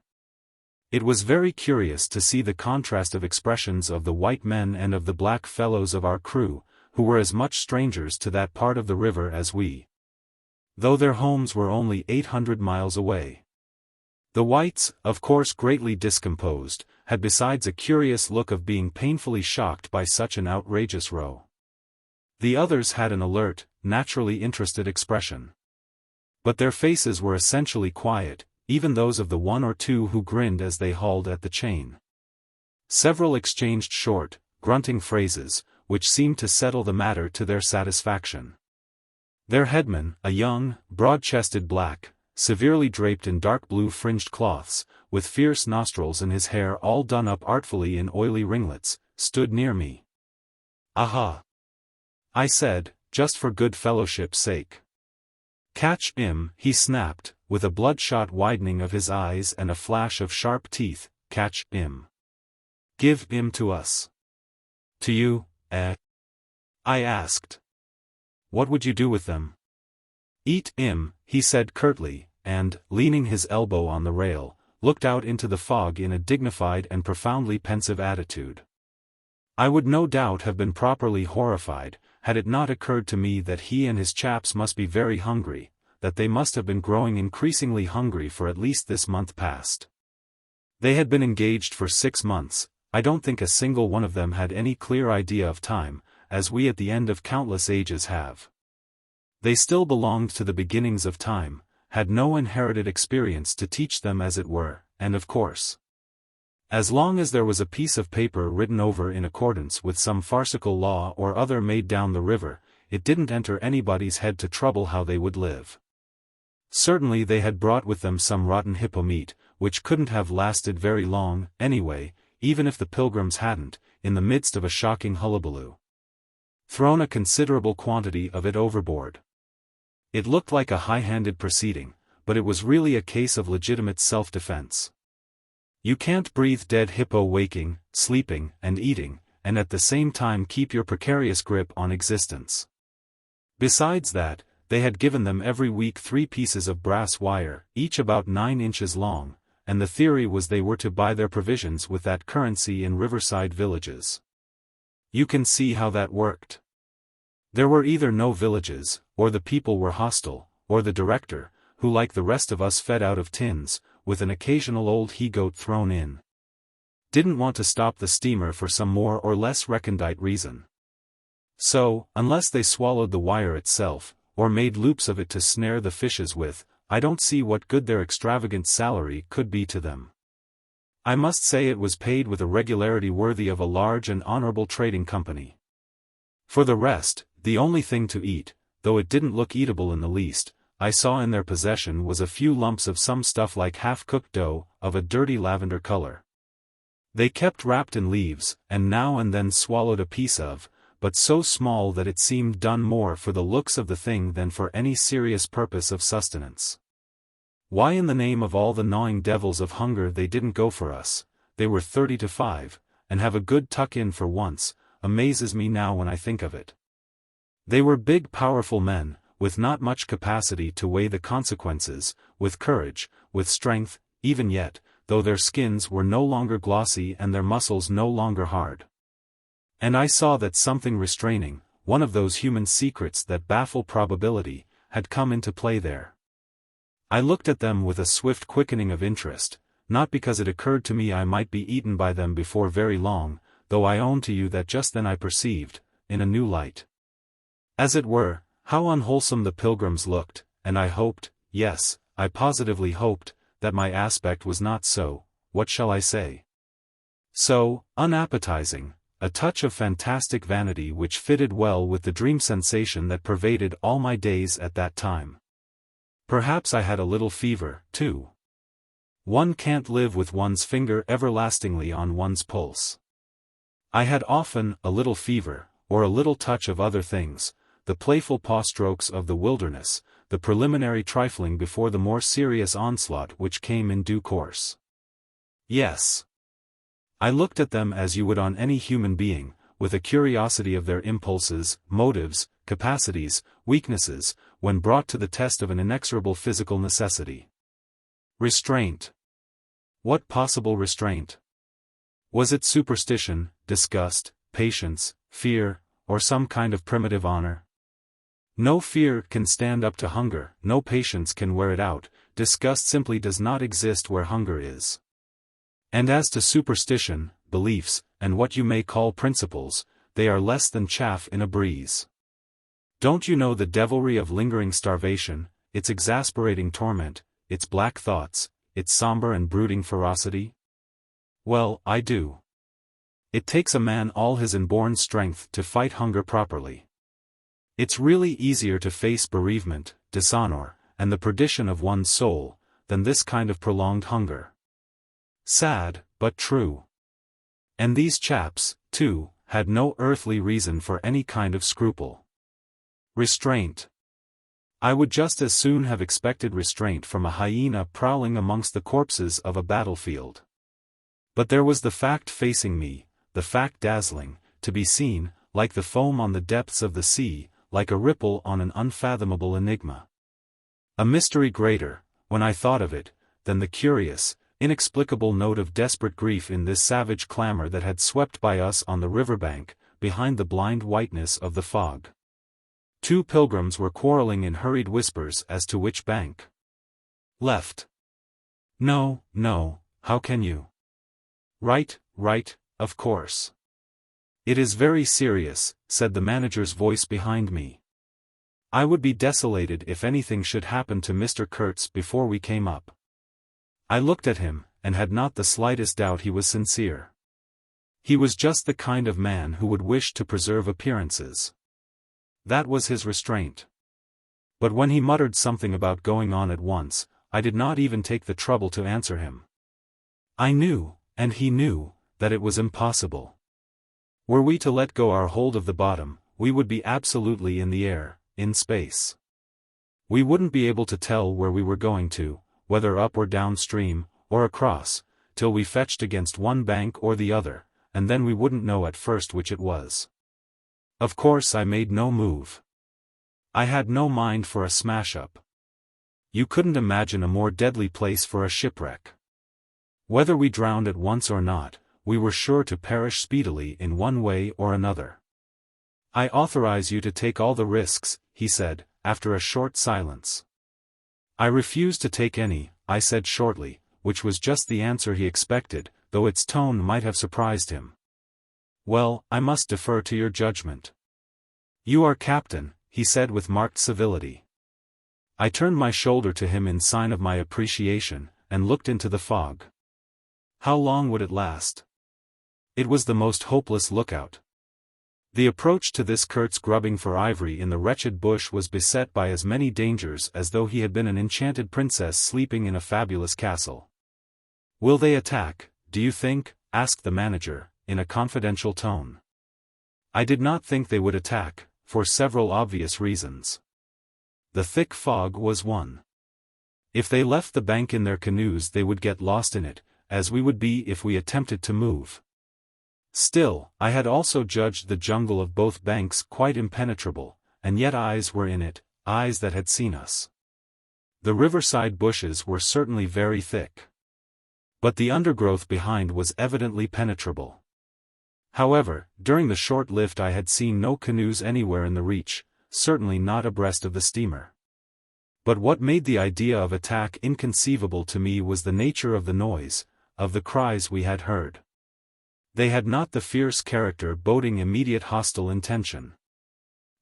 It was very curious to see the contrast of expressions of the white men and of the black fellows of our crew, who were as much strangers to that part of the river as we, though their homes were only 800 miles away. The whites, of course greatly discomposed, had besides a curious look of being painfully shocked by such an outrageous row. The others had an alert, naturally interested expression. But their faces were essentially quiet, even those of the 1 or 2 who grinned as they hauled at the chain. Several exchanged short, grunting phrases, which seemed to settle the matter to their satisfaction. Their headman, a young, broad-chested black, severely draped in dark blue fringed cloths, with fierce nostrils and his hair all done up artfully in oily ringlets, stood near me. "Aha!" I said, just for good fellowship's sake. "Catch 'im," he snapped, with a bloodshot widening of his eyes and a flash of sharp teeth, "catch 'im. Give 'im to us." "To you, eh?" I asked. "What would you do with them?" "Eat 'im," he said curtly, and, leaning his elbow on the rail, looked out into the fog in a dignified and profoundly pensive attitude. I would no doubt have been properly horrified, had it not occurred to me that he and his chaps must be very hungry, that they must have been growing increasingly hungry for at least this month past. They had been engaged for 6 months, I don't think a single one of them had any clear idea of time, as we at the end of countless ages have. They still belonged to the beginnings of time, had no inherited experience to teach them as it were, and of course, as long as there was a piece of paper written over in accordance with some farcical law or other made down the river, it didn't enter anybody's head to trouble how they would live. Certainly they had brought with them some rotten hippo meat, which couldn't have lasted very long, anyway, even if the pilgrims hadn't, in the midst of a shocking hullabaloo, thrown a considerable quantity of it overboard. It looked like a high-handed proceeding, but it was really a case of legitimate self-defense. You can't breathe dead hippo waking, sleeping, and eating, and at the same time keep your precarious grip on existence. Besides that, they had given them every week 3 pieces of brass wire, each about 9 inches long, and the theory was they were to buy their provisions with that currency in riverside villages. You can see how that worked. There were either no villages, or the people were hostile, or the director, who like the rest of us fed out of tins, with an occasional old he-goat thrown in, didn't want to stop the steamer for some more or less recondite reason. So, unless they swallowed the wire itself, or made loops of it to snare the fishes with, I don't see what good their extravagant salary could be to them. I must say it was paid with a regularity worthy of a large and honorable trading company. For the rest, the only thing to eat, though it didn't look eatable in the least, I saw in their possession was a few lumps of some stuff like half-cooked dough, of a dirty lavender color. They kept wrapped in leaves, and now and then swallowed a piece of, but so small that it seemed done more for the looks of the thing than for any serious purpose of sustenance. Why in the name of all the gnawing devils of hunger they didn't go for us, they were 30 to 5, and have a good tuck-in for once, amazes me now when I think of it. They were big powerful men, with not much capacity to weigh the consequences, with courage, with strength, even yet, though their skins were no longer glossy and their muscles no longer hard. And I saw that something restraining, one of those human secrets that baffle probability, had come into play there. I looked at them with a swift quickening of interest, not because it occurred to me I might be eaten by them before very long, though I own to you that just then I perceived, in a new light, as it were, how unwholesome the pilgrims looked, and I hoped, yes, I positively hoped, that my aspect was not so, what shall I say? So unappetizing, a touch of fantastic vanity which fitted well with the dream sensation that pervaded all my days at that time. Perhaps I had a little fever, too. One can't live with one's finger everlastingly on one's pulse. I had often a little fever, or a little touch of other things, the playful paw-strokes of the wilderness, the preliminary trifling before the more serious onslaught which came in due course. Yes. I looked at them as you would on any human being, with a curiosity of their impulses, motives, capacities, weaknesses, when brought to the test of an inexorable physical necessity. Restraint. What possible restraint? Was it superstition, disgust, patience, fear, or some kind of primitive honor? No fear can stand up to hunger, no patience can wear it out, disgust simply does not exist where hunger is. And as to superstition, beliefs, and what you may call principles, they are less than chaff in a breeze. Don't you know the devilry of lingering starvation, its exasperating torment, its black thoughts, its somber and brooding ferocity? Well, I do. It takes a man all his inborn strength to fight hunger properly. It's really easier to face bereavement, dishonor, and the perdition of one's soul, than this kind of prolonged hunger. Sad, but true. And these chaps, too, had no earthly reason for any kind of scruple. Restraint. I would just as soon have expected restraint from a hyena prowling amongst the corpses of a battlefield. But there was the fact facing me, the fact dazzling, to be seen, like the foam on the depths of the sea, like a ripple on an unfathomable enigma. A mystery greater, when I thought of it, than the curious, inexplicable note of desperate grief in this savage clamor that had swept by us on the riverbank, behind the blind whiteness of the fog. 2 pilgrims were quarreling in hurried whispers as to which bank. Left. No, no, how can you? Right, of course. It is very serious, said the manager's voice behind me. I would be desolated if anything should happen to Mr. Kurtz before we came up. I looked at him, and had not the slightest doubt he was sincere. He was just the kind of man who would wish to preserve appearances. That was his restraint. But when he muttered something about going on at once, I did not even take the trouble to answer him. I knew, and he knew, that it was impossible. Were we to let go our hold of the bottom, we would be absolutely in the air, in space. We wouldn't be able to tell where we were going to, whether up or downstream, or across, till we fetched against one bank or the other, and then we wouldn't know at first which it was. Of course I made no move. I had no mind for a smash-up. You couldn't imagine a more deadly place for a shipwreck. Whether we drowned at once or not, we were sure to perish speedily in one way or another. I authorize you to take all the risks, he said, after a short silence. I refuse to take any, I said shortly, which was just the answer he expected, though its tone might have surprised him. Well, I must defer to your judgment. You are captain, he said with marked civility. I turned my shoulder to him in sign of my appreciation, and looked into the fog. How long would it last? It was the most hopeless lookout. The approach to this Kurtz grubbing for ivory in the wretched bush was beset by as many dangers as though he had been an enchanted princess sleeping in a fabulous castle. Will they attack, do you think? Asked the manager, in a confidential tone. I did not think they would attack, for several obvious reasons. The thick fog was one. If they left the bank in their canoes they would get lost in it, as we would be if we attempted to move. Still, I had also judged the jungle of both banks quite impenetrable, and yet eyes were in it, eyes that had seen us. The riverside bushes were certainly very thick. But the undergrowth behind was evidently penetrable. However, during the short lift I had seen no canoes anywhere in the reach, certainly not abreast of the steamer. But what made the idea of attack inconceivable to me was the nature of the noise, of the cries we had heard. They had not the fierce character boding immediate hostile intention.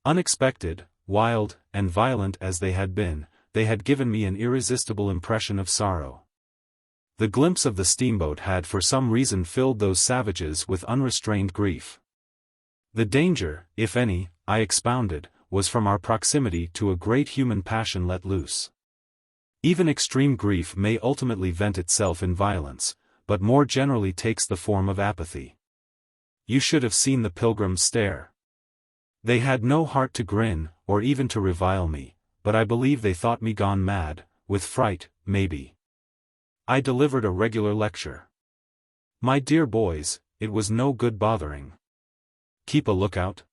Unexpected, wild, and violent as they had been, they had given me an irresistible impression of sorrow. The glimpse of the steamboat had for some reason filled those savages with unrestrained grief. The danger, if any, I expounded, was from our proximity to a great human passion let loose. Even extreme grief may ultimately vent itself in violence, but more generally takes the form of apathy. You should have seen the pilgrims stare. They had no heart to grin, or even to revile me, but I believe they thought me gone mad, with fright, maybe. I delivered a regular lecture. My dear boys, it was no good bothering. Keep a lookout?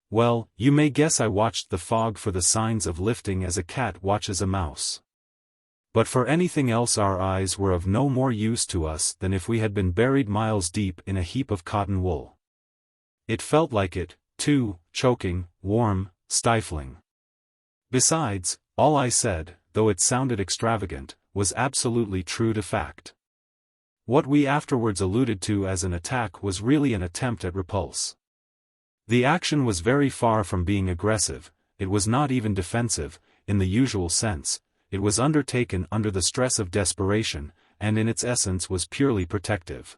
Well, you may guess I watched the fog for the signs of lifting as a cat watches a mouse. But for anything else our eyes were of no more use to us than if we had been buried miles deep in a heap of cotton wool. It felt like it, too, choking, warm, stifling. Besides, all I said, though it sounded extravagant, was absolutely true to fact. What we afterwards alluded to as an attack was really an attempt at repulse. The action was very far from being aggressive, it was not even defensive, in the usual sense. It was undertaken under the stress of desperation, and in its essence was purely protective.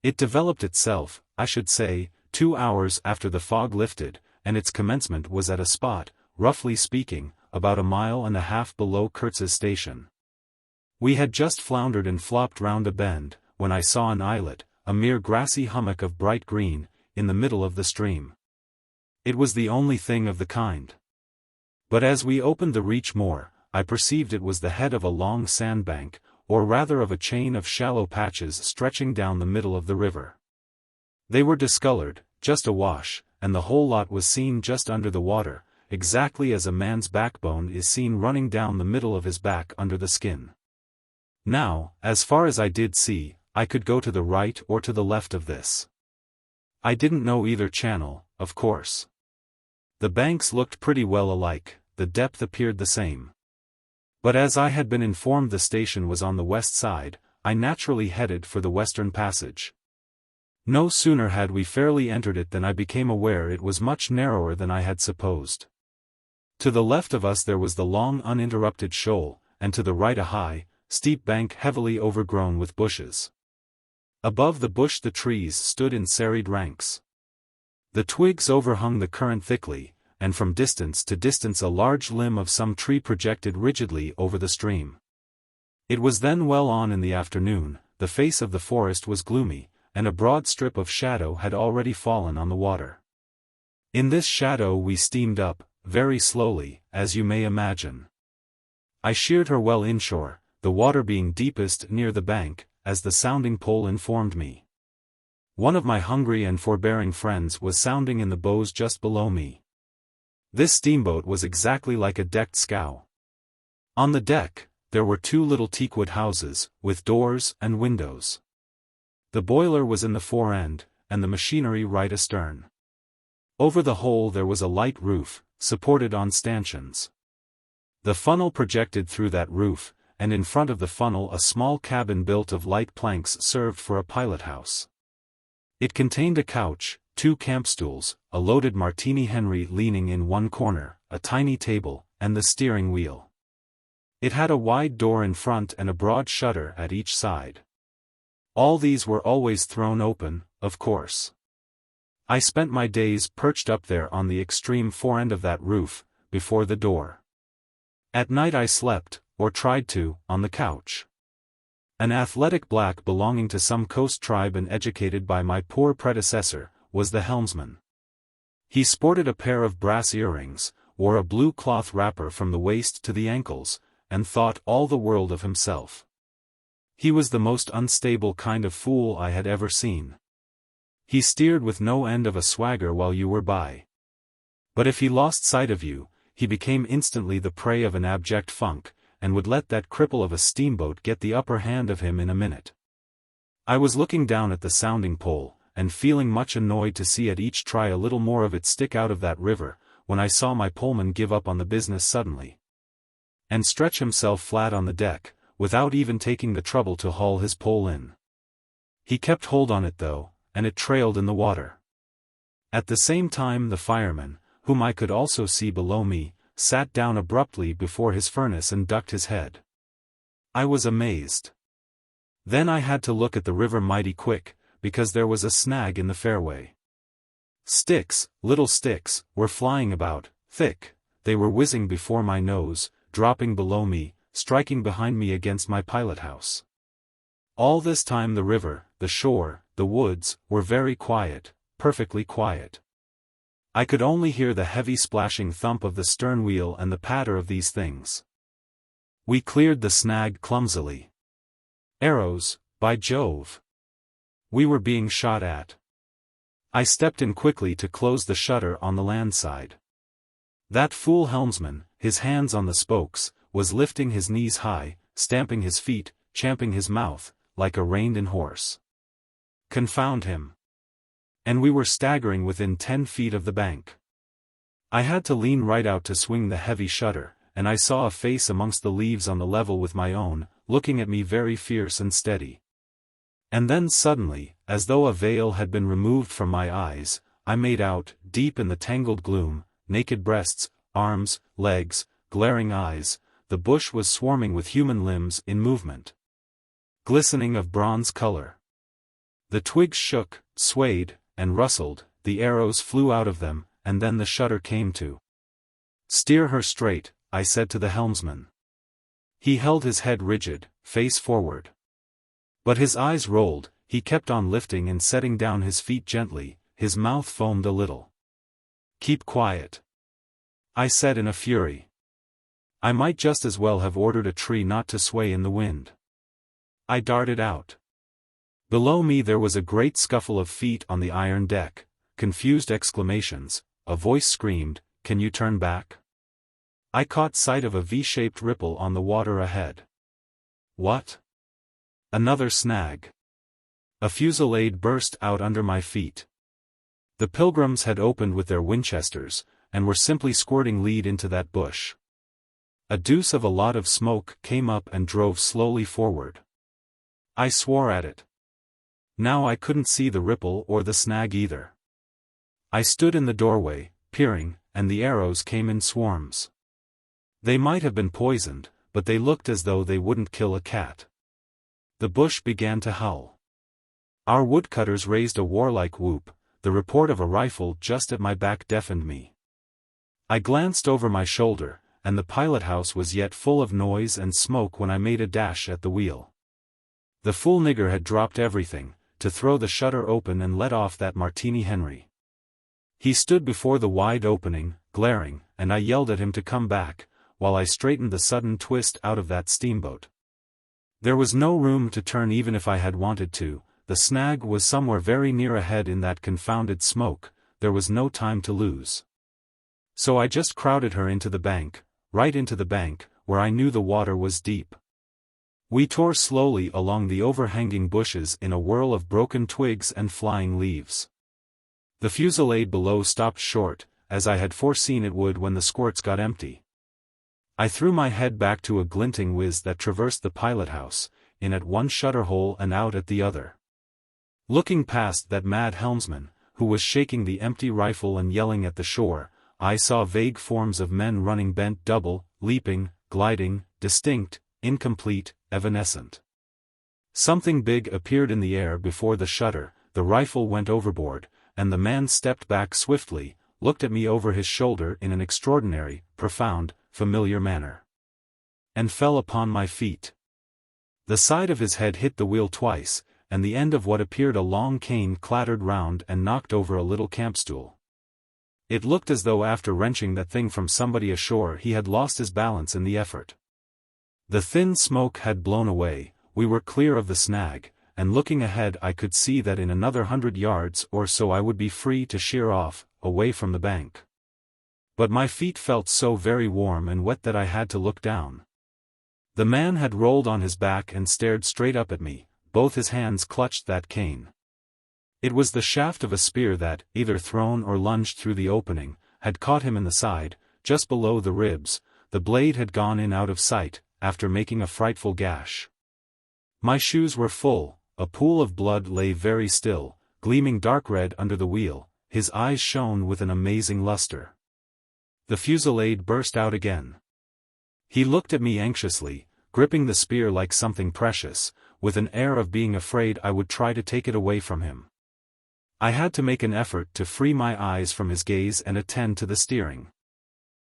It developed itself, I should say, 2 hours after the fog lifted, and its commencement was at a spot, roughly speaking, about 1.5 miles below Kurtz's station. We had just floundered and flopped round a bend, when I saw an islet, a mere grassy hummock of bright green, in the middle of the stream. It was the only thing of the kind. But as we opened the reach more, I perceived it was the head of a long sandbank, or rather of a chain of shallow patches stretching down the middle of the river. They were discolored, just awash, and the whole lot was seen just under the water, exactly as a man's backbone is seen running down the middle of his back under the skin. Now, as far as I did see, I could go to the right or to the left of this. I didn't know either channel, of course. The banks looked pretty well alike, the depth appeared the same. But as I had been informed the station was on the west side, I naturally headed for the western passage. No sooner had we fairly entered it than I became aware it was much narrower than I had supposed. To the left of us there was the long uninterrupted shoal, and to the right a high, steep bank heavily overgrown with bushes. Above the bush the trees stood in serried ranks. The twigs overhung the current thickly, and from distance to distance a large limb of some tree projected rigidly over the stream. It was then well on in the afternoon, the face of the forest was gloomy, and a broad strip of shadow had already fallen on the water. In this shadow we steamed up, very slowly, as you may imagine. I sheered her well inshore, the water being deepest near the bank, as the sounding pole informed me. One of my hungry and forbearing friends was sounding in the bows just below me. This steamboat was exactly like a decked scow. On the deck, there were 2 little teakwood houses, with doors and windows. The boiler was in the fore end, and the machinery right astern. Over the whole there was a light roof, supported on stanchions. The funnel projected through that roof, and in front of the funnel a small cabin built of light planks served for a pilot-house. It contained a couch, 2 camp stools, a loaded Martini Henry leaning in one corner, a tiny table, and the steering wheel. It had a wide door in front and a broad shutter at each side. All these were always thrown open, of course. I spent my days perched up there on the extreme forend of that roof, before the door. At night I slept, or tried to, on the couch. An athletic black belonging to some coast tribe and educated by my poor predecessor, was the helmsman. He sported a pair of brass earrings, wore a blue cloth wrapper from the waist to the ankles, and thought all the world of himself. He was the most unstable kind of fool I had ever seen. He steered with no end of a swagger while you were by. But if he lost sight of you, he became instantly the prey of an abject funk, and would let that cripple of a steamboat get the upper hand of him in a minute. I was looking down at the sounding pole, and feeling much annoyed to see at each try a little more of it stick out of that river, when I saw my poleman give up on the business suddenly, and stretch himself flat on the deck, without even taking the trouble to haul his pole in. He kept hold on it though, and it trailed in the water. At the same time the fireman, whom I could also see below me, sat down abruptly before his furnace and ducked his head. I was amazed. Then I had to look at the river mighty quick, because there was a snag in the fairway. Sticks, little sticks, were flying about, thick, they were whizzing before my nose, dropping below me, striking behind me against my pilot-house. All this time the river, the shore, the woods, were very quiet, perfectly quiet. I could only hear the heavy splashing thump of the stern wheel and the patter of these things. We cleared the snag clumsily. Arrows, by Jove! We were being shot at. I stepped in quickly to close the shutter on the land side. That fool helmsman, his hands on the spokes, was lifting his knees high, stamping his feet, champing his mouth, like a reined-in horse. Confound him! And we were staggering within 10 feet of the bank. I had to lean right out to swing the heavy shutter, and I saw a face amongst the leaves on the level with my own, looking at me very fierce and steady. And then suddenly, as though a veil had been removed from my eyes, I made out, deep in the tangled gloom, naked breasts, arms, legs, glaring eyes. The bush was swarming with human limbs in movement, glistening of bronze color. The twigs shook, swayed, and rustled, the arrows flew out of them, and then the shutter came to. "Steer her straight," I said to the helmsman. He held his head rigid, face forward. But his eyes rolled, he kept on lifting and setting down his feet gently, his mouth foamed a little. "Keep quiet," I said in a fury. I might just as well have ordered a tree not to sway in the wind. I darted out. Below me there was a great scuffle of feet on the iron deck, confused exclamations, a voice screamed, "Can you turn back?" I caught sight of a V-shaped ripple on the water ahead. What? Another snag. A fusillade burst out under my feet. The Pilgrims had opened with their Winchesters, and were simply squirting lead into that bush. A deuce of a lot of smoke came up and drove slowly forward. I swore at it. Now I couldn't see the ripple or the snag either. I stood in the doorway, peering, and the arrows came in swarms. They might have been poisoned, but they looked as though they wouldn't kill a cat. The bush began to howl. Our woodcutters raised a warlike whoop. The report of a rifle just at my back deafened me. I glanced over my shoulder, and the pilot-house was yet full of noise and smoke when I made a dash at the wheel. The fool nigger had dropped everything, to throw the shutter open and let off that Martini Henry. He stood before the wide opening, glaring, and I yelled at him to come back, while I straightened the sudden twist out of that steamboat. There was no room to turn even if I had wanted to. The snag was somewhere very near ahead in that confounded smoke. There was no time to lose. So I just crowded her into the bank, right into the bank, where I knew the water was deep. We tore slowly along the overhanging bushes in a whirl of broken twigs and flying leaves. The fusillade below stopped short, as I had foreseen it would when the squirts got empty. I threw my head back to a glinting whiz that traversed the pilot-house, in at one shutter hole and out at the other. Looking past that mad helmsman, who was shaking the empty rifle and yelling at the shore, I saw vague forms of men running bent double, leaping, gliding, distinct, incomplete, evanescent. Something big appeared in the air before the shutter, the rifle went overboard, and the man stepped back swiftly, looked at me over his shoulder in an extraordinary, profound, familiar manner, and fell upon my feet. The side of his head hit the wheel twice, and the end of what appeared a long cane clattered round and knocked over a little campstool. It looked as though after wrenching that thing from somebody ashore he had lost his balance in the effort. The thin smoke had blown away, we were clear of the snag, and looking ahead I could see that in another 100 yards or so I would be free to sheer off, away from the bank. But my feet felt so very warm and wet that I had to look down. The man had rolled on his back and stared straight up at me, both his hands clutched that cane. It was the shaft of a spear that, either thrown or lunged through the opening, had caught him in the side, just below the ribs. The blade had gone in out of sight, after making a frightful gash. My shoes were full, a pool of blood lay very still, gleaming dark red under the wheel, his eyes shone with an amazing luster. The fusillade burst out again. He looked at me anxiously, gripping the spear like something precious, with an air of being afraid I would try to take it away from him. I had to make an effort to free my eyes from his gaze and attend to the steering.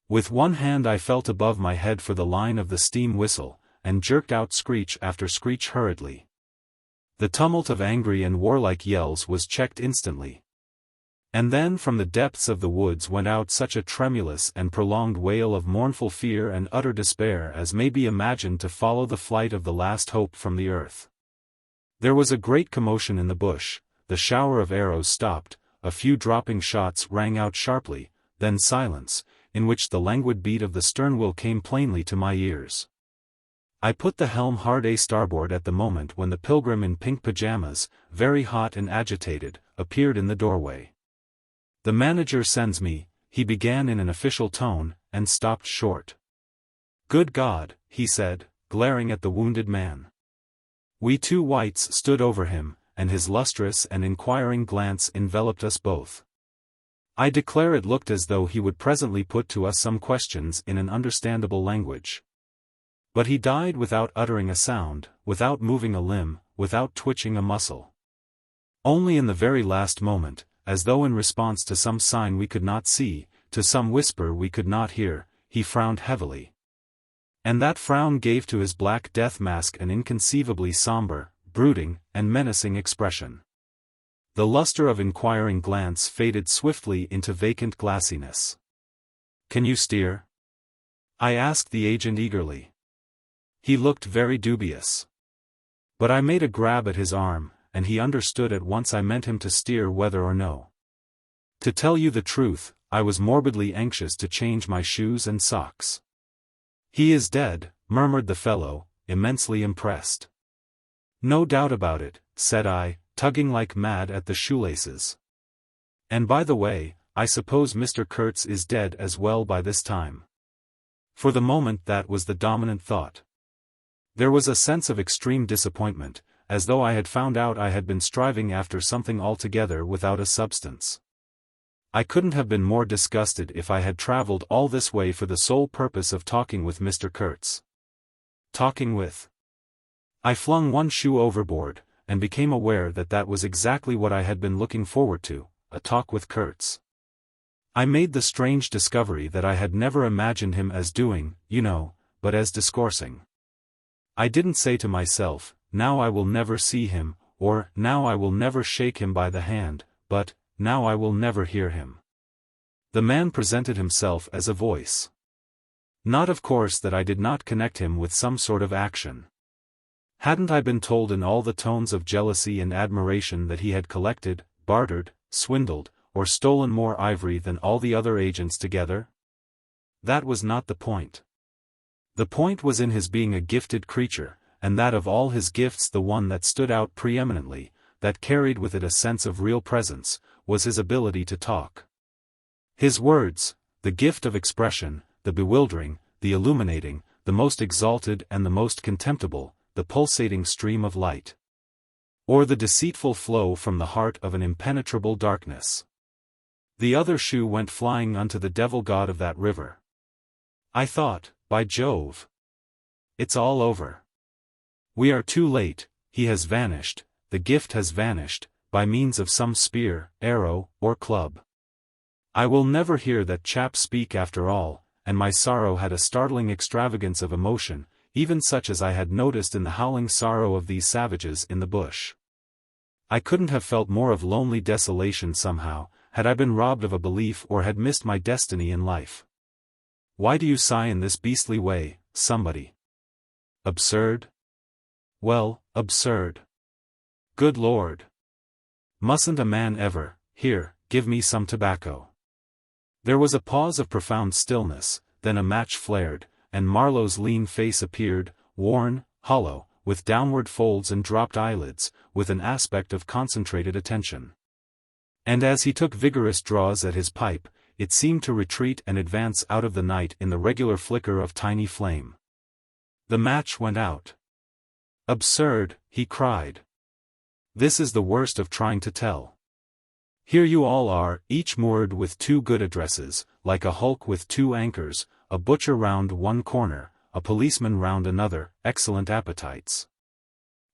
With one hand I felt above my head for the line of the steam whistle, and jerked out screech after screech hurriedly. The tumult of angry and warlike yells was checked instantly. And then from the depths of the woods went out such a tremulous and prolonged wail of mournful fear and utter despair as may be imagined to follow the flight of the last hope from the earth. There was a great commotion in the bush, the shower of arrows stopped, a few dropping shots rang out sharply, then silence, in which the languid beat of the stern wheel came plainly to my ears. I put the helm hard a starboard at the moment when the pilgrim in pink pajamas, very hot and agitated, appeared in the doorway. "The manager sends me," he began in an official tone, and stopped short. "Good God," he said, glaring at the wounded man. We two whites stood over him, and his lustrous and inquiring glance enveloped us both. I declare it looked as though he would presently put to us some questions in an understandable language. But he died without uttering a sound, without moving a limb, without twitching a muscle. Only in the very last moment, as though in response to some sign we could not see, to some whisper we could not hear, he frowned heavily. And that frown gave to his black death mask an inconceivably somber, brooding, and menacing expression. The luster of inquiring glance faded swiftly into vacant glassiness. "Can you steer?" I asked the agent eagerly. He looked very dubious. But I made a grab at his arm, and he understood at once I meant him to steer whether or no. To tell you the truth, I was morbidly anxious to change my shoes and socks. "He is dead," murmured the fellow, immensely impressed. "No doubt about it," said I, tugging like mad at the shoelaces. "And by the way, I suppose Mr. Kurtz is dead as well by this time." For the moment that was the dominant thought. There was a sense of extreme disappointment, as though I had found out I had been striving after something altogether without a substance. I couldn't have been more disgusted if I had traveled all this way for the sole purpose of talking with Mr. Kurtz. Talking with. I flung one shoe overboard, and became aware that that was exactly what I had been looking forward to, a talk with Kurtz. I made the strange discovery that I had never imagined him as doing, but as discoursing. I didn't say to myself, now I will never see him, or now I will never shake him by the hand, but, now I will never hear him. The man presented himself as a voice. Not of course that I did not connect him with some sort of action. Hadn't I been told in all the tones of jealousy and admiration that he had collected, bartered, swindled, or stolen more ivory than all the other agents together? That was not the point. The point was in his being a gifted creature, and that of all his gifts the one that stood out preeminently, that carried with it a sense of real presence, was his ability to talk. His words, the gift of expression, the bewildering, the illuminating, the most exalted and the most contemptible, the pulsating stream of light. Or the deceitful flow from the heart of an impenetrable darkness. The other shoe went flying unto the devil god of that river. I thought, by Jove! It's all over. We are too late, he has vanished, the gift has vanished, by means of some spear, arrow, or club. I will never hear that chap speak after all, and my sorrow had a startling extravagance of emotion, even such as I had noticed in the howling sorrow of these savages in the bush. I couldn't have felt more of lonely desolation somehow, had I been robbed of a belief or had missed my destiny in life. Why do you sigh in this beastly way, somebody? Absurd? Well, absurd. Good Lord! Mustn't a man ever, here, give me some tobacco? There was a pause of profound stillness, then a match flared, and Marlow's lean face appeared, worn, hollow, with downward folds and dropped eyelids, with an aspect of concentrated attention. And as he took vigorous draws at his pipe, it seemed to retreat and advance out of the night in the regular flicker of tiny flame. The match went out. Absurd, he cried. This is the worst of trying to tell. Here you all are, each moored with two good addresses, like a hulk with two anchors, a butcher round one corner, a policeman round another, excellent appetites.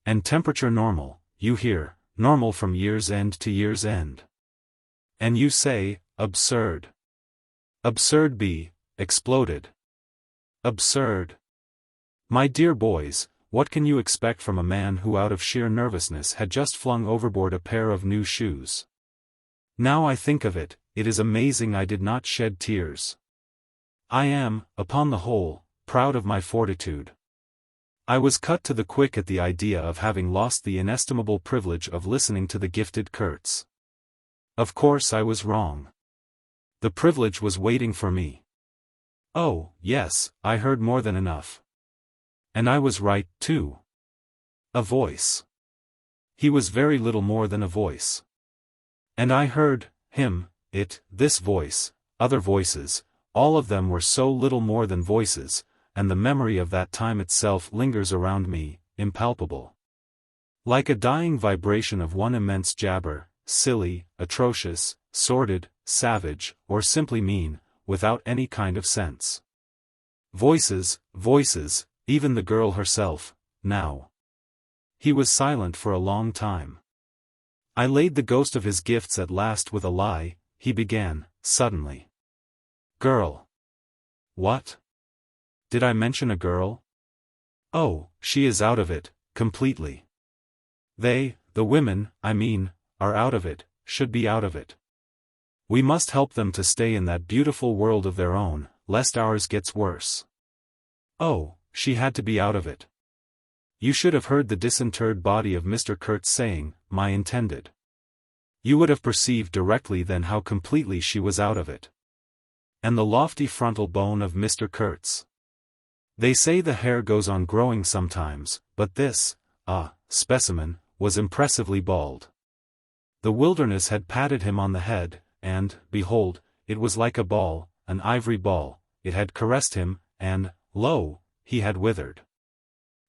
And temperature normal, you hear, normal from year's end to year's end. And you say, absurd. Absurd be, exploded. Absurd. My dear boys, what can you expect from a man who out of sheer nervousness had just flung overboard a pair of new shoes? Now I think of it, it is amazing I did not shed tears. I am, upon the whole, proud of my fortitude. I was cut to the quick at the idea of having lost the inestimable privilege of listening to the gifted Kurtz. Of course I was wrong. The privilege was waiting for me. Oh, yes, I heard more than enough. And I was right, too. A voice. He was very little more than a voice. And I heard, him, it, this voice, other voices, all of them were so little more than voices, and the memory of that time itself lingers around me, impalpable. Like a dying vibration of one immense jabber, silly, atrocious, sordid, savage, or simply mean, without any kind of sense. Voices, voices, even the girl herself, now. He was silent for a long time. I laid the ghost of his gifts at last with a lie, he began, suddenly. Girl. What? Did I mention a girl? Oh, she is out of it, completely. They, the women, I mean, are out of it, should be out of it. We must help them to stay in that beautiful world of their own, lest ours gets worse. Oh, she had to be out of it. You should have heard the disinterred body of Mr. Kurtz saying, my intended. You would have perceived directly then how completely she was out of it. And the lofty frontal bone of Mr. Kurtz. They say the hair goes on growing sometimes, but this, specimen, was impressively bald. The wilderness had patted him on the head, and, behold, it was like a ball, an ivory ball, it had caressed him, and, lo, he had withered.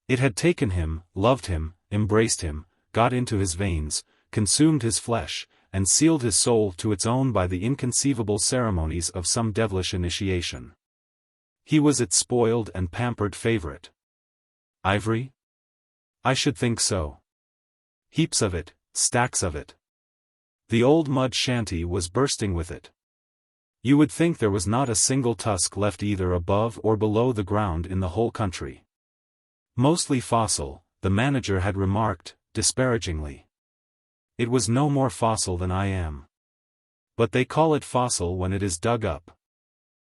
It had taken him, loved him, embraced him, got into his veins, consumed his flesh, and sealed his soul to its own by the inconceivable ceremonies of some devilish initiation. He was its spoiled and pampered favorite. Ivory? I should think so. Heaps of it, stacks of it. The old mud shanty was bursting with it. You would think there was not a single tusk left either above or below the ground in the whole country. Mostly fossil, the manager had remarked, disparagingly. It was no more fossil than I am. But they call it fossil when it is dug up.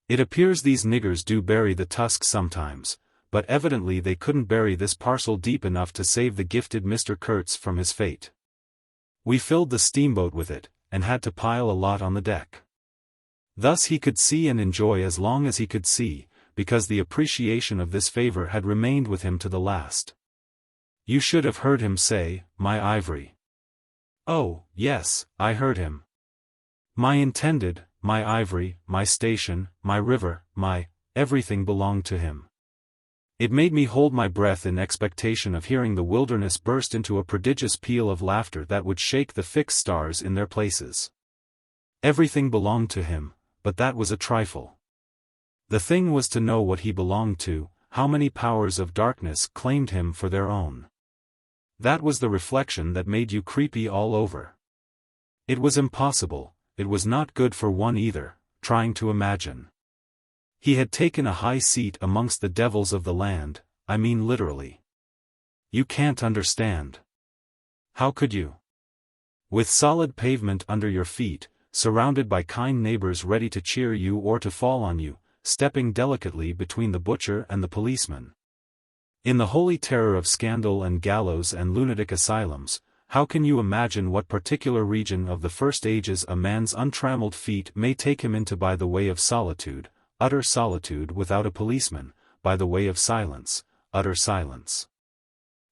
It appears these niggers do bury the tusks sometimes, but evidently they couldn't bury this parcel deep enough to save the gifted Mr. Kurtz from his fate. We filled the steamboat with it, and had to pile a lot on the deck. Thus he could see and enjoy as long as he could see, because the appreciation of this favor had remained with him to the last. You should have heard him say, "My ivory." Oh, yes, I heard him. My intended, my ivory, my station, my river, my everything belonged to him. It made me hold my breath in expectation of hearing the wilderness burst into a prodigious peal of laughter that would shake the fixed stars in their places. Everything belonged to him, but that was a trifle. The thing was to know what he belonged to, how many powers of darkness claimed him for their own. That was the reflection that made you creepy all over. It was impossible, it was not good for one either, trying to imagine. He had taken a high seat amongst the devils of the land, I mean literally. You can't understand. How could you? With solid pavement under your feet, surrounded by kind neighbors ready to cheer you or to fall on you, stepping delicately between the butcher and the policeman. In the holy terror of scandal and gallows and lunatic asylums, how can you imagine what particular region of the first ages a man's untrammeled feet may take him into by the way of solitude, utter solitude without a policeman, by the way of silence, utter silence?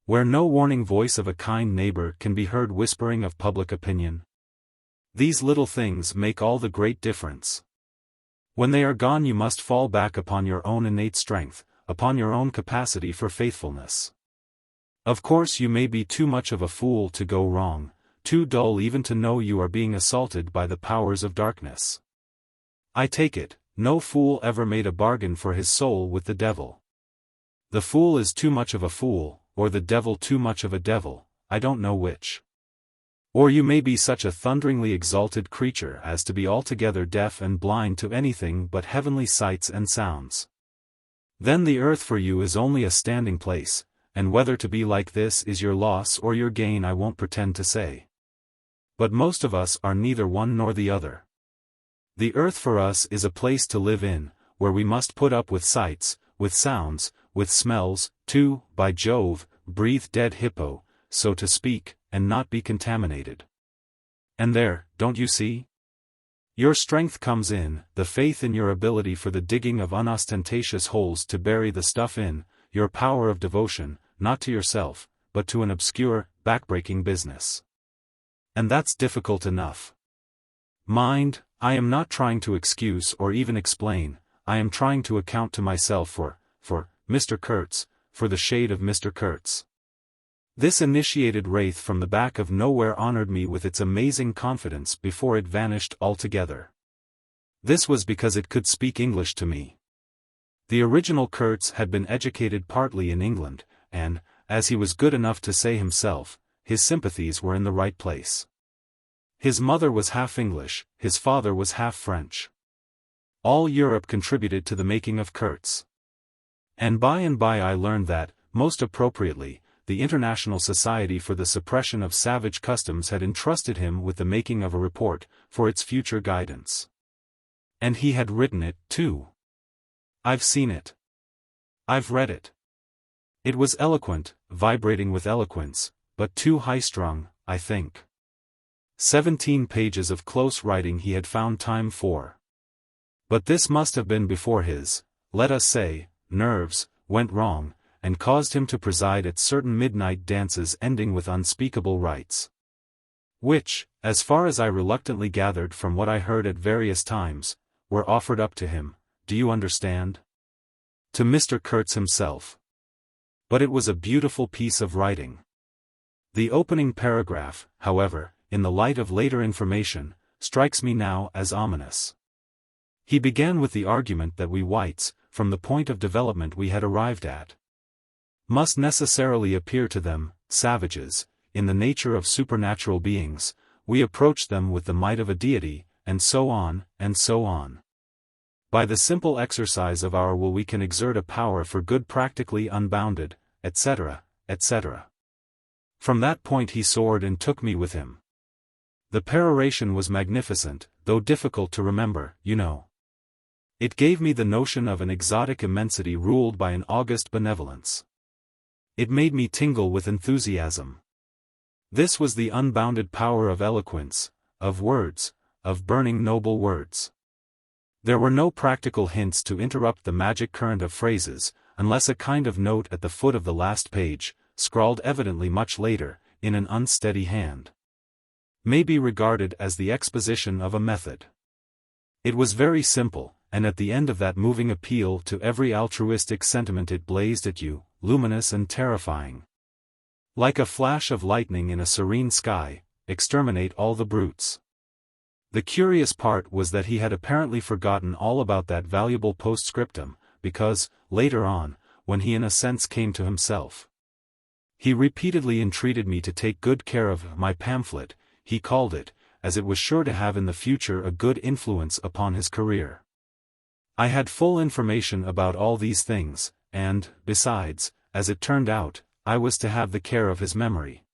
Where no warning voice of a kind neighbor can be heard whispering of public opinion? These little things make all the great difference. When they are gone you must fall back upon your own innate strength, upon your own capacity for faithfulness. Of course you may be too much of a fool to go wrong, too dull even to know you are being assaulted by the powers of darkness. I take it, no fool ever made a bargain for his soul with the devil. The fool is too much of a fool, or the devil too much of a devil, I don't know which. Or you may be such a thunderingly exalted creature as to be altogether deaf and blind to anything but heavenly sights and sounds. Then the earth for you is only a standing place, and whether to be like this is your loss or your gain I won't pretend to say. But most of us are neither one nor the other. The earth for us is a place to live in, where we must put up with sights, with sounds, with smells, to, by Jove, breathe dead hippo, so to speak, and not be contaminated. And there, don't you see? Your strength comes in, the faith in your ability for the digging of unostentatious holes to bury the stuff in, your power of devotion, not to yourself, but to an obscure, backbreaking business. And that's difficult enough. Mind, I am not trying to excuse or even explain, I am trying to account to myself for Mr. Kurtz, for the shade of Mr. Kurtz. This initiated wraith from the back of nowhere honored me with its amazing confidence before it vanished altogether. This was because it could speak English to me. The original Kurtz had been educated partly in England, and, as he was good enough to say himself, his sympathies were in the right place. His mother was half English, his father was half French. All Europe contributed to the making of Kurtz. And by I learned that, most appropriately, the International Society for the Suppression of Savage Customs had entrusted him with the making of a report, for its future guidance. And he had written it, too. I've seen it. I've read it. It was eloquent, vibrating with eloquence, but too high-strung, I think. 17 pages of close writing he had found time for. But this must have been before his, let us say, nerves, went wrong, and caused him to preside at certain midnight dances ending with unspeakable rites. Which, as far as I reluctantly gathered from what I heard at various times, were offered up to him, do you understand? To Mr. Kurtz himself. But it was a beautiful piece of writing. The opening paragraph, however, in the light of later information, strikes me now as ominous. He began with the argument that we whites, from the point of development we had arrived at, must necessarily appear to them, savages, in the nature of supernatural beings. We approach them with the might of a deity, and so on, and so on. By the simple exercise of our will we can exert a power for good practically unbounded, etc., etc. From that point he soared and took me with him. The peroration was magnificent, though difficult to remember, you know. It gave me the notion of an exotic immensity ruled by an august benevolence. It made me tingle with enthusiasm. This was the unbounded power of eloquence, of words, of burning noble words. There were no practical hints to interrupt the magic current of phrases, unless a kind of note at the foot of the last page, scrawled evidently much later, in an unsteady hand, may be regarded as the exposition of a method. It was very simple, and at the end of that moving appeal to every altruistic sentiment it blazed at you, luminous and terrifying. Like a flash of lightning in a serene sky, exterminate all the brutes. The curious part was that he had apparently forgotten all about that valuable postscriptum, because, later on, when he in a sense came to himself, he repeatedly entreated me to take good care of my pamphlet, he called it, as it was sure to have in the future a good influence upon his career. I had full information about all these things, and, besides, as it turned out, I was to have the care of his memory.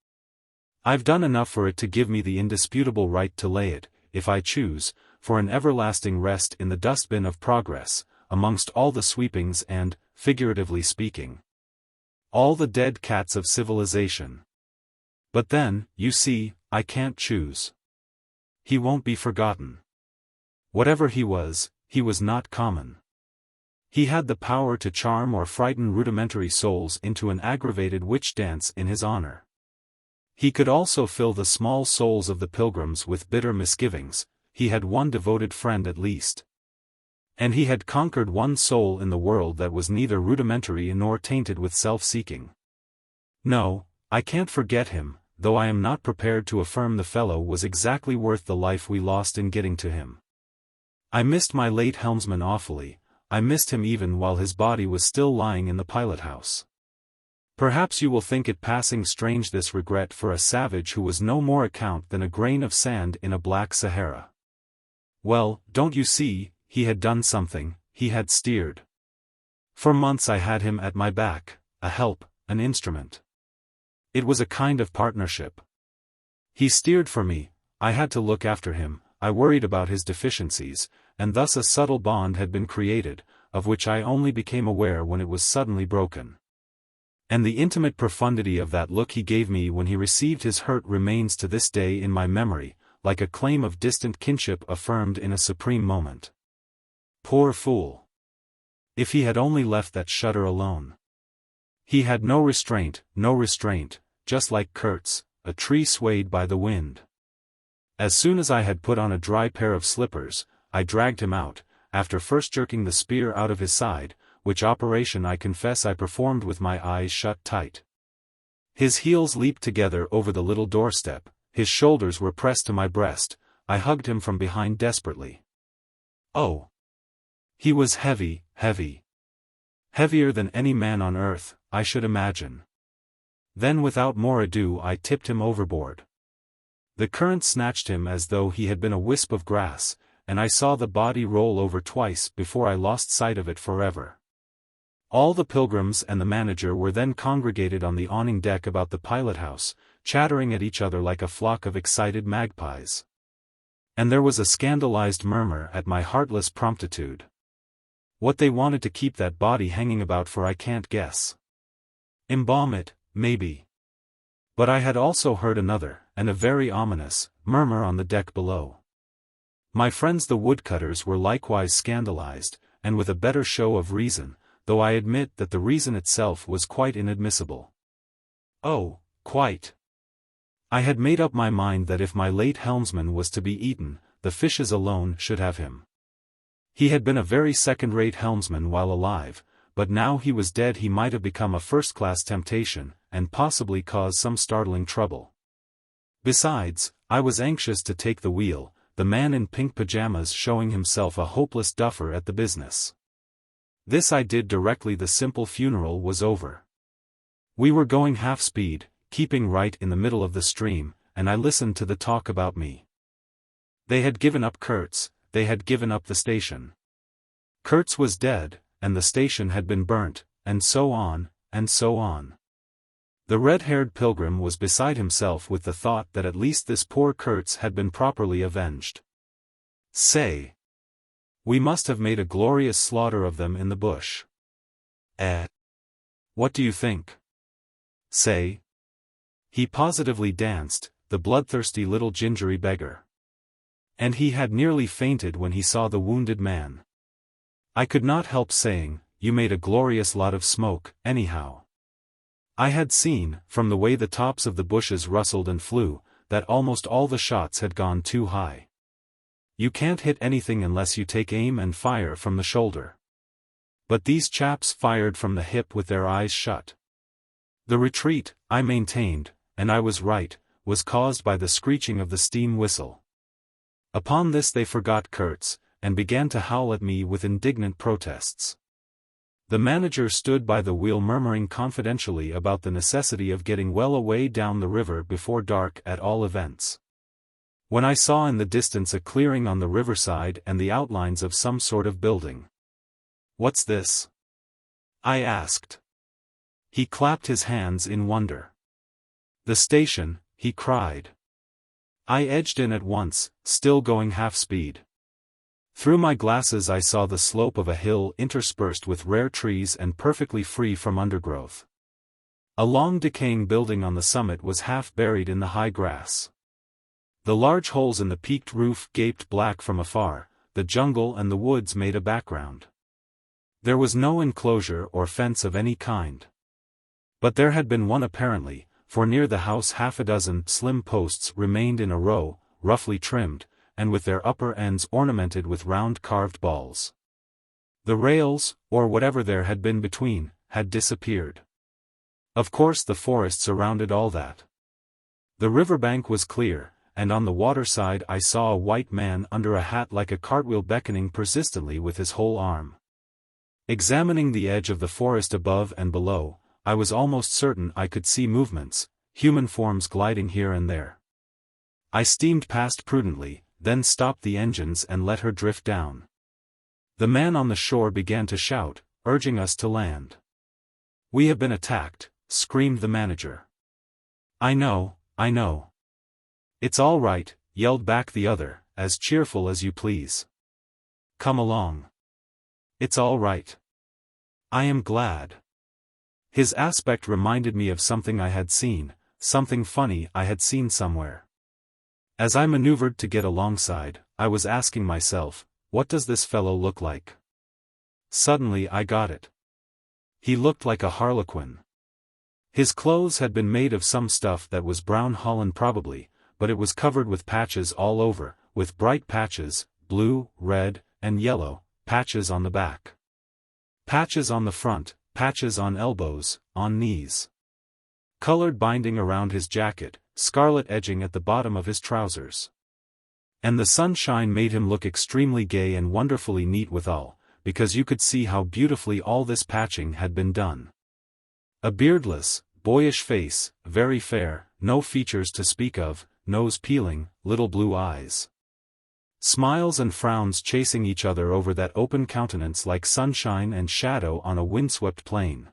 I've done enough for it to give me the indisputable right to lay it, if I choose, for an everlasting rest in the dustbin of progress, amongst all the sweepings and, figuratively speaking, all the dead cats of civilization. But then, you see, I can't choose. He won't be forgotten. Whatever he was not common. He had the power to charm or frighten rudimentary souls into an aggravated witch dance in his honor. He could also fill the small souls of the pilgrims with bitter misgivings. He had one devoted friend at least. And he had conquered one soul in the world that was neither rudimentary nor tainted with self-seeking. No, I can't forget him, though I am not prepared to affirm the fellow was exactly worth the life we lost in getting to him. I missed my late helmsman awfully. I missed him even while his body was still lying in the pilot-house. Perhaps you will think it passing strange this regret for a savage who was no more account than a grain of sand in a black Sahara. Well, don't you see, he had done something, he had steered. For months I had him at my back, a help, an instrument. It was a kind of partnership. He steered for me, I had to look after him, I worried about his deficiencies, and thus a subtle bond had been created, of which I only became aware when it was suddenly broken. And the intimate profundity of that look he gave me when he received his hurt remains to this day in my memory, like a claim of distant kinship affirmed in a supreme moment. Poor fool! If he had only left that shudder alone. He had no restraint, just like Kurtz, a tree swayed by the wind. As soon as I had put on a dry pair of slippers, I dragged him out, after first jerking the spear out of his side, which operation I confess I performed with my eyes shut tight. His heels leaped together over the little doorstep, his shoulders were pressed to my breast, I hugged him from behind desperately. Oh! He was heavy. Heavier than any man on earth, I should imagine. Then without more ado I tipped him overboard. The current snatched him as though he had been a wisp of grass, and I saw the body roll over twice before I lost sight of it forever. All the pilgrims and the manager were then congregated on the awning deck about the pilot-house, chattering at each other like a flock of excited magpies. And there was a scandalized murmur at my heartless promptitude. What they wanted to keep that body hanging about for I can't guess. Embalm it, maybe. But I had also heard another, and a very ominous, murmur on the deck below. My friends the woodcutters were likewise scandalized, and with a better show of reason, though I admit that the reason itself was quite inadmissible. Oh, quite. I had made up my mind that if my late helmsman was to be eaten, the fishes alone should have him. He had been a very second-rate helmsman while alive, but now he was dead he might have become a first-class temptation, and possibly cause some startling trouble. Besides, I was anxious to take the wheel, the man in pink pajamas showing himself a hopeless duffer at the business. This I did directly the simple funeral was over. We were going half-speed, keeping right in the middle of the stream, and I listened to the talk about me. They had given up Kurtz, they had given up the station. Kurtz was dead, and the station had been burnt, and so on, and so on. The red-haired pilgrim was beside himself with the thought that at least this poor Kurtz had been properly avenged. Say! We must have made a glorious slaughter of them in the bush. What do you think? Say! He positively danced, the bloodthirsty little gingery beggar. And he had nearly fainted when he saw the wounded man. I could not help saying, you made a glorious lot of smoke, anyhow. I had seen, from the way the tops of the bushes rustled and flew, that almost all the shots had gone too high. You can't hit anything unless you take aim and fire from the shoulder. But these chaps fired from the hip with their eyes shut. The retreat, I maintained, and I was right, was caused by the screeching of the steam whistle. Upon this they forgot Kurtz, and began to howl at me with indignant protests. The manager stood by the wheel murmuring confidentially about the necessity of getting well away down the river before dark at all events. When I saw in the distance a clearing on the riverside and the outlines of some sort of building. "What's this?" I asked. He clapped his hands in wonder. "The station," he cried. I edged in at once, still going half-speed. Through my glasses I saw the slope of a hill interspersed with rare trees and perfectly free from undergrowth. A long decaying building on the summit was half buried in the high grass. The large holes in the peaked roof gaped black from afar, the jungle and the woods made a background. There was no enclosure or fence of any kind. But there had been one apparently, for near the house half a dozen slim posts remained in a row, roughly trimmed, and with their upper ends ornamented with round carved balls. The rails, or whatever there had been between, had disappeared. Of course the forest surrounded all that. The riverbank was clear, and on the waterside I saw a white man under a hat like a cartwheel beckoning persistently with his whole arm. Examining the edge of the forest above and below, I was almost certain I could see movements, human forms gliding here and there. I steamed past prudently, then stopped the engines and let her drift down. The man on the shore began to shout, urging us to land. "We have been attacked," screamed the manager. I know. "It's all right," yelled back the other, as cheerful as you please. "Come along. It's all right. I am glad." His aspect reminded me of something I had seen, something funny I had seen somewhere. As I maneuvered to get alongside, I was asking myself, what does this fellow look like? Suddenly I got it. He looked like a harlequin. His clothes had been made of some stuff that was brown holland probably, but it was covered with patches all over, with bright patches, blue, red, and yellow, patches on the back. Patches on the front, patches on elbows, on knees. Colored binding around his jacket, scarlet edging at the bottom of his trousers. And the sunshine made him look extremely gay and wonderfully neat withal, because you could see how beautifully all this patching had been done. A beardless, boyish face, very fair, no features to speak of, nose peeling, little blue eyes. Smiles and frowns chasing each other over that open countenance like sunshine and shadow on a windswept plain.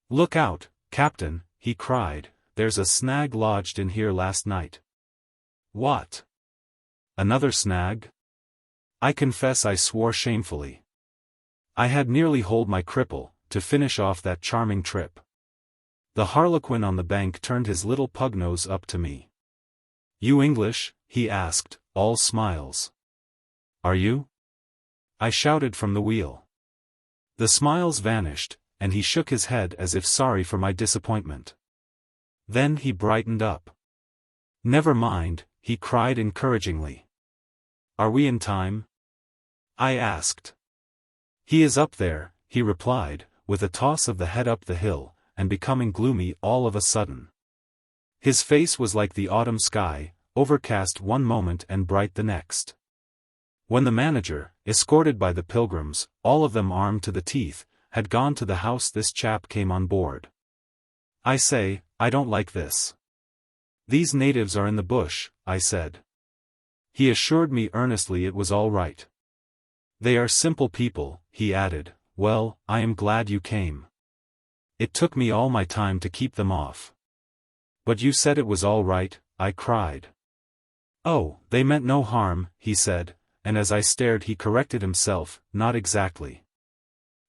"Look out, Captain," he cried, "there's a snag lodged in here last night." "What? Another snag?" I confess I swore shamefully. I had nearly holed my cripple, to finish off that charming trip. The harlequin on the bank turned his little pug nose up to me. "You English?" he asked, all smiles. "Are you?" I shouted from the wheel. The smiles vanished, and he shook his head as if sorry for my disappointment. Then he brightened up. "Never mind," he cried encouragingly. "Are we in time?" I asked. "He is up there," he replied, with a toss of the head up the hill, and becoming gloomy all of a sudden. His face was like the autumn sky, overcast one moment and bright the next. When the manager, escorted by the pilgrims, all of them armed to the teeth, had gone to the house, this chap came on board. "I say, I don't like this. These natives are in the bush," I said. He assured me earnestly it was all right. "They are simple people," he added. "Well, I am glad you came. It took me all my time to keep them off." "But you said it was all right," I cried. "Oh, they meant no harm," he said, and as I stared he corrected himself, "Not exactly."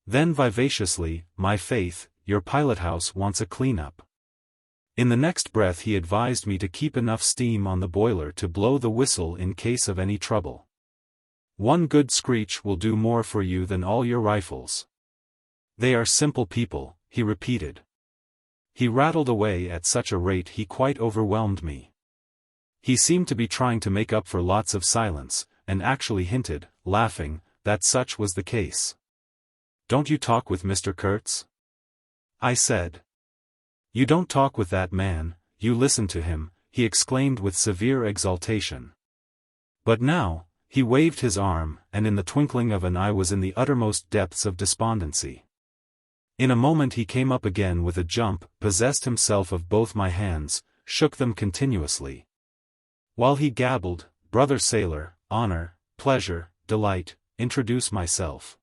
Then vivaciously, "My faith, your pilothouse wants a clean-up." In the next breath he advised me to keep enough steam on the boiler to blow the whistle in case of any trouble. "One good screech will do more for you than all your rifles." "They are simple people," he repeated. He rattled away at such a rate he quite overwhelmed me. He seemed to be trying to make up for lots of silence, and actually hinted, laughing, that such was the case. "Don't you talk with Mr. Kurtz?" I said. "You don't talk with that man, you listen to him," he exclaimed with severe exultation. But now, he waved his arm, and in the twinkling of an eye was in the uttermost depths of despondency. In a moment he came up again with a jump, possessed himself of both my hands, shook them continuously. While he gabbled, "Brother sailor, honor, pleasure, delight, introduce myself.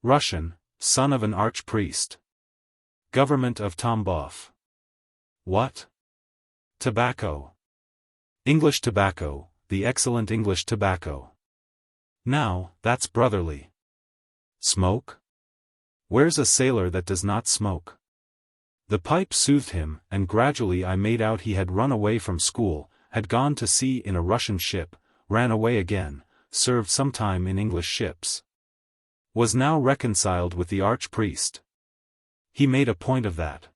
Russian, son of an archpriest. Government of Tambov. What? Tobacco. English tobacco, the excellent English tobacco. Now, that's brotherly. Smoke? Where's a sailor that does not smoke?" The pipe soothed him, and gradually I made out he had run away from school, had gone to sea in a Russian ship, ran away again, served some time in English ships. Was now reconciled with the archpriest. He made a point of that.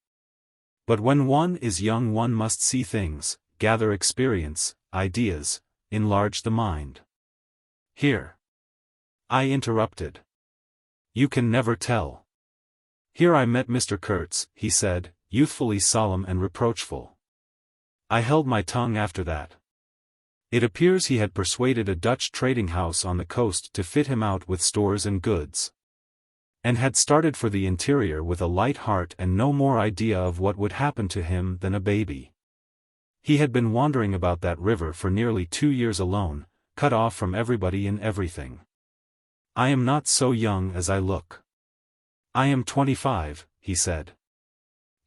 But when one is young one must see things, gather experience, ideas, enlarge the mind. Here. I interrupted. "You can never tell. Here I met Mr. Kurtz," he said, youthfully solemn and reproachful. I held my tongue after that. It appears he had persuaded a Dutch trading house on the coast to fit him out with stores and goods, and had started for the interior with a light heart and no more idea of what would happen to him than a baby. He had been wandering about that river for nearly 2 years alone, cut off from everybody and everything. "I am not so young as I look. I am 25, he said.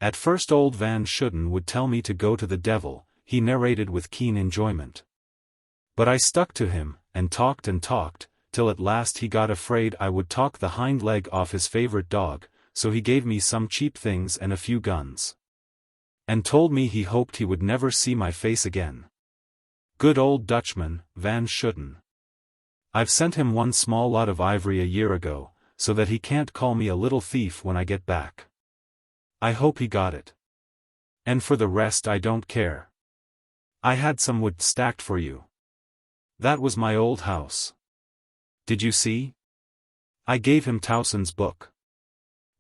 At first old Van Schooten would tell me to go to the devil, he narrated with keen enjoyment. But I stuck to him, and talked, till at last he got afraid I would talk the hind leg off his favorite dog, so he gave me some cheap things and a few guns. And told me he hoped he would never see my face again. Good old Dutchman, Van Schooten. I've sent him one small lot of ivory a year ago, so that he can't call me a little thief when I get back. I hope he got it. And for the rest I don't care. I had some wood stacked for you. That was my old house. Did you see? I gave him Towson's book.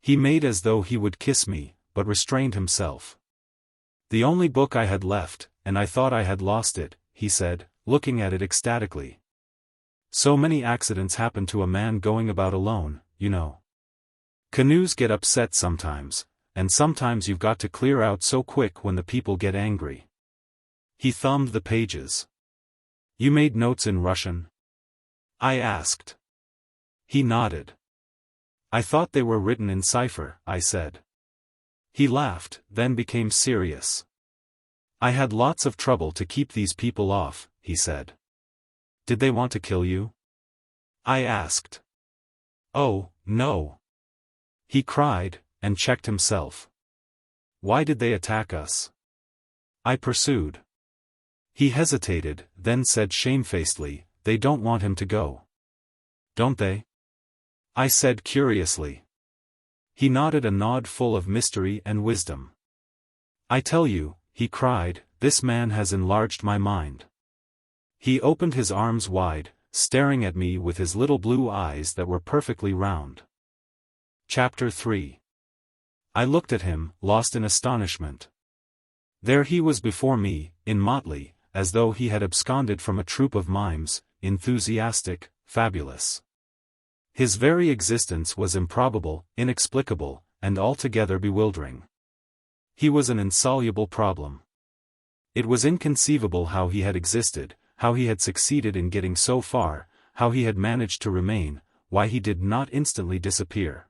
He made as though he would kiss me, but restrained himself. The only book I had left, and I thought I had lost it, he said, looking at it ecstatically. So many accidents happen to a man going about alone, you know. Canoes get upset sometimes, and sometimes you've got to clear out so quick when the people get angry. He thumbed the pages. You made notes in Russian? I asked. He nodded. I thought they were written in cipher, I said. He laughed, then became serious. I had lots of trouble to keep these people off, he said. Did they want to kill you? I asked. Oh, no. He cried, and checked himself. Why did they attack us? I pursued. He hesitated, then said shamefacedly, they don't want him to go. Don't they? I said curiously. He nodded a nod full of mystery and wisdom. I tell you, he cried, this man has enlarged my mind. He opened his arms wide, staring at me with his little blue eyes that were perfectly round. Chapter 3. I looked at him, lost in astonishment. There he was before me, in motley, as though he had absconded from a troupe of mimes, enthusiastic, fabulous. His very existence was improbable, inexplicable, and altogether bewildering. He was an insoluble problem. It was inconceivable how he had existed, how he had succeeded in getting so far, how he had managed to remain, why he did not instantly disappear.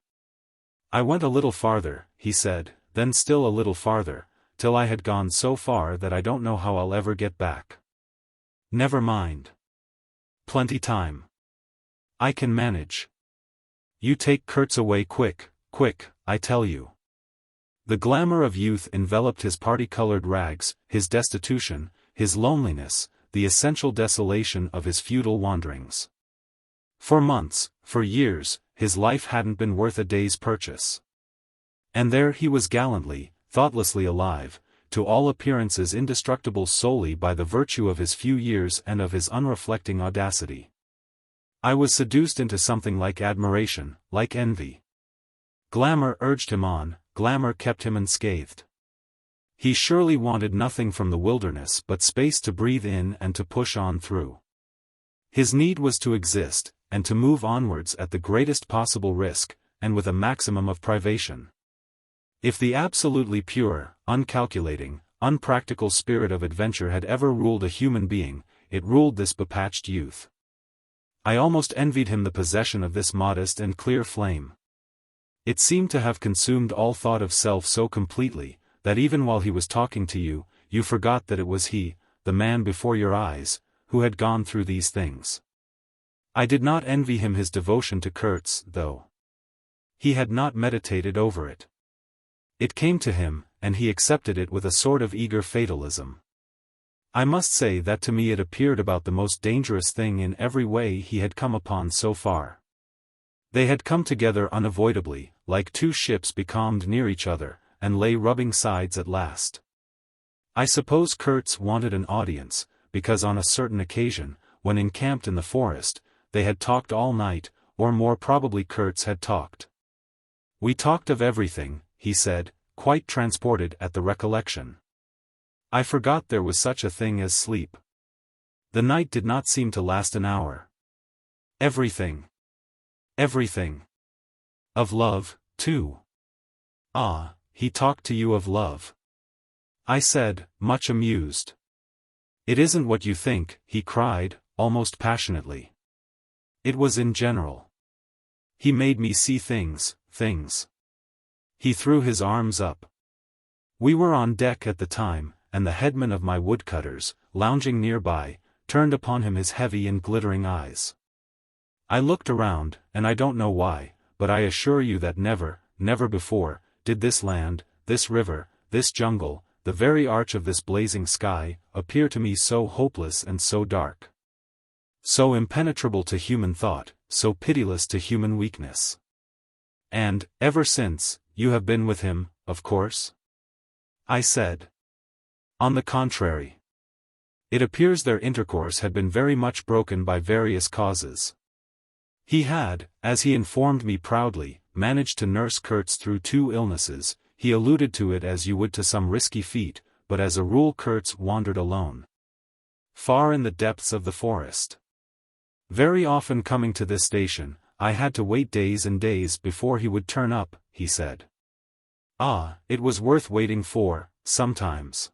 I went a little farther, he said, then still a little farther, till I had gone so far that I don't know how I'll ever get back. Never mind. Plenty time. I can manage. You take Kurtz away quick, quick, I tell you. The glamour of youth enveloped his party-colored rags, his destitution, his loneliness, the essential desolation of his futile wanderings. For months, for years, his life hadn't been worth a day's purchase. And there he was gallantly, thoughtlessly alive, to all appearances indestructible solely by the virtue of his few years and of his unreflecting audacity. I was seduced into something like admiration, like envy. Glamour urged him on, glamour kept him unscathed. He surely wanted nothing from the wilderness but space to breathe in and to push on through. His need was to exist, and to move onwards at the greatest possible risk, and with a maximum of privation. If the absolutely pure, uncalculating, unpractical spirit of adventure had ever ruled a human being, it ruled this bepatched youth. I almost envied him the possession of this modest and clear flame. It seemed to have consumed all thought of self so completely, that even while he was talking to you, you forgot that it was he, the man before your eyes, who had gone through these things. I did not envy him his devotion to Kurtz, though. He had not meditated over it. It came to him, and he accepted it with a sort of eager fatalism. I must say that to me it appeared about the most dangerous thing in every way he had come upon so far. They had come together unavoidably, like two ships becalmed near each other, and lay rubbing sides at last. I suppose Kurtz wanted an audience, because on a certain occasion, when encamped in the forest, they had talked all night, or more probably Kurtz had talked. We talked of everything, he said, quite transported at the recollection. I forgot there was such a thing as sleep. The night did not seem to last an hour. Everything. Everything. Of love, too. Ah, he talked to you of love. I said, much amused. It isn't what you think, he cried, almost passionately. It was in general. He made me see things. He threw his arms up. We were on deck at the time, and the headman of my woodcutters, lounging nearby, turned upon him his heavy and glittering eyes. I looked around, and I don't know why, but I assure you that never before, did this land, this river, this jungle, the very arch of this blazing sky, appear to me so hopeless and so dark. So impenetrable to human thought, so pitiless to human weakness. And, ever since, you have been with him, of course? I said. On the contrary. It appears their intercourse had been very much broken by various causes. He had, as he informed me proudly, managed to nurse Kurtz through 2 illnesses. He alluded to it as you would to some risky feat, but as a rule Kurtz wandered alone. Far in the depths of the forest. Very often coming to this station, I had to wait days and days before he would turn up, he said. Ah, it was worth waiting for, sometimes.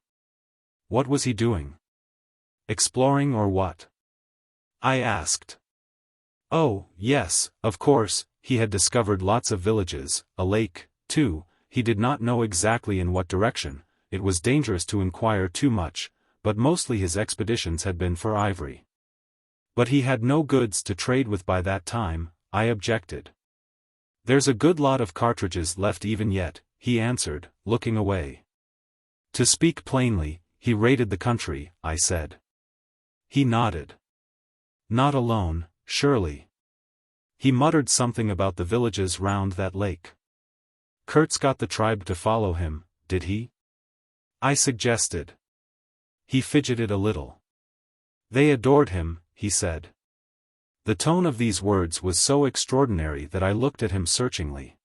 What was he doing? Exploring or what? I asked. Oh, yes, of course, he had discovered lots of villages, a lake, too. He did not know exactly in what direction, it was dangerous to inquire too much, but mostly his expeditions had been for ivory. But he had no goods to trade with by that time, I objected. There's a good lot of cartridges left even yet, he answered, looking away. To speak plainly, he raided the country, I said. He nodded. Not alone, surely. He muttered something about the villages round that lake. Kurtz got the tribe to follow him, did he? I suggested. He fidgeted a little. They adored him, he said. The tone of these words was so extraordinary that I looked at him searchingly.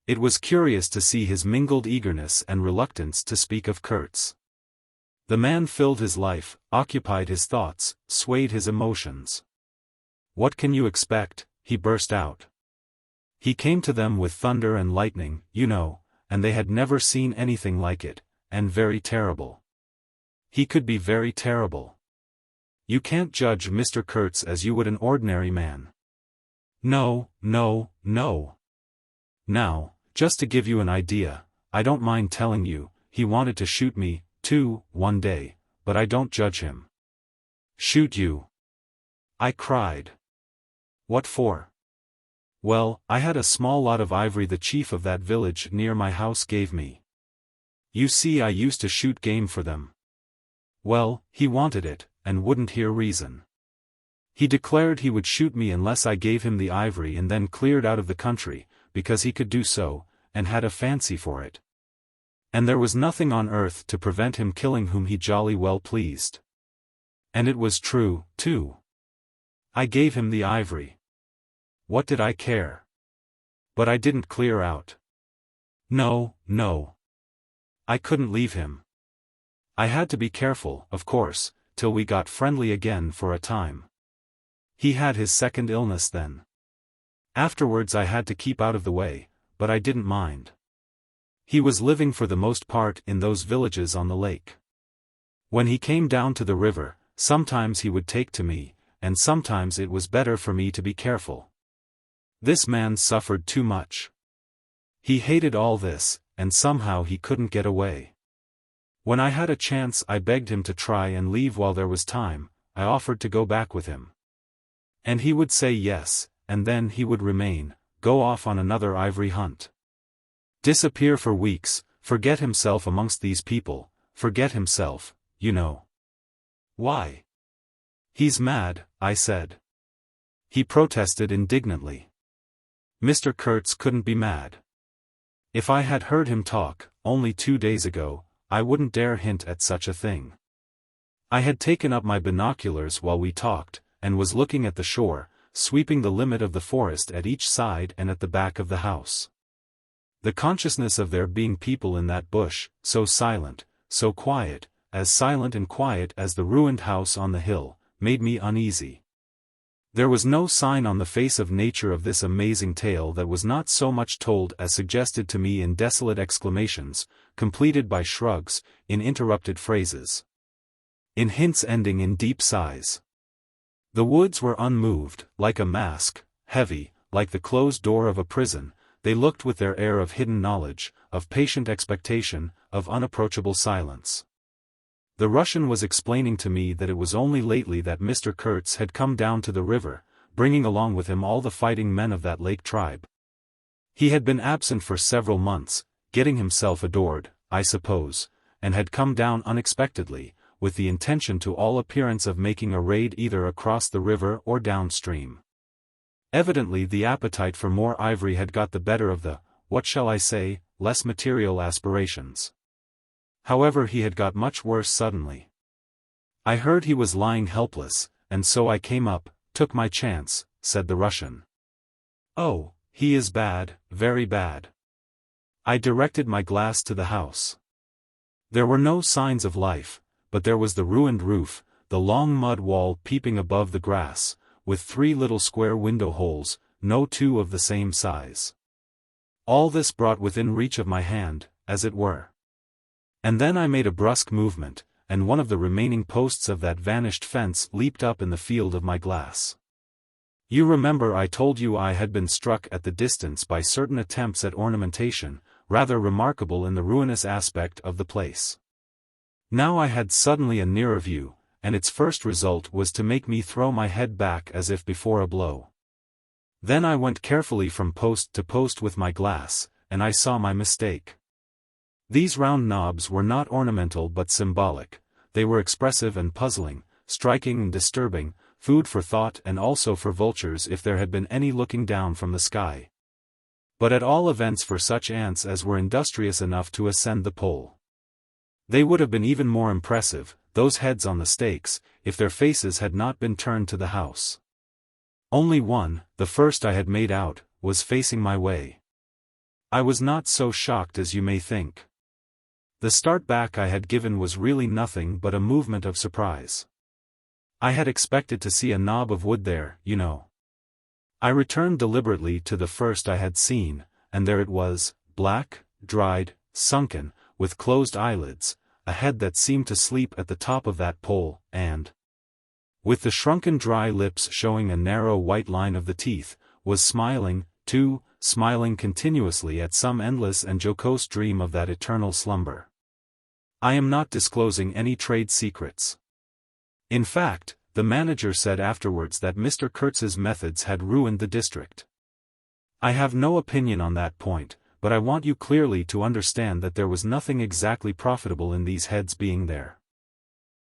It was curious to see his mingled eagerness and reluctance to speak of Kurtz. The man filled his life, occupied his thoughts, swayed his emotions. "What can you expect?" he burst out. He came to them with thunder and lightning, you know, and they had never seen anything like it, and very terrible. He could be very terrible. You can't judge Mr. Kurtz as you would an ordinary man. No, no, no. Now, just to give you an idea, I don't mind telling you, he wanted to shoot me, too, one day, but I don't judge him. Shoot you? I cried. What for? Well, I had a small lot of ivory the chief of that village near my house gave me. You see, I used to shoot game for them. Well, he wanted it, and wouldn't hear reason. He declared he would shoot me unless I gave him the ivory, and then cleared out of the country, because he could do so, and had a fancy for it. And there was nothing on earth to prevent him killing whom he jolly well pleased. And it was true, too. I gave him the ivory. What did I care? But I didn't clear out. No, no. I couldn't leave him. I had to be careful, of course, till we got friendly again for a time. He had his second illness then. Afterwards I had to keep out of the way, but I didn't mind. He was living for the most part in those villages on the lake. When he came down to the river, sometimes he would take to me, and sometimes it was better for me to be careful. This man suffered too much. He hated all this, and somehow he couldn't get away. When I had a chance I begged him to try and leave while there was time. I offered to go back with him. And he would say yes, and then he would remain, go off on another ivory hunt. Disappear for weeks, forget himself amongst these people, forget himself, you know. Why? He's mad, I said. He protested indignantly. Mr. Kurtz couldn't be mad. If I had heard him talk, only 2 days ago, I wouldn't dare hint at such a thing. I had taken up my binoculars while we talked, and was looking at the shore, sweeping the limit of the forest at each side and at the back of the house. The consciousness of there being people in that bush, so silent, so quiet, as silent and quiet as the ruined house on the hill, made me uneasy. There was no sign on the face of nature of this amazing tale that was not so much told as suggested to me in desolate exclamations, completed by shrugs, in interrupted phrases, in hints ending in deep sighs. The woods were unmoved, like a mask, heavy, like the closed door of a prison. They looked with their air of hidden knowledge, of patient expectation, of unapproachable silence. The Russian was explaining to me that it was only lately that Mr. Kurtz had come down to the river, bringing along with him all the fighting men of that lake tribe. He had been absent for several months, getting himself adored, I suppose, and had come down unexpectedly, with the intention to all appearance of making a raid either across the river or downstream. Evidently the appetite for more ivory had got the better of the, what shall I say, less material aspirations. However, he had got much worse suddenly. I heard he was lying helpless, and so I came up, took my chance, said the Russian. Oh, he is bad, very bad. I directed my glass to the house. There were no signs of life, but there was the ruined roof, the long mud wall peeping above the grass, with 3 little square window holes, no 2 of the same size. All this brought within reach of my hand, as it were. And then I made a brusque movement, and one of the remaining posts of that vanished fence leaped up in the field of my glass. You remember I told you I had been struck at the distance by certain attempts at ornamentation, rather remarkable in the ruinous aspect of the place. Now I had suddenly a nearer view, and its first result was to make me throw my head back as if before a blow. Then I went carefully from post to post with my glass, and I saw my mistake. These round knobs were not ornamental but symbolic, they were expressive and puzzling, striking and disturbing, food for thought and also for vultures if there had been any looking down from the sky. But at all events for such ants as were industrious enough to ascend the pole. They would have been even more impressive, those heads on the stakes, if their faces had not been turned to the house. Only one, the first I had made out, was facing my way. I was not so shocked as you may think. The start back I had given was really nothing but a movement of surprise. I had expected to see a knob of wood there, you know. I returned deliberately to the first I had seen, and there it was, black, dried, sunken, with closed eyelids, a head that seemed to sleep at the top of that pole, and, with the shrunken dry lips showing a narrow white line of the teeth, was smiling, too, smiling continuously at some endless and jocose dream of that eternal slumber. I am not disclosing any trade secrets. In fact, the manager said afterwards that Mr. Kurtz's methods had ruined the district. I have no opinion on that point, but I want you clearly to understand that there was nothing exactly profitable in these heads being there.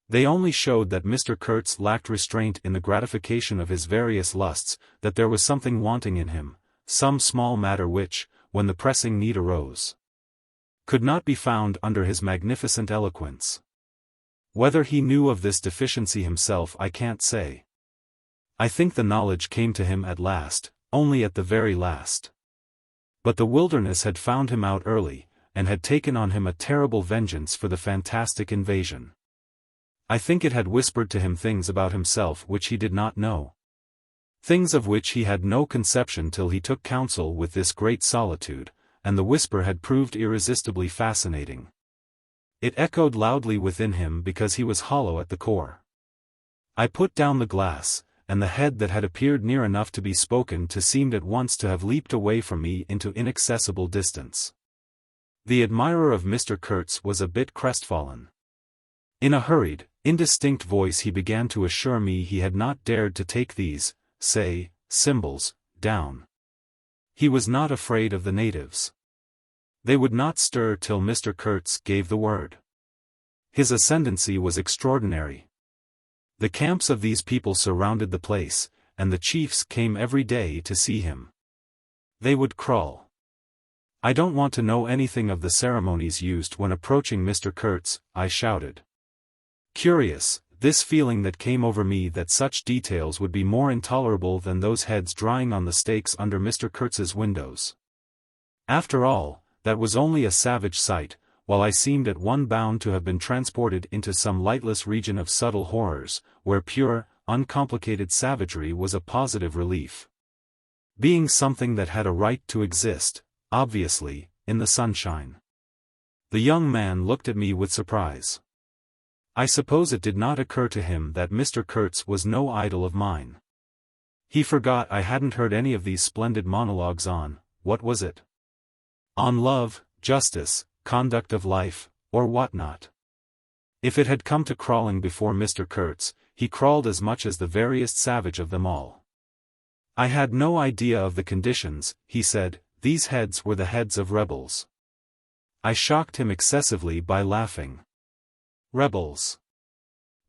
They only showed that Mr. Kurtz lacked restraint in the gratification of his various lusts, that there was something wanting in him, some small matter which, when the pressing need arose, could not be found under his magnificent eloquence. Whether he knew of this deficiency himself I can't say. I think the knowledge came to him at last, only at the very last. But the wilderness had found him out early, and had taken on him a terrible vengeance for the fantastic invasion. I think it had whispered to him things about himself which he did not know. Things of which he had no conception till he took counsel with this great solitude, and the whisper had proved irresistibly fascinating. It echoed loudly within him because he was hollow at the core. I put down the glass, and the head that had appeared near enough to be spoken to seemed at once to have leaped away from me into inaccessible distance. The admirer of Mr. Kurtz was a bit crestfallen. In a hurried, indistinct voice he began to assure me he had not dared to take these, say, symbols, down. He was not afraid of the natives. They would not stir till Mr. Kurtz gave the word. His ascendancy was extraordinary. The camps of these people surrounded the place, and the chiefs came every day to see him. They would crawl. "I don't want to know anything of the ceremonies used when approaching Mr. Kurtz," I shouted. Curious, this feeling that came over me that such details would be more intolerable than those heads drying on the stakes under Mr. Kurtz's windows. After all, that was only a savage sight, while I seemed at one bound to have been transported into some lightless region of subtle horrors, where pure, uncomplicated savagery was a positive relief. Being something that had a right to exist, obviously, in the sunshine. The young man looked at me with surprise. I suppose it did not occur to him that Mr. Kurtz was no idol of mine. He forgot I hadn't heard any of these splendid monologues on, what was it? On love, justice, conduct of life, or what not. If it had come to crawling before Mr. Kurtz, he crawled as much as the veriest savage of them all. I had no idea of the conditions, he said, these heads were the heads of rebels. I shocked him excessively by laughing. Rebels.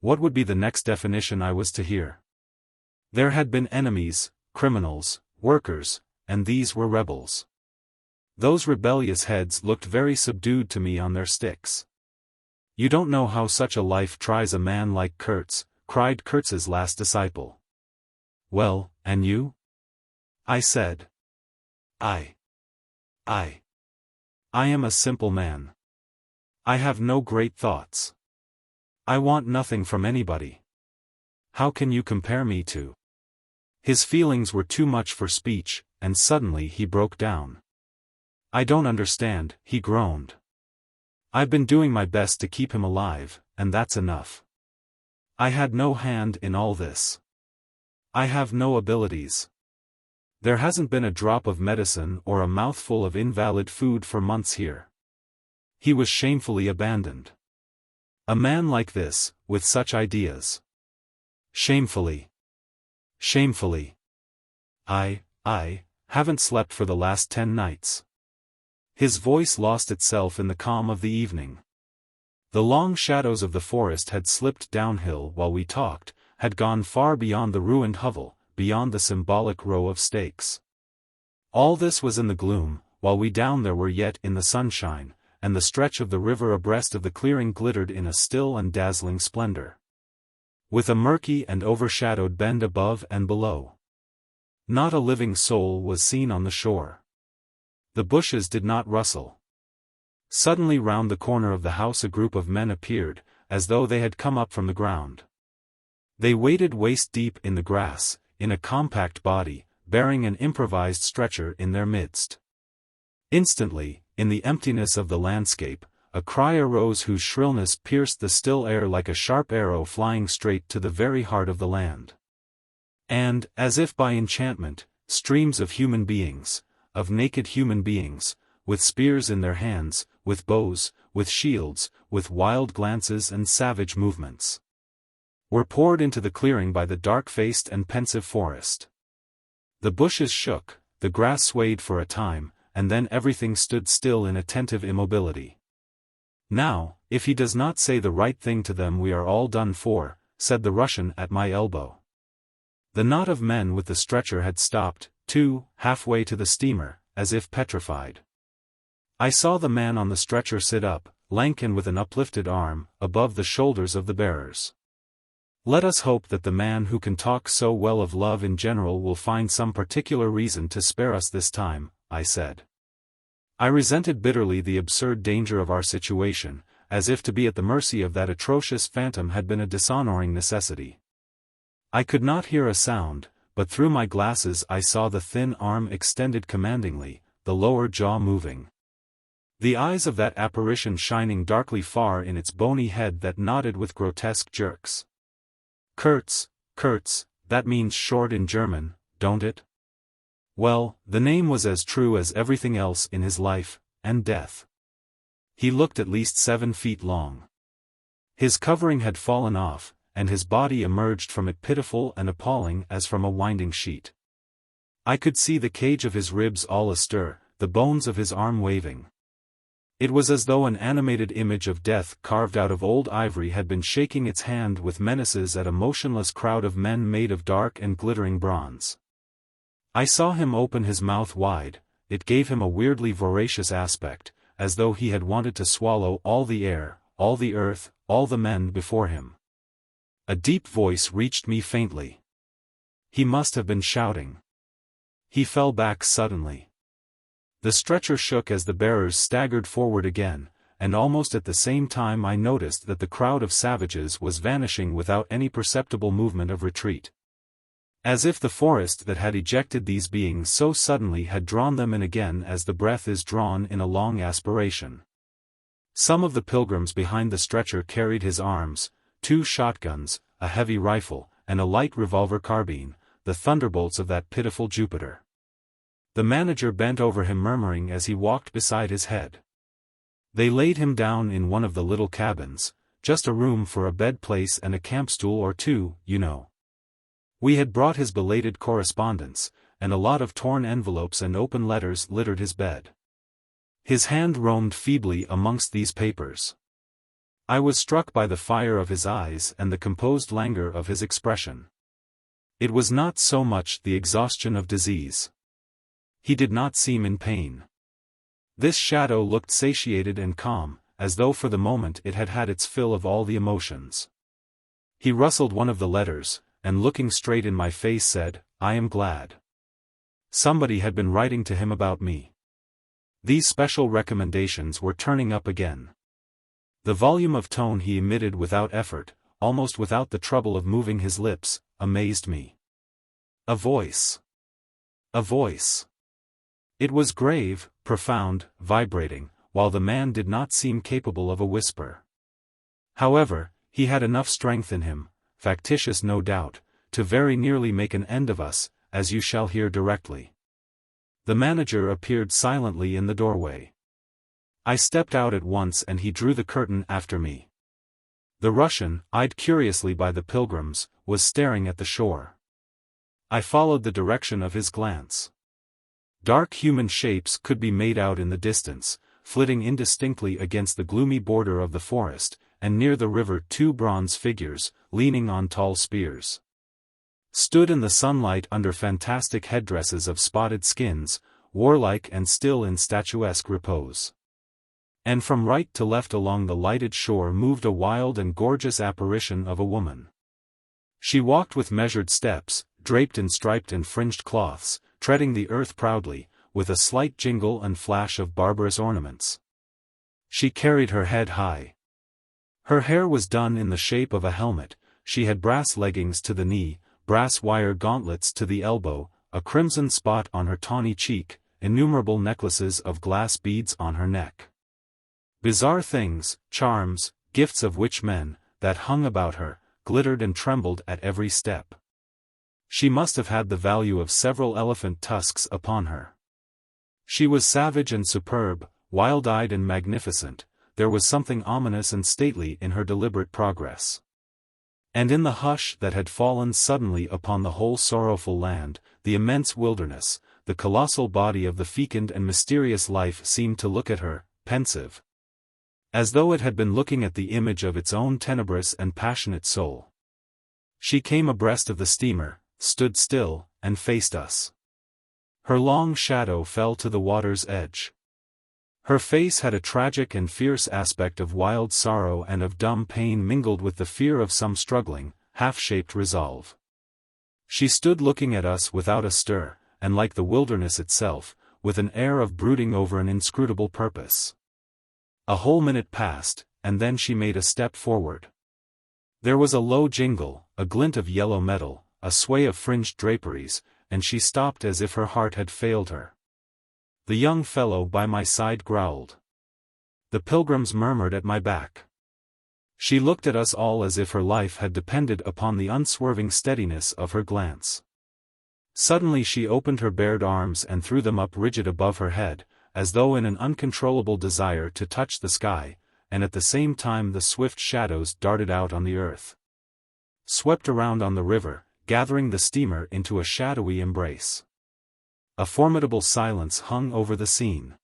What would be the next definition I was to hear? There had been enemies, criminals, workers, and these were rebels. Those rebellious heads looked very subdued to me on their sticks. You don't know how such a life tries a man like Kurtz, cried Kurtz's last disciple. Well, and you? I said. I am a simple man. I have no great thoughts. I want nothing from anybody. How can you compare me to? His feelings were too much for speech, and suddenly he broke down. I don't understand, he groaned. I've been doing my best to keep him alive, and that's enough. I had no hand in all this. I have no abilities. There hasn't been a drop of medicine or a mouthful of invalid food for months here. He was shamefully abandoned. A man like this, with such ideas. Shamefully. Shamefully. I haven't slept for the last 10 nights. His voice lost itself in the calm of the evening. The long shadows of the forest had slipped downhill while we talked, had gone far beyond the ruined hovel, beyond the symbolic row of stakes. All this was in the gloom, while we down there were yet in the sunshine, and the stretch of the river abreast of the clearing glittered in a still and dazzling splendor, with a murky and overshadowed bend above and below. Not a living soul was seen on the shore. The bushes did not rustle. Suddenly round the corner of the house a group of men appeared, as though they had come up from the ground. They waded waist-deep in the grass, in a compact body, bearing an improvised stretcher in their midst. Instantly, in the emptiness of the landscape, a cry arose whose shrillness pierced the still air like a sharp arrow flying straight to the very heart of the land. And, as if by enchantment, streams of human beings, of naked human beings, with spears in their hands, with bows, with shields, with wild glances and savage movements, were poured into the clearing by the dark-faced and pensive forest. The bushes shook, the grass swayed for a time, and then everything stood still in attentive immobility. "Now, if he does not say the right thing to them we are all done for," said the Russian at my elbow. The knot of men with the stretcher had stopped, too, halfway to the steamer, as if petrified. I saw the man on the stretcher sit up, lank and with an uplifted arm, above the shoulders of the bearers. "Let us hope that the man who can talk so well of love in general will find some particular reason to spare us this time," I said. I resented bitterly the absurd danger of our situation, as if to be at the mercy of that atrocious phantom had been a dishonoring necessity. I could not hear a sound, but through my glasses I saw the thin arm extended commandingly, the lower jaw moving. The eyes of that apparition shining darkly far in its bony head that nodded with grotesque jerks. Kurz, that means short in German, don't it? Well, the name was as true as everything else in his life, and death. He looked at least 7 feet long. His covering had fallen off, and his body emerged from it pitiful and appalling as from a winding sheet. I could see the cage of his ribs all astir, the bones of his arm waving. It was as though an animated image of death carved out of old ivory had been shaking its hand with menaces at a motionless crowd of men made of dark and glittering bronze. I saw him open his mouth wide. It gave him a weirdly voracious aspect, as though he had wanted to swallow all the air, all the earth, all the men before him. A deep voice reached me faintly. He must have been shouting. He fell back suddenly. The stretcher shook as the bearers staggered forward again, and almost at the same time I noticed that the crowd of savages was vanishing without any perceptible movement of retreat. As if the forest that had ejected these beings so suddenly had drawn them in again as the breath is drawn in a long aspiration. Some of the pilgrims behind the stretcher carried his arms, 2 shotguns, a heavy rifle, and a light revolver carbine, the thunderbolts of that pitiful Jupiter. The manager bent over him murmuring as he walked beside his head. They laid him down in one of the little cabins, just a room for a bed place and a camp stool or 2, you know. We had brought his belated correspondence, and a lot of torn envelopes and open letters littered his bed. His hand roamed feebly amongst these papers. I was struck by the fire of his eyes and the composed languor of his expression. It was not so much the exhaustion of disease. He did not seem in pain. This shadow looked satiated and calm, as though for the moment it had had its fill of all the emotions. He rustled one of the letters, and looking straight in my face said, "I am glad." Somebody had been writing to him about me. These special recommendations were turning up again. The volume of tone he emitted without effort, almost without the trouble of moving his lips, amazed me. A voice. A voice. It was grave, profound, vibrating, while the man did not seem capable of a whisper. However, he had enough strength in him, factitious no doubt, to very nearly make an end of us, as you shall hear directly. The manager appeared silently in the doorway. I stepped out at once and he drew the curtain after me. The Russian, eyed curiously by the pilgrims, was staring at the shore. I followed the direction of his glance. Dark human shapes could be made out in the distance, flitting indistinctly against the gloomy border of the forest, and near the river 2 bronze figures, leaning on tall spears, stood in the sunlight under fantastic headdresses of spotted skins, warlike and still in statuesque repose. And from right to left along the lighted shore moved a wild and gorgeous apparition of a woman. She walked with measured steps, draped in striped and fringed cloths, treading the earth proudly, with a slight jingle and flash of barbarous ornaments. She carried her head high. Her hair was done in the shape of a helmet, she had brass leggings to the knee, brass wire gauntlets to the elbow, a crimson spot on her tawny cheek, innumerable necklaces of glass beads on her neck. Bizarre things, charms, gifts of witch men, that hung about her, glittered and trembled at every step. She must have had the value of several elephant tusks upon her. She was savage and superb, wild-eyed and magnificent, there was something ominous and stately in her deliberate progress. And in the hush that had fallen suddenly upon the whole sorrowful land, the immense wilderness, the colossal body of the fecund and mysterious life seemed to look at her, pensive, as though it had been looking at the image of its own tenebrous and passionate soul. She came abreast of the steamer, stood still, and faced us. Her long shadow fell to the water's edge. Her face had a tragic and fierce aspect of wild sorrow and of dumb pain mingled with the fear of some struggling, half-shaped resolve. She stood looking at us without a stir, and like the wilderness itself, with an air of brooding over an inscrutable purpose. A whole minute passed, and then she made a step forward. There was a low jingle, a glint of yellow metal, a sway of fringed draperies, and she stopped as if her heart had failed her. The young fellow by my side growled. The pilgrims murmured at my back. She looked at us all as if her life had depended upon the unswerving steadiness of her glance. Suddenly she opened her bared arms and threw them up rigid above her head, as though in an uncontrollable desire to touch the sky, and at the same time the swift shadows darted out on the earth, swept around on the river, gathering the steamer into a shadowy embrace. A formidable silence hung over the scene.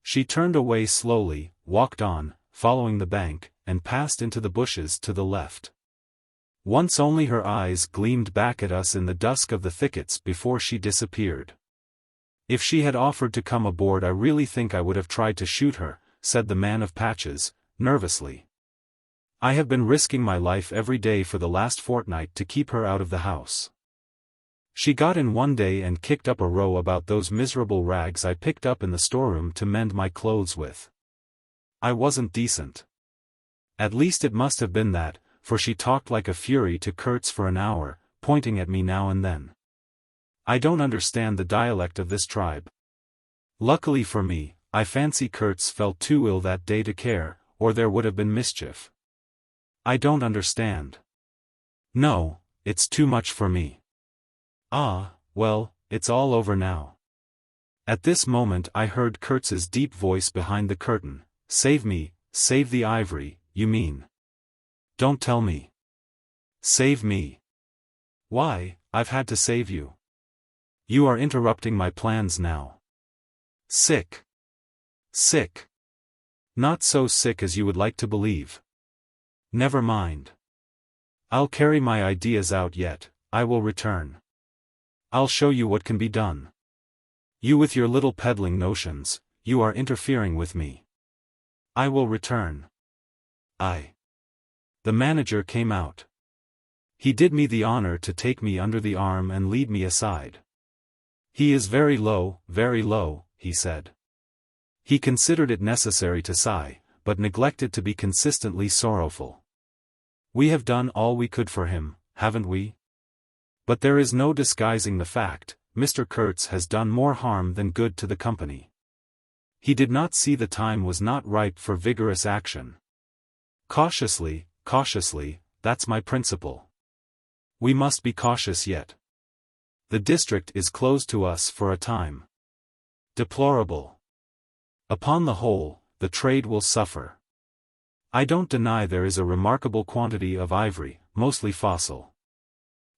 She turned away slowly, walked on, following the bank, and passed into the bushes to the left. Once only her eyes gleamed back at us in the dusk of the thickets before she disappeared. If she had offered to come aboard, I really think I would have tried to shoot her, said the man of patches, nervously. I have been risking my life every day for the last fortnight to keep her out of the house. She got in one day and kicked up a row about those miserable rags I picked up in the storeroom to mend my clothes with. I wasn't decent. At least it must have been that, for she talked like a fury to Kurtz for an hour, pointing at me now and then. I don't understand the dialect of this tribe. Luckily for me, I fancy Kurtz felt too ill that day to care, or there would have been mischief. I don't understand. No, it's too much for me. Ah, well, it's all over now. At this moment I heard Kurtz's deep voice behind the curtain. Save me, save the ivory, you mean? Don't tell me. Save me. Why, I've had to save you. You are interrupting my plans now. Sick. Sick. Not so sick as you would like to believe. Never mind. I'll carry my ideas out yet, I will return. I'll show you what can be done. You with your little peddling notions, you are interfering with me. I will return. The manager came out. He did me the honor to take me under the arm and lead me aside. He is very low, he said. He considered it necessary to sigh, but neglected to be consistently sorrowful. We have done all we could for him, haven't we? But there is no disguising the fact, Mr. Kurtz has done more harm than good to the company. He did not see the time was not ripe for vigorous action. Cautiously, that's my principle. We must be cautious yet. The district is closed to us for a time. Deplorable. Upon the whole, the trade will suffer. I don't deny there is a remarkable quantity of ivory, mostly fossil.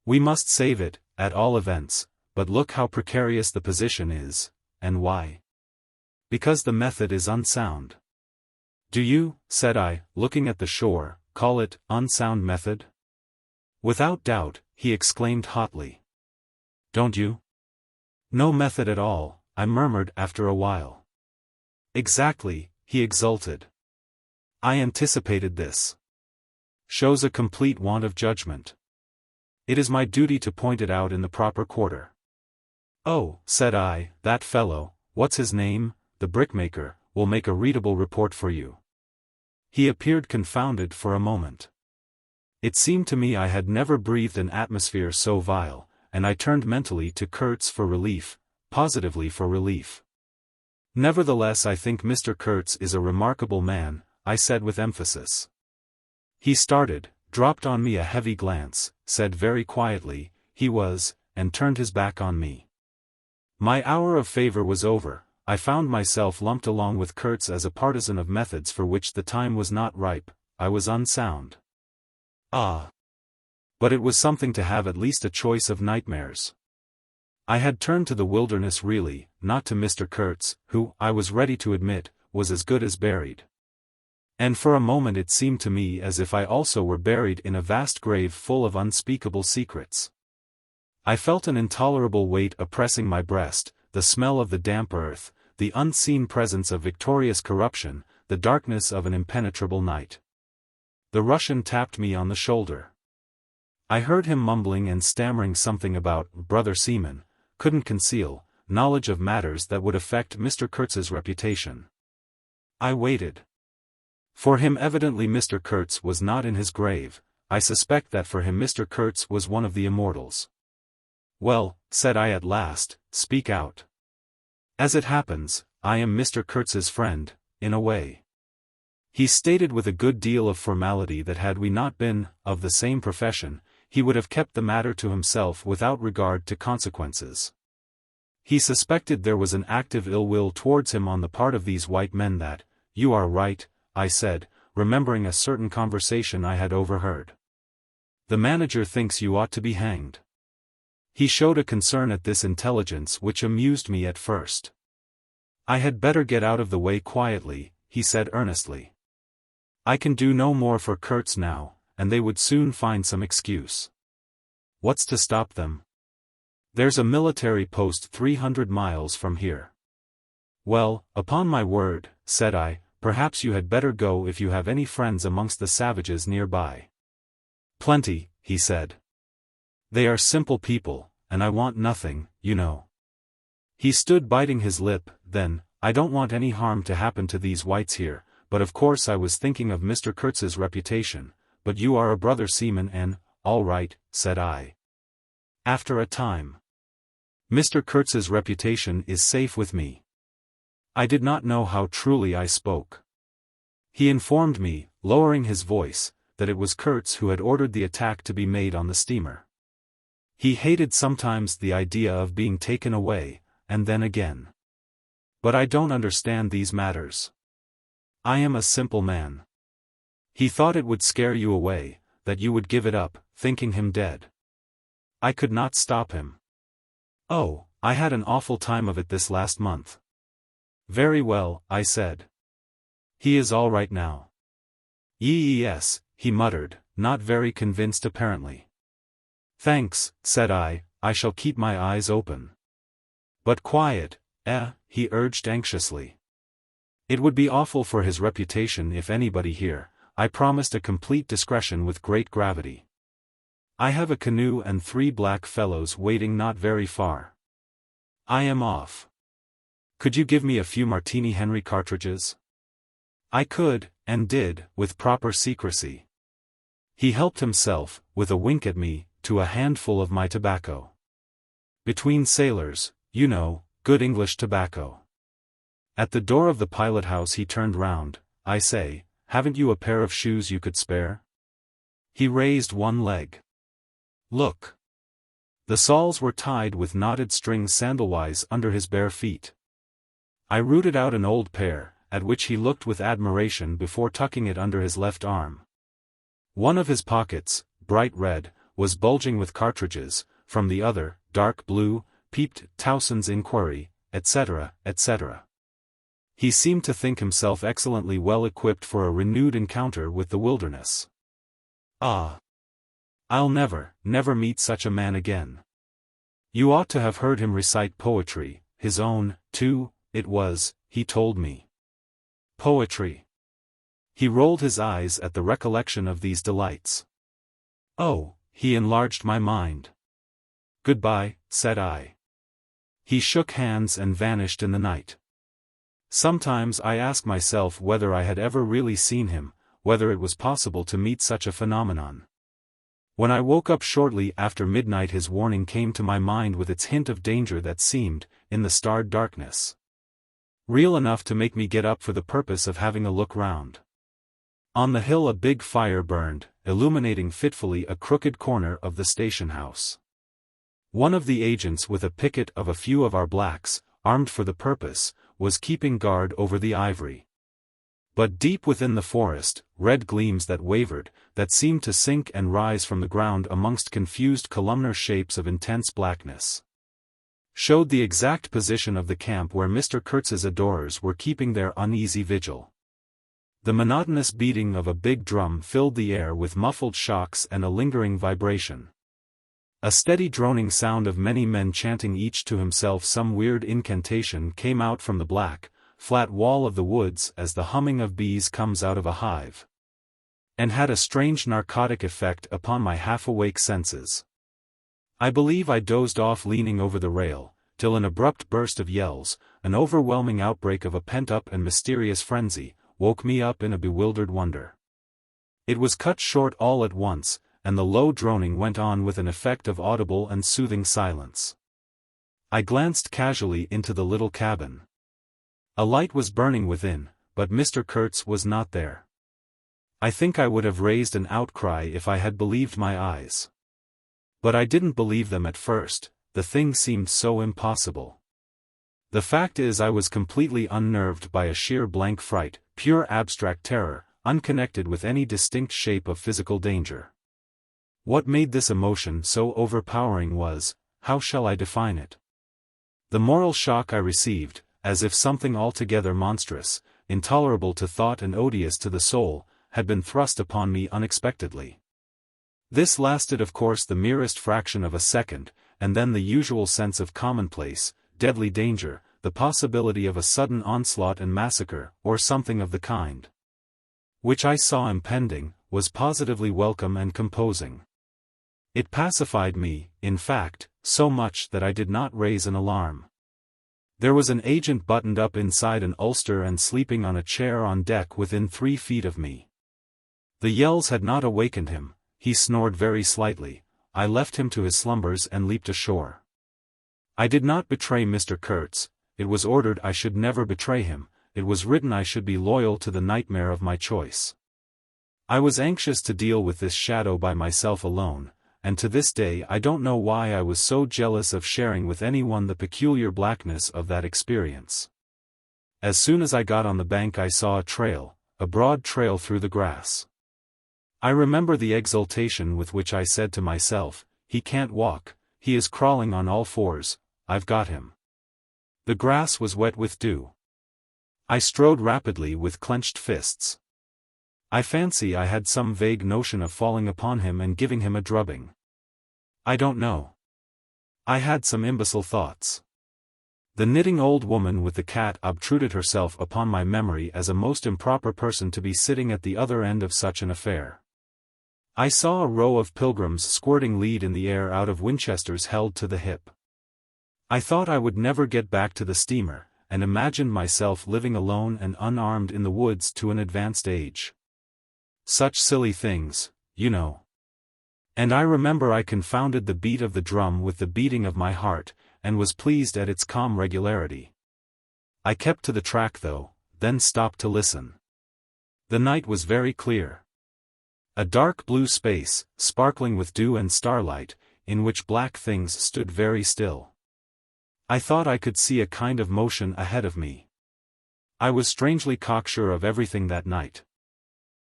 We must save it, at all events, but look how precarious the position is, and why? Because the method is unsound. Do you, said I, looking at the shore, call it unsound method? Without doubt, he exclaimed hotly. Don't you? No method at all, I murmured after a while. Exactly, he exulted. I anticipated this. Shows a complete want of judgment. It is my duty to point it out in the proper quarter. Oh, said I, that fellow, what's his name, the brickmaker, will make a readable report for you." He appeared confounded for a moment. It seemed to me I had never breathed an atmosphere so vile, and I turned mentally to Kurtz for relief, positively for relief. "Nevertheless, I think Mr. Kurtz is a remarkable man," I said with emphasis. He started, dropped on me a heavy glance, said very quietly, "He was," and turned his back on me. My hour of favor was over. I found myself lumped along with Kurtz as a partisan of methods for which the time was not ripe. I was unsound. Ah! But it was something to have at least a choice of nightmares. I had turned to the wilderness really, not to Mr. Kurtz, who, I was ready to admit, was as good as buried. And for a moment it seemed to me as if I also were buried in a vast grave full of unspeakable secrets. I felt an intolerable weight oppressing my breast, the smell of the damp earth, the unseen presence of victorious corruption, the darkness of an impenetrable night. The Russian tapped me on the shoulder. I heard him mumbling and stammering something about brother seaman, couldn't conceal, knowledge of matters that would affect Mr. Kurtz's reputation. I waited. For him evidently Mr. Kurtz was not in his grave. I suspect that for him Mr. Kurtz was one of the immortals. "Well," said I at last, "speak out." "As it happens, I am Mr. Kurtz's friend, in a way." He stated with a good deal of formality that had we not been of the same profession, he would have kept the matter to himself without regard to consequences. He suspected there was an active ill will towards him on the part of these white men that, "You are right," I said, remembering a certain conversation I had overheard. "The manager thinks you ought to be hanged." He showed a concern at this intelligence which amused me at first. "I had better get out of the way quietly," he said earnestly. "I can do no more for Kurtz now, and they would soon find some excuse." "What's to stop them?" "There's a military post 300 miles from here." "Well, upon my word," said I, "perhaps you had better go if you have any friends amongst the savages nearby." "Plenty," he said. "They are simple people, and I want nothing, you know." He stood biting his lip, then, "I don't want any harm to happen to these whites here, but of course I was thinking of Mr. Kurtz's reputation, but you are a brother seaman and, all right," said I. After a time. "Mr. Kurtz's reputation is safe with me." I did not know how truly I spoke. He informed me, lowering his voice, that it was Kurtz who had ordered the attack to be made on the steamer. He hated sometimes the idea of being taken away, and then again. "But I don't understand these matters. I am a simple man." He thought it would scare you away, that you would give it up, thinking him dead. I could not stop him. "Oh, I had an awful time of it this last month." "Very well," I said. "He is all right now." "Yes," he muttered, not very convinced apparently. "Thanks," said I shall keep my eyes open." "But quiet, he urged anxiously. "It would be awful for his reputation if anybody here." I promised a complete discretion with great gravity. "I have a canoe and 3 black fellows waiting not very far. I am off. Could you give me a few Martini Henry cartridges?" I could, and did, with proper secrecy. He helped himself, with a wink at me, to a handful of my tobacco. Between sailors, you know, good English tobacco. At the door of the pilot-house he turned round. "I say, haven't you a pair of shoes you could spare?" He raised one leg. "Look." The soles were tied with knotted strings sandalwise under his bare feet. I rooted out an old pair, at which he looked with admiration before tucking it under his left arm. One of his pockets, bright red, was bulging with cartridges, from the other, dark blue, peeped Towson's inquiry, etc., etc. He seemed to think himself excellently well equipped for a renewed encounter with the wilderness. Ah! I'll never meet such a man again. You ought to have heard him recite poetry, his own, too, it was, he told me. Poetry. He rolled his eyes at the recollection of these delights. "Oh," he enlarged my mind. "Goodbye," said I. He shook hands and vanished in the night. Sometimes I ask myself whether I had ever really seen him, whether it was possible to meet such a phenomenon. When I woke up shortly after midnight, his warning came to my mind with its hint of danger that seemed, in the starred darkness, real enough to make me get up for the purpose of having a look round. On the hill a big fire burned, illuminating fitfully a crooked corner of the station house. One of the agents, with a picket of a few of our blacks, armed for the purpose, was keeping guard over the ivory. But deep within the forest, red gleams that wavered, that seemed to sink and rise from the ground amongst confused columnar shapes of intense blackness, showed the exact position of the camp where Mr. Kurtz's adorers were keeping their uneasy vigil. The monotonous beating of a big drum filled the air with muffled shocks and a lingering vibration. A steady droning sound of many men chanting each to himself some weird incantation came out from the black, flat wall of the woods as the humming of bees comes out of a hive, and had a strange narcotic effect upon my half-awake senses. I believe I dozed off leaning over the rail, till an abrupt burst of yells, an overwhelming outbreak of a pent-up and mysterious frenzy, woke me up in a bewildered wonder. It was cut short all at once, and the low droning went on with an effect of audible and soothing silence. I glanced casually into the little cabin. A light was burning within, but Mr. Kurtz was not there. I think I would have raised an outcry if I had believed my eyes. But I didn't believe them at first, the thing seemed so impossible. The fact is, I was completely unnerved by a sheer blank fright, pure abstract terror, unconnected with any distinct shape of physical danger. What made this emotion so overpowering was, how shall I define it? The moral shock I received, as if something altogether monstrous, intolerable to thought and odious to the soul, had been thrust upon me unexpectedly. This lasted of course the merest fraction of a second, and then the usual sense of commonplace, deadly danger, the possibility of a sudden onslaught and massacre, or something of the kind, which I saw impending, was positively welcome and composing. It pacified me, in fact, so much that I did not raise an alarm. There was an agent buttoned up inside an ulster and sleeping on a chair on deck within 3 feet of me. The yells had not awakened him, he snored very slightly. I left him to his slumbers and leaped ashore. I did not betray Mr. Kurtz, it was ordered I should never betray him, it was written I should be loyal to the nightmare of my choice. I was anxious to deal with this shadow by myself alone, and to this day I don't know why I was so jealous of sharing with anyone the peculiar blackness of that experience. As soon as I got on the bank I saw a trail, a broad trail through the grass. I remember the exultation with which I said to myself, "He can't walk, he is crawling on all fours, I've got him." The grass was wet with dew. I strode rapidly with clenched fists. I fancy I had some vague notion of falling upon him and giving him a drubbing. I don't know. I had some imbecile thoughts. The knitting old woman with the cat obtruded herself upon my memory as a most improper person to be sitting at the other end of such an affair. I saw a row of pilgrims squirting lead in the air out of Winchesters held to the hip. I thought I would never get back to the steamer, and imagined myself living alone and unarmed in the woods to an advanced age. Such silly things, you know. And I remember I confounded the beat of the drum with the beating of my heart, and was pleased at its calm regularity. I kept to the track though, then stopped to listen. The night was very clear. A dark blue space, sparkling with dew and starlight, in which black things stood very still. I thought I could see a kind of motion ahead of me. I was strangely cocksure of everything that night.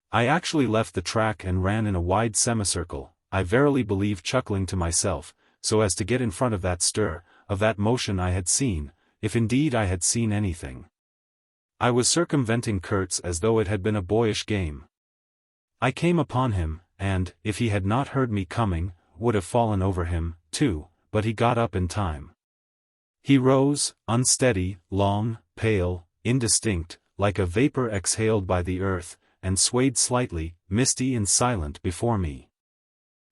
I actually left the track and ran in a wide semicircle, I verily believe chuckling to myself, so as to get in front of that stir, of that motion I had seen, if indeed I had seen anything. I was circumventing Kurtz as though it had been a boyish game. I came upon him, and, if he had not heard me coming, would have fallen over him, too, but he got up in time. He rose, unsteady, long, pale, indistinct, like a vapor exhaled by the earth, and swayed slightly, misty and silent before me.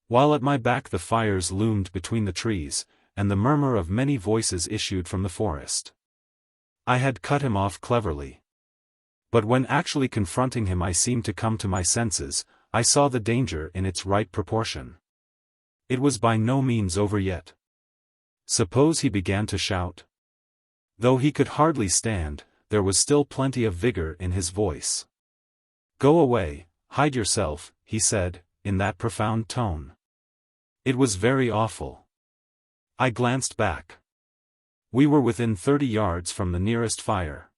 While at my back the fires loomed between the trees, and the murmur of many voices issued from the forest. I had cut him off cleverly. But when actually confronting him I seemed to come to my senses. I saw the danger in its right proportion. It was by no means over yet. Suppose he began to shout? Though he could hardly stand, there was still plenty of vigor in his voice. "Go away, hide yourself," he said, in that profound tone. It was very awful. I glanced back. We were within 30 yards from the nearest fire.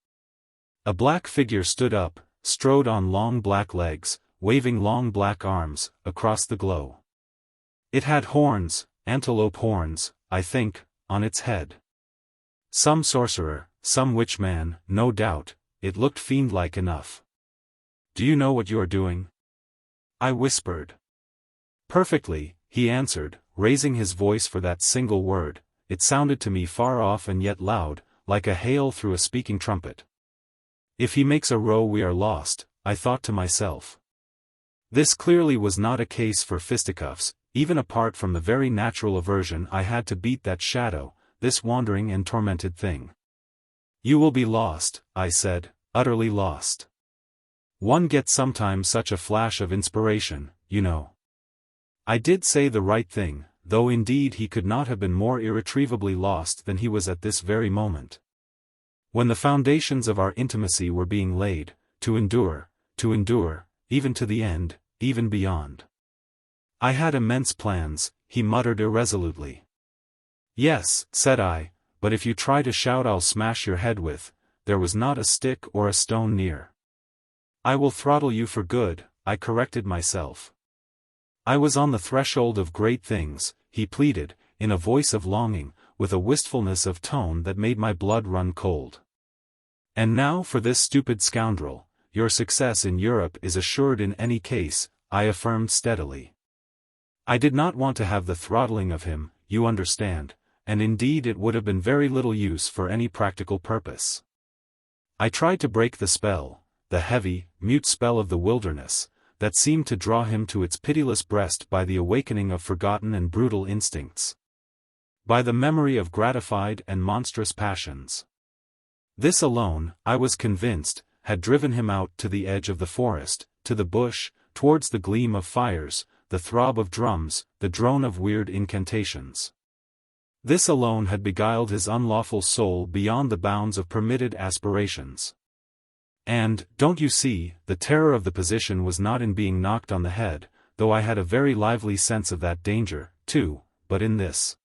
A black figure stood up, strode on long black legs, waving long black arms, across the glow. It had horns, antelope horns, I think, on its head. Some sorcerer, some witch man, no doubt. It looked fiend-like enough. "Do you know what you are doing?" I whispered. "Perfectly," he answered, raising his voice for that single word. It sounded to me far off and yet loud, like a hail through a speaking trumpet. "If he makes a row we are lost," I thought to myself. This clearly was not a case for fisticuffs, even apart from the very natural aversion I had to beat that shadow, this wandering and tormented thing. "You will be lost," I said, "utterly lost. One gets sometimes such a flash of inspiration, you know." I did say the right thing, though indeed he could not have been more irretrievably lost than he was at this very moment. When the foundations of our intimacy were being laid, to endure, even to the end, even beyond. "I had immense plans," he muttered irresolutely. "Yes," said I, "but if you try to shout I'll smash your head with." There was not a stick or a stone near. "I will throttle you for good," I corrected myself. "I was on the threshold of great things," he pleaded, in a voice of longing, with a wistfulness of tone that made my blood run cold. "And now for this stupid scoundrel. Your success in Europe is assured in any case," I affirmed steadily. I did not want to have the throttling of him, you understand, and indeed it would have been very little use for any practical purpose. I tried to break the spell, the heavy, mute spell of the wilderness, that seemed to draw him to its pitiless breast by the awakening of forgotten and brutal instincts. By the memory of gratified and monstrous passions. This alone, I was convinced, had driven him out to the edge of the forest, to the bush, towards the gleam of fires, the throb of drums, the drone of weird incantations. This alone had beguiled his unlawful soul beyond the bounds of permitted aspirations. And, don't you see, the terror of the position was not in being knocked on the head, though I had a very lively sense of that danger, too, but in this.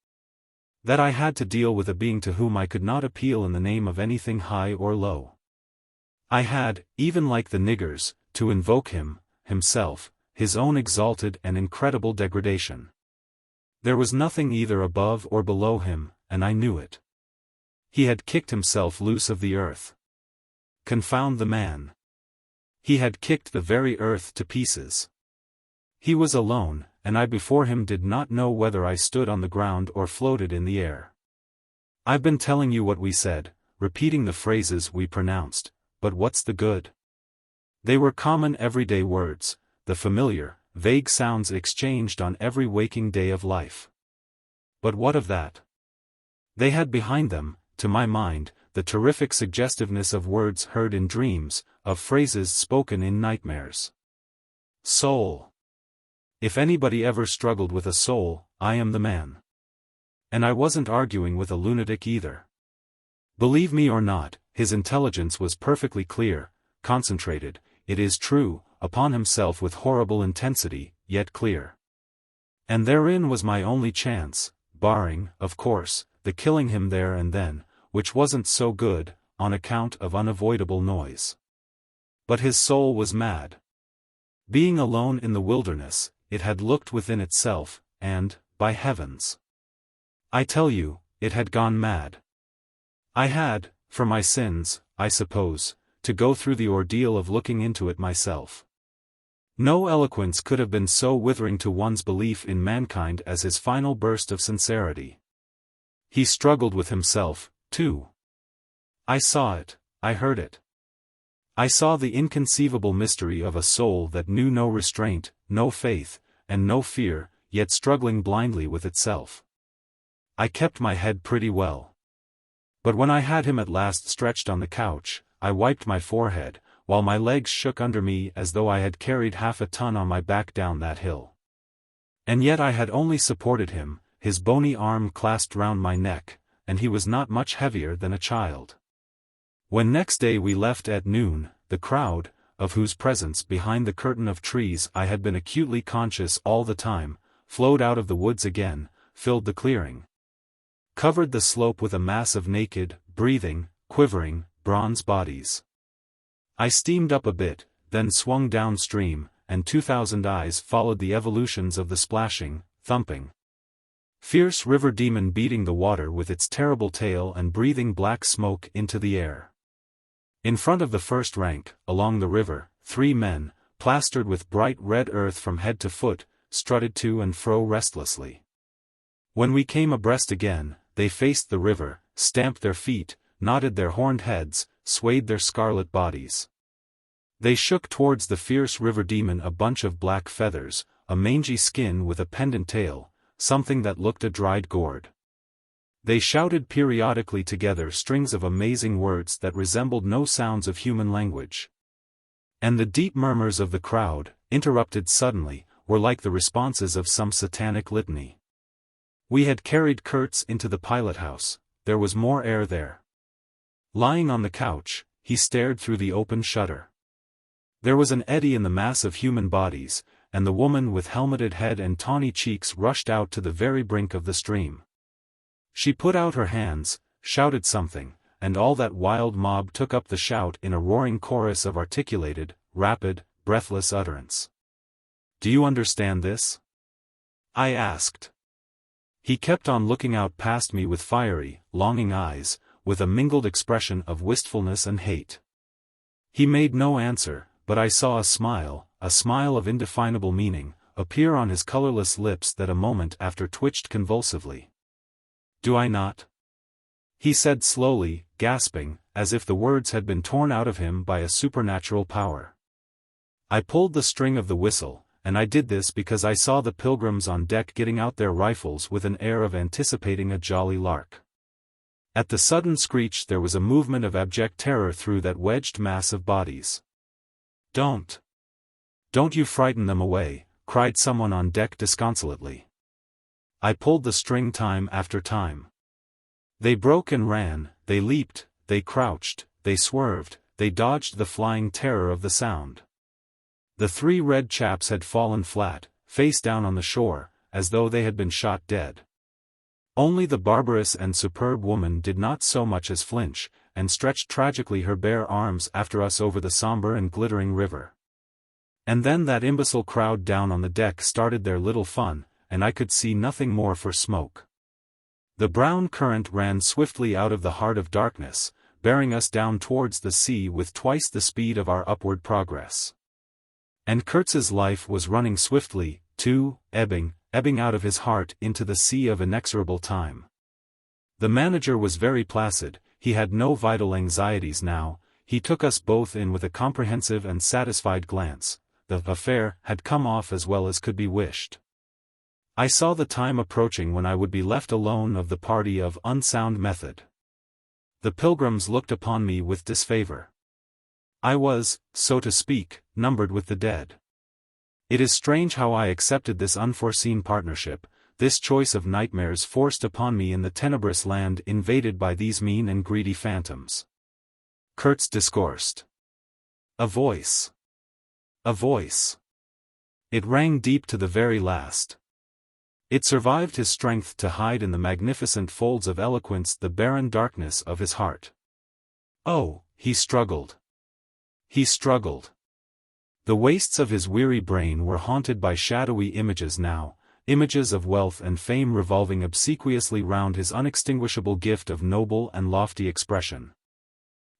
That I had to deal with a being to whom I could not appeal in the name of anything high or low. I had, even like the niggers, to invoke him, himself, his own exalted and incredible degradation. There was nothing either above or below him, and I knew it. He had kicked himself loose of the earth. Confound the man. He had kicked the very earth to pieces. He was alone, and I before him did not know whether I stood on the ground or floated in the air. I've been telling you what we said, repeating the phrases we pronounced, but what's the good? They were common everyday words, the familiar, vague sounds exchanged on every waking day of life. But what of that? They had behind them, to my mind, the terrific suggestiveness of words heard in dreams, of phrases spoken in nightmares. Soul. If anybody ever struggled with a soul, I am the man. And I wasn't arguing with a lunatic either. Believe me or not, his intelligence was perfectly clear, concentrated, it is true, upon himself with horrible intensity, yet clear. And therein was my only chance, barring, of course, the killing him there and then, which wasn't so good, on account of unavoidable noise. But his soul was mad. Being alone in the wilderness, it had looked within itself, and, by heavens, I tell you, it had gone mad. I had, for my sins, I suppose, to go through the ordeal of looking into it myself. No eloquence could have been so withering to one's belief in mankind as his final burst of sincerity. He struggled with himself, too. I saw it, I heard it. I saw the inconceivable mystery of a soul that knew no restraint, no faith, and no fear, yet struggling blindly with itself. I kept my head pretty well. But when I had him at last stretched on the couch, I wiped my forehead, while my legs shook under me as though I had carried half a ton on my back down that hill. And yet I had only supported him, his bony arm clasped round my neck, and he was not much heavier than a child. When next day we left at noon, the crowd, of whose presence behind the curtain of trees I had been acutely conscious all the time, flowed out of the woods again, filled the clearing, covered the slope with a mass of naked, breathing, quivering, bronze bodies. I steamed up a bit, then swung downstream, and 2,000 eyes followed the evolutions of the splashing, thumping, fierce river demon beating the water with its terrible tail and breathing black smoke into the air. In front of the first rank, along the river, 3 men, plastered with bright red earth from head to foot, strutted to and fro restlessly. When we came abreast again, they faced the river, stamped their feet, nodded their horned heads, swayed their scarlet bodies. They shook towards the fierce river demon a bunch of black feathers, a mangy skin with a pendant tail, something that looked a dried gourd. They shouted periodically together strings of amazing words that resembled no sounds of human language. And the deep murmurs of the crowd, interrupted suddenly, were like the responses of some satanic litany. We had carried Kurtz into the pilot-house. There was more air there. Lying on the couch, he stared through the open shutter. There was an eddy in the mass of human bodies, and the woman with helmeted head and tawny cheeks rushed out to the very brink of the stream. She put out her hands, shouted something, and all that wild mob took up the shout in a roaring chorus of articulated, rapid, breathless utterance. "Do you understand this?" I asked. He kept on looking out past me with fiery, longing eyes, with a mingled expression of wistfulness and hate. He made no answer, but I saw a smile of indefinable meaning, appear on his colorless lips that a moment after twitched convulsively. "Do I not?" he said slowly, gasping, as if the words had been torn out of him by a supernatural power. I pulled the string of the whistle, and I did this because I saw the pilgrims on deck getting out their rifles with an air of anticipating a jolly lark. At the sudden screech there was a movement of abject terror through that wedged mass of bodies. Don't you frighten them away," cried someone on deck disconsolately. I pulled the string time after time. They broke and ran, they leaped, they crouched, they swerved, they dodged the flying terror of the sound. The 3 red chaps had fallen flat, face down on the shore, as though they had been shot dead. Only the barbarous and superb woman did not so much as flinch, and stretched tragically her bare arms after us over the somber and glittering river. And then that imbecile crowd down on the deck started their little fun, and I could see nothing more for smoke. The brown current ran swiftly out of the heart of darkness, bearing us down towards the sea with twice the speed of our upward progress. And Kurtz's life was running swiftly, too, ebbing out of his heart into the sea of inexorable time. The manager was very placid, he had no vital anxieties now, he took us both in with a comprehensive and satisfied glance. The affair had come off as well as could be wished. I saw the time approaching when I would be left alone of the party of unsound method. The pilgrims looked upon me with disfavor. I was, so to speak, numbered with the dead. It is strange how I accepted this unforeseen partnership, this choice of nightmares forced upon me in the tenebrous land invaded by these mean and greedy phantoms. Kurtz discoursed. A voice. A voice. It rang deep to the very last. It survived his strength to hide in the magnificent folds of eloquence the barren darkness of his heart. Oh, he struggled. He struggled. The wastes of his weary brain were haunted by shadowy images now, images of wealth and fame revolving obsequiously round his unextinguishable gift of noble and lofty expression.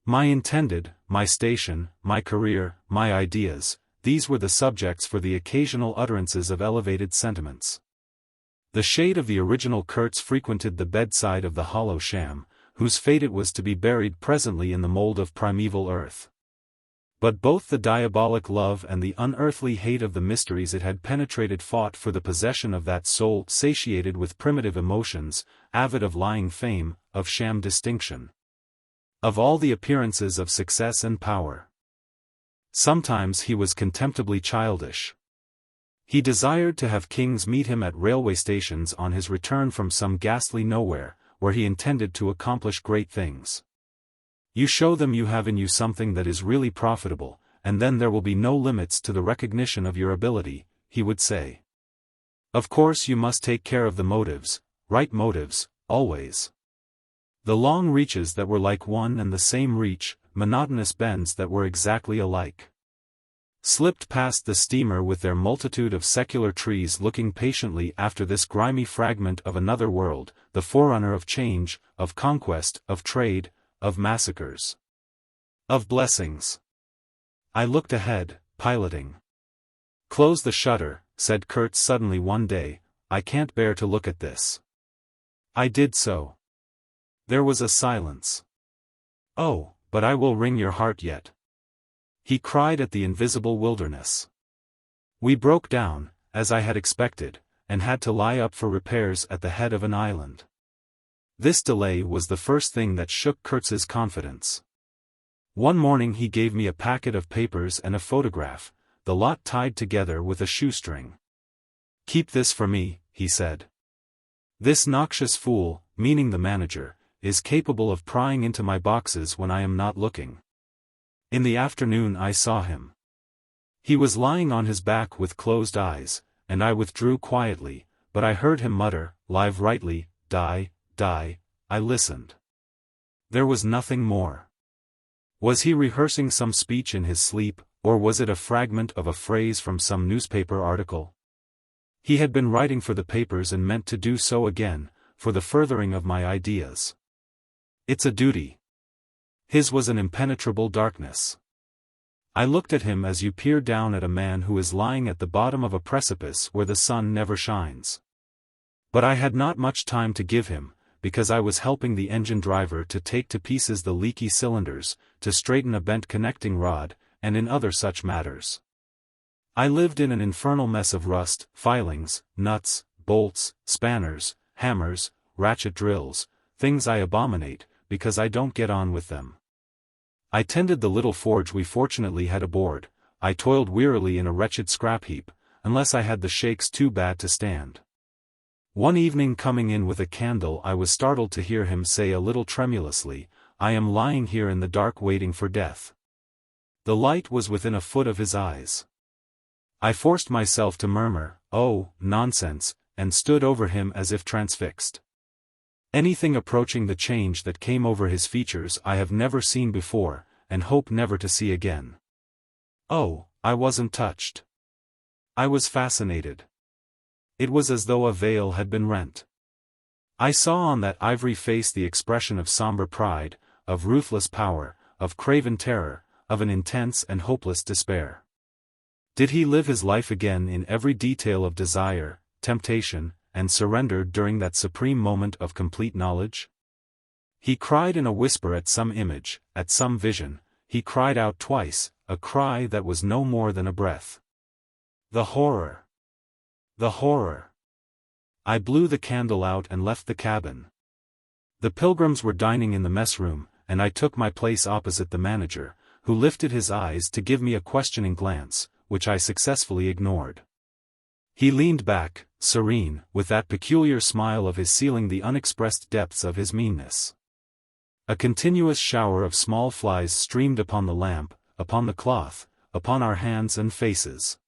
My intended, my station, my career, my ideas, these were the subjects for the occasional utterances of elevated sentiments. The shade of the original Kurtz frequented the bedside of the hollow sham, whose fate it was to be buried presently in the mold of primeval earth. But both the diabolic love and the unearthly hate of the mysteries it had penetrated fought for the possession of that soul satiated with primitive emotions, avid of lying fame, of sham distinction, of all the appearances of success and power. Sometimes he was contemptibly childish. He desired to have kings meet him at railway stations on his return from some ghastly nowhere, where he intended to accomplish great things. You show them you have in you something that is really profitable, and then there will be no limits to the recognition of your ability, he would say. Of course you must take care of the motives, right motives, always. The long reaches that were like one and the same reach, monotonous bends that were exactly alike. Slipped past the steamer with their multitude of secular trees looking patiently after this grimy fragment of another world, the forerunner of change, of conquest, of trade, of massacres, of blessings. I looked ahead, piloting. "Close the shutter," said Kurtz suddenly one day, "I can't bear to look at this." I did so. There was a silence. "Oh, but I will wring your heart yet," he cried at the invisible wilderness. We broke down, as I had expected, and had to lie up for repairs at the head of an island. This delay was the first thing that shook Kurtz's confidence. One morning he gave me a packet of papers and a photograph, the lot tied together with a shoestring. "Keep this for me," he said. "This noxious fool," meaning the manager, "is capable of prying into my boxes when I am not looking." In the afternoon I saw him. He was lying on his back with closed eyes, and I withdrew quietly, but I heard him mutter, "Live rightly, die, die." I listened. There was nothing more. Was he rehearsing some speech in his sleep, or was it a fragment of a phrase from some newspaper article? He had been writing for the papers and meant to do so again, for the furthering of my ideas. It's a duty. His was an impenetrable darkness. I looked at him as you peer down at a man who is lying at the bottom of a precipice where the sun never shines. But I had not much time to give him, because I was helping the engine driver to take to pieces the leaky cylinders, to straighten a bent connecting rod, and in other such matters. I lived in an infernal mess of rust, filings, nuts, bolts, spanners, hammers, ratchet drills, things I abominate, because I don't get on with them. I tended the little forge we fortunately had aboard. I toiled wearily in a wretched scrap heap, unless I had the shakes too bad to stand. One evening coming in with a candle I was startled to hear him say a little tremulously, "I am lying here in the dark waiting for death." The light was within a foot of his eyes. I forced myself to murmur, "Oh, nonsense," and stood over him as if transfixed. Anything approaching the change that came over his features I have never seen before, and hope never to see again. Oh, I wasn't touched. I was fascinated. It was as though a veil had been rent. I saw on that ivory face the expression of somber pride, of ruthless power, of craven terror, of an intense and hopeless despair. Did he live his life again in every detail of desire, temptation, and surrender during that supreme moment of complete knowledge? He cried in a whisper at some image, at some vision. He cried out twice, a cry that was no more than a breath. The horror! The horror! I blew the candle out and left the cabin. The pilgrims were dining in the mess room, and I took my place opposite the manager, who lifted his eyes to give me a questioning glance, which I successfully ignored. He leaned back, serene, with that peculiar smile of his sealing the unexpressed depths of his meanness. A continuous shower of small flies streamed upon the lamp, upon the cloth, upon our hands and faces.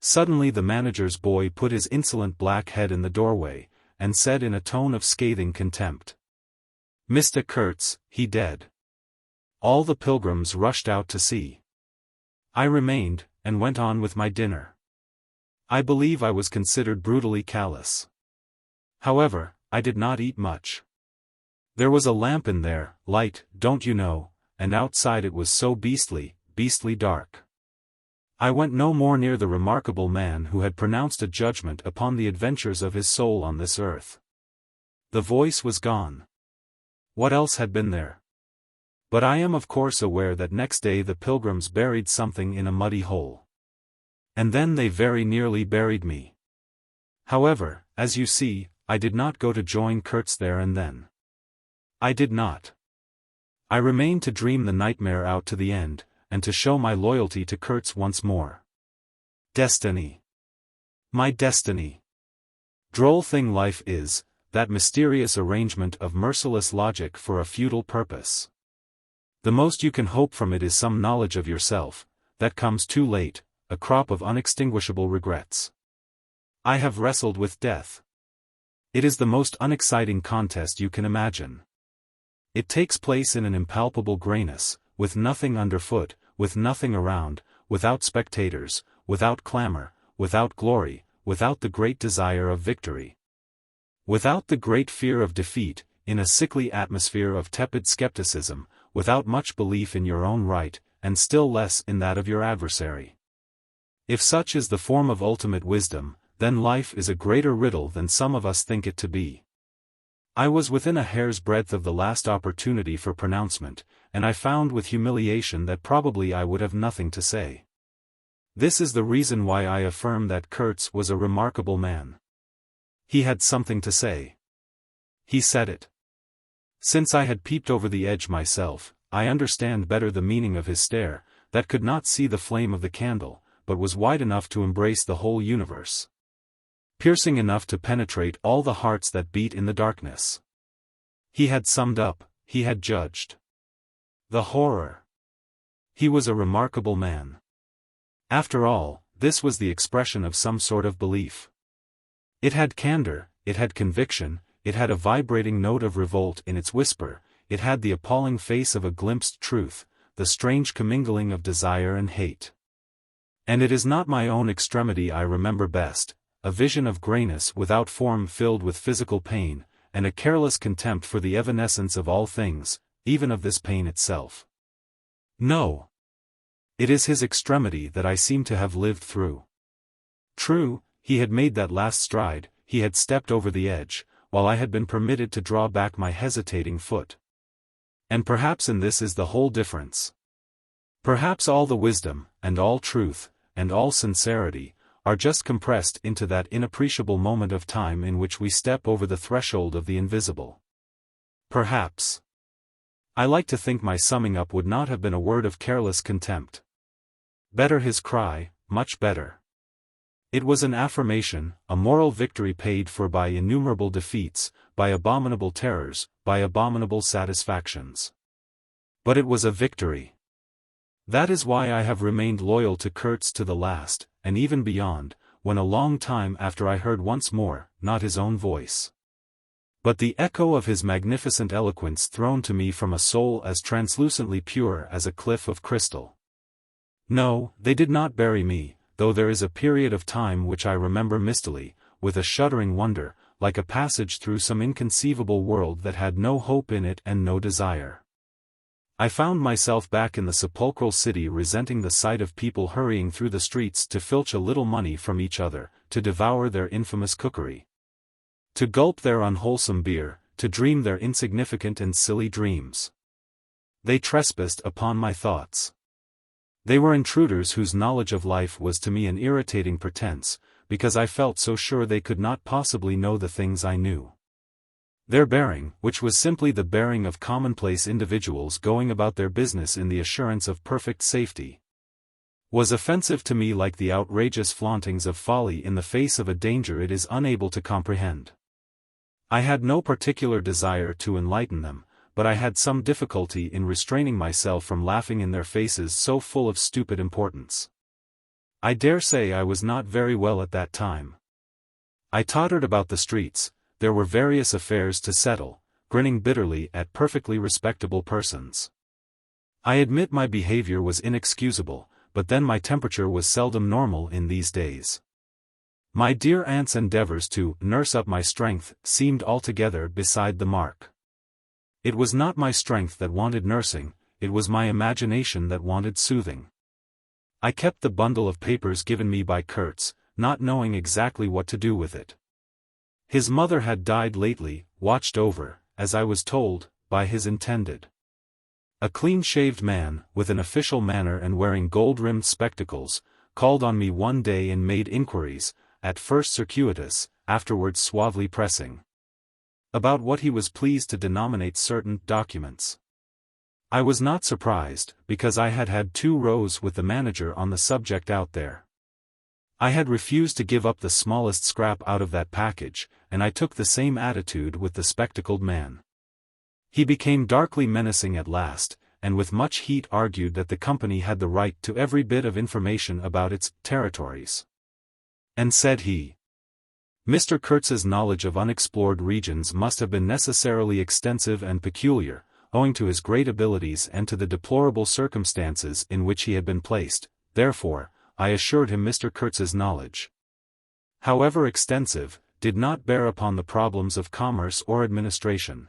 Suddenly the manager's boy put his insolent black head in the doorway, and said in a tone of scathing contempt, "Mr. Kurtz, he dead." All the pilgrims rushed out to see. I remained, and went on with my dinner. I believe I was considered brutally callous. However, I did not eat much. There was a lamp in there, light, don't you know, and outside it was so beastly dark. I went no more near the remarkable man who had pronounced a judgment upon the adventures of his soul on this earth. The voice was gone. What else had been there? But I am of course aware that next day the pilgrims buried something in a muddy hole. And then they very nearly buried me. However, as you see, I did not go to join Kurtz there and then. I did not. I remained to dream the nightmare out to the end, and to show my loyalty to Kurtz once more. Destiny. My destiny. Droll thing life is, that mysterious arrangement of merciless logic for a futile purpose. The most you can hope from it is some knowledge of yourself, that comes too late, a crop of unextinguishable regrets. I have wrestled with death. It is the most unexciting contest you can imagine. It takes place in an impalpable grayness, with nothing underfoot, with nothing around, without spectators, without clamor, without glory, without the great desire of victory. Without the great fear of defeat, in a sickly atmosphere of tepid skepticism, without much belief in your own right, and still less in that of your adversary. If such is the form of ultimate wisdom, then life is a greater riddle than some of us think it to be. I was within a hair's breadth of the last opportunity for pronouncement, and I found with humiliation that probably I would have nothing to say. This is the reason why I affirm that Kurtz was a remarkable man. He had something to say. He said it. Since I had peeped over the edge myself, I understand better the meaning of his stare, that could not see the flame of the candle, but was wide enough to embrace the whole universe. Piercing enough to penetrate all the hearts that beat in the darkness. He had summed up, he had judged. The horror. He was a remarkable man. After all, this was the expression of some sort of belief. It had candor, it had conviction, it had a vibrating note of revolt in its whisper, it had the appalling face of a glimpsed truth, the strange commingling of desire and hate. And it is not my own extremity I remember best, a vision of grayness without form filled with physical pain, and a careless contempt for the evanescence of all things, even of this pain itself. No. It is his extremity that I seem to have lived through. True, he had made that last stride, he had stepped over the edge, while I had been permitted to draw back my hesitating foot. And perhaps in this is the whole difference. Perhaps all the wisdom, and all truth, and all sincerity, are just compressed into that inappreciable moment of time in which we step over the threshold of the invisible. Perhaps. I like to think my summing up would not have been a word of careless contempt. Better his cry, much better. It was an affirmation, a moral victory paid for by innumerable defeats, by abominable terrors, by abominable satisfactions. But it was a victory. That is why I have remained loyal to Kurtz to the last, and even beyond, when a long time after I heard once more, not his own voice, but the echo of his magnificent eloquence thrown to me from a soul as translucently pure as a cliff of crystal. No, they did not bury me, though there is a period of time which I remember mistily, with a shuddering wonder, like a passage through some inconceivable world that had no hope in it and no desire. I found myself back in the sepulchral city resenting the sight of people hurrying through the streets to filch a little money from each other, to devour their infamous cookery, to gulp their unwholesome beer, to dream their insignificant and silly dreams. They trespassed upon my thoughts. They were intruders whose knowledge of life was to me an irritating pretense, because I felt so sure they could not possibly know the things I knew. Their bearing, which was simply the bearing of commonplace individuals going about their business in the assurance of perfect safety, was offensive to me like the outrageous flauntings of folly in the face of a danger it is unable to comprehend. I had no particular desire to enlighten them, but I had some difficulty in restraining myself from laughing in their faces so full of stupid importance. I dare say I was not very well at that time. I tottered about the streets. There were various affairs to settle, grinning bitterly at perfectly respectable persons. I admit my behavior was inexcusable, but then my temperature was seldom normal in these days. My dear aunt's endeavors to nurse up my strength seemed altogether beside the mark. It was not my strength that wanted nursing, it was my imagination that wanted soothing. I kept the bundle of papers given me by Kurtz, not knowing exactly what to do with it. His mother had died lately, watched over, as I was told, by his intended A clean-shaved man, with an official manner and wearing gold-rimmed spectacles, called on me one day and made inquiries, at first circuitous, afterwards suavely pressing, about what he was pleased to denominate certain documents. I was not surprised, because I had had 2 rows with the manager on the subject out there. I had refused to give up the smallest scrap out of that package, and I took the same attitude with the spectacled man. He became darkly menacing at last, and with much heat argued that the company had the right to every bit of information about its territories. And said he, Mr. Kurtz's knowledge of unexplored regions must have been necessarily extensive and peculiar, owing to his great abilities and to the deplorable circumstances in which he had been placed. Therefore, I assured him Mr. Kurtz's knowledge, however extensive, did not bear upon the problems of commerce or administration.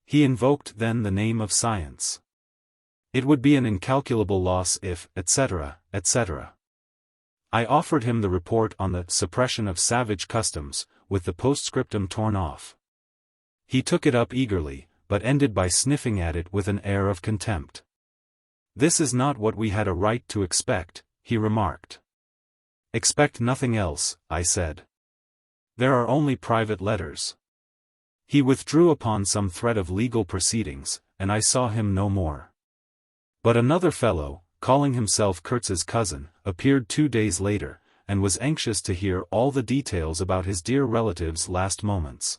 He invoked then the name of science. It would be an incalculable loss if, etc., etc. I offered him the report on the suppression of savage customs, with the postscriptum torn off. He took it up eagerly, but ended by sniffing at it with an air of contempt. This is not what we had a right to expect, he remarked. Expect nothing else, I said. There are only private letters. He withdrew upon some threat of legal proceedings, and I saw him no more. But another fellow, calling himself Kurtz's cousin, appeared 2 days later, and was anxious to hear all the details about his dear relative's last moments.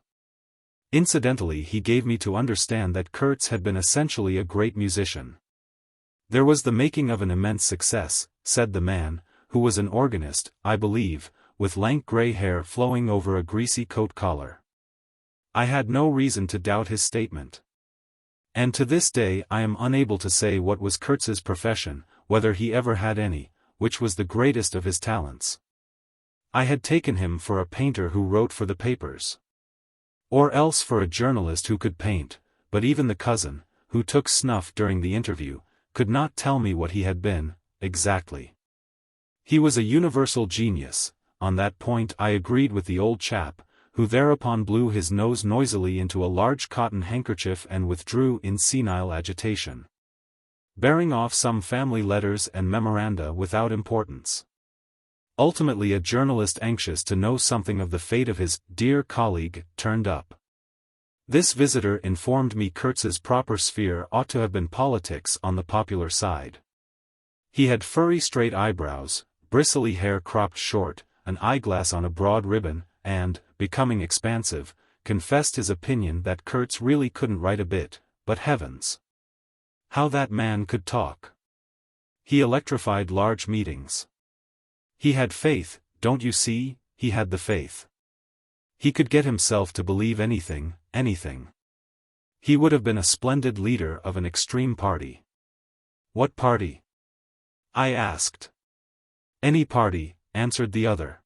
Incidentally, he gave me to understand that Kurtz had been essentially a great musician. There was the making of an immense success, said the man, who was an organist, I believe, with lank grey hair flowing over a greasy coat collar. I had no reason to doubt his statement. And to this day I am unable to say what was Kurtz's profession, whether he ever had any, which was the greatest of his talents. I had taken him for a painter who wrote for the papers, or else for a journalist who could paint, but even the cousin, who took snuff during the interview, could not tell me what he had been, exactly. He was a universal genius. On that point I agreed with the old chap, who thereupon blew his nose noisily into a large cotton handkerchief and withdrew in senile agitation, bearing off some family letters and memoranda without importance. Ultimately, a journalist anxious to know something of the fate of his dear colleague turned up. This visitor informed me Kurtz's proper sphere ought to have been politics on the popular side. He had furry straight eyebrows, bristly hair cropped short, an eyeglass on a broad ribbon, and, becoming expansive, confessed his opinion that Kurtz really couldn't write a bit, but heavens, how that man could talk! He electrified large meetings. He had faith, don't you see, he had the faith. He could get himself to believe anything, anything. He would have been a splendid leader of an extreme party. What party? I asked. Any party, answered the other.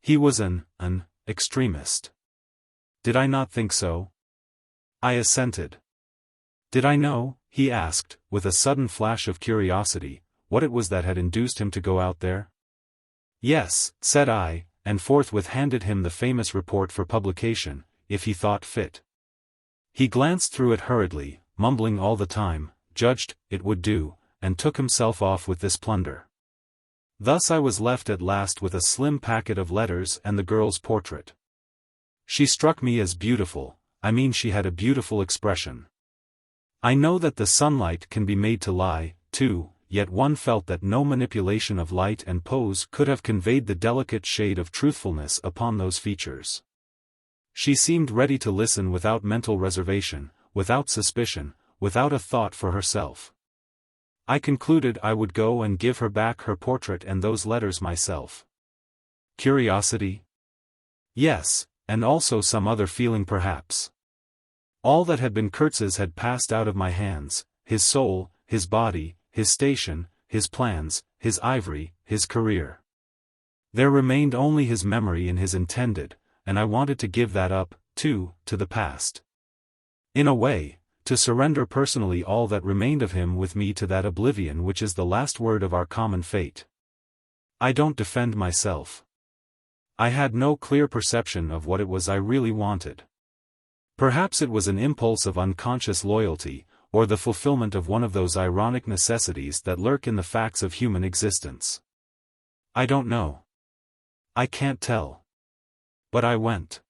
He was an extremist. Did I not think so? I assented. Did I know, he asked, with a sudden flash of curiosity, what it was that had induced him to go out there? Yes, said I, and forthwith handed him the famous report for publication, if he thought fit. He glanced through it hurriedly, mumbling all the time, judged it would do, and took himself off with this plunder. Thus I was left at last with a slim packet of letters and the girl's portrait. She struck me as beautiful, I mean she had a beautiful expression. I know that the sunlight can be made to lie, too, yet one felt that no manipulation of light and pose could have conveyed the delicate shade of truthfulness upon those features. She seemed ready to listen without mental reservation, without suspicion, without a thought for herself. I concluded I would go and give her back her portrait and those letters myself. Curiosity? Yes, and also some other feeling perhaps. All that had been Kurtz's had passed out of my hands, his soul, his body, his station, his plans, his ivory, his career. There remained only his memory and his intended, and I wanted to give that up, too, to the past. In a way, to surrender personally all that remained of him with me to that oblivion which is the last word of our common fate. I don't defend myself. I had no clear perception of what it was I really wanted. Perhaps it was an impulse of unconscious loyalty, or the fulfillment of one of those ironic necessities that lurk in the facts of human existence. I don't know. I can't tell. But I went.